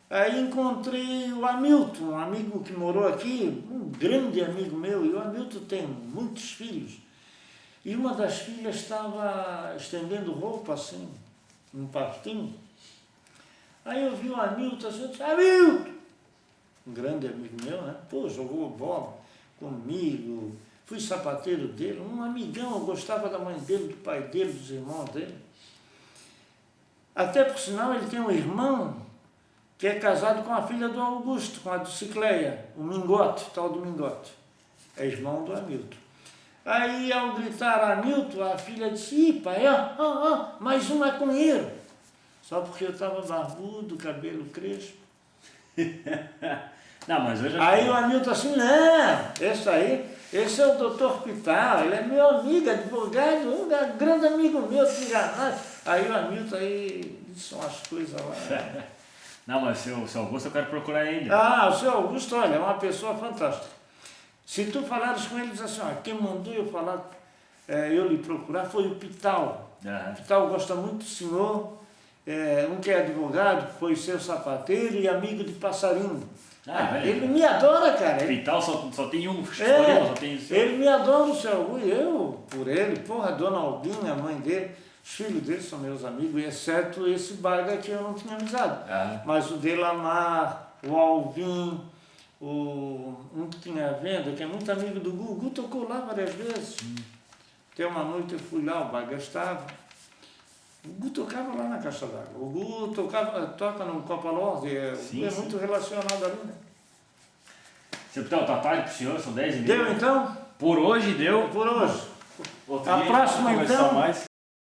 Aí encontrei o Hamilton, um amigo que morou aqui, um grande amigo meu, e o Hamilton tem muitos filhos. E uma das filhas estava estendendo roupa assim, num parquinho. Aí eu vi o Hamilton assim, eu disse, Hamilton! Um grande amigo meu, né? Pô, jogou bola comigo, fui sapateiro dele, um amigão, eu gostava da mãe dele, do pai dele, dos irmãos dele. Até por sinal ele tem um irmão que é casado com a filha do Augusto, com a do Cicleia, o Mingote, tal do Mingote. É irmão do Hamilton. Aí, ao gritar Hamilton, a filha disse, ih, pai, mais um maconheiro. Só porque eu estava barbudo, cabelo crespo. Não, mas hoje... Aí o Hamilton assim, não, esse é o doutor Pital, ele é meu amigo, advogado, um grande amigo meu, te enganar. Aí o Hamilton aí disse umas coisas lá. Não, mas o seu Augusto eu quero procurar ele. Ah, o seu Augusto, olha, é uma pessoa fantástica. Se tu falares com ele, diz assim, ó, quem mandou eu falar, eu lhe procurar foi o Pital. Uhum. O Pital gosta muito do senhor, um que é advogado, foi seu sapateiro e amigo de passarinho. Ele me adora, cara. Pital só tem um, só tem isso. Ele me adora, o seu Augusto, eu por ele, porra, a dona Albina, a mãe dele, os filhos dele são meus amigos, exceto esse Baga que eu não tinha amizade. Uhum. Mas o Delamar, o Alvin, um que tinha venda, que é muito amigo do Gu. O Gu tocou lá várias vezes. Até uma noite eu fui lá, o Baga estava. O Gu tocava lá na Caixa d'Água. O Gu toca no Copa Lorde, é muito relacionado ali, né? Seu Pital, tá tarde pro senhor, são 10h30. Deu então? Por hoje deu. Por hoje. Outro A dia próxima conversar então? mais.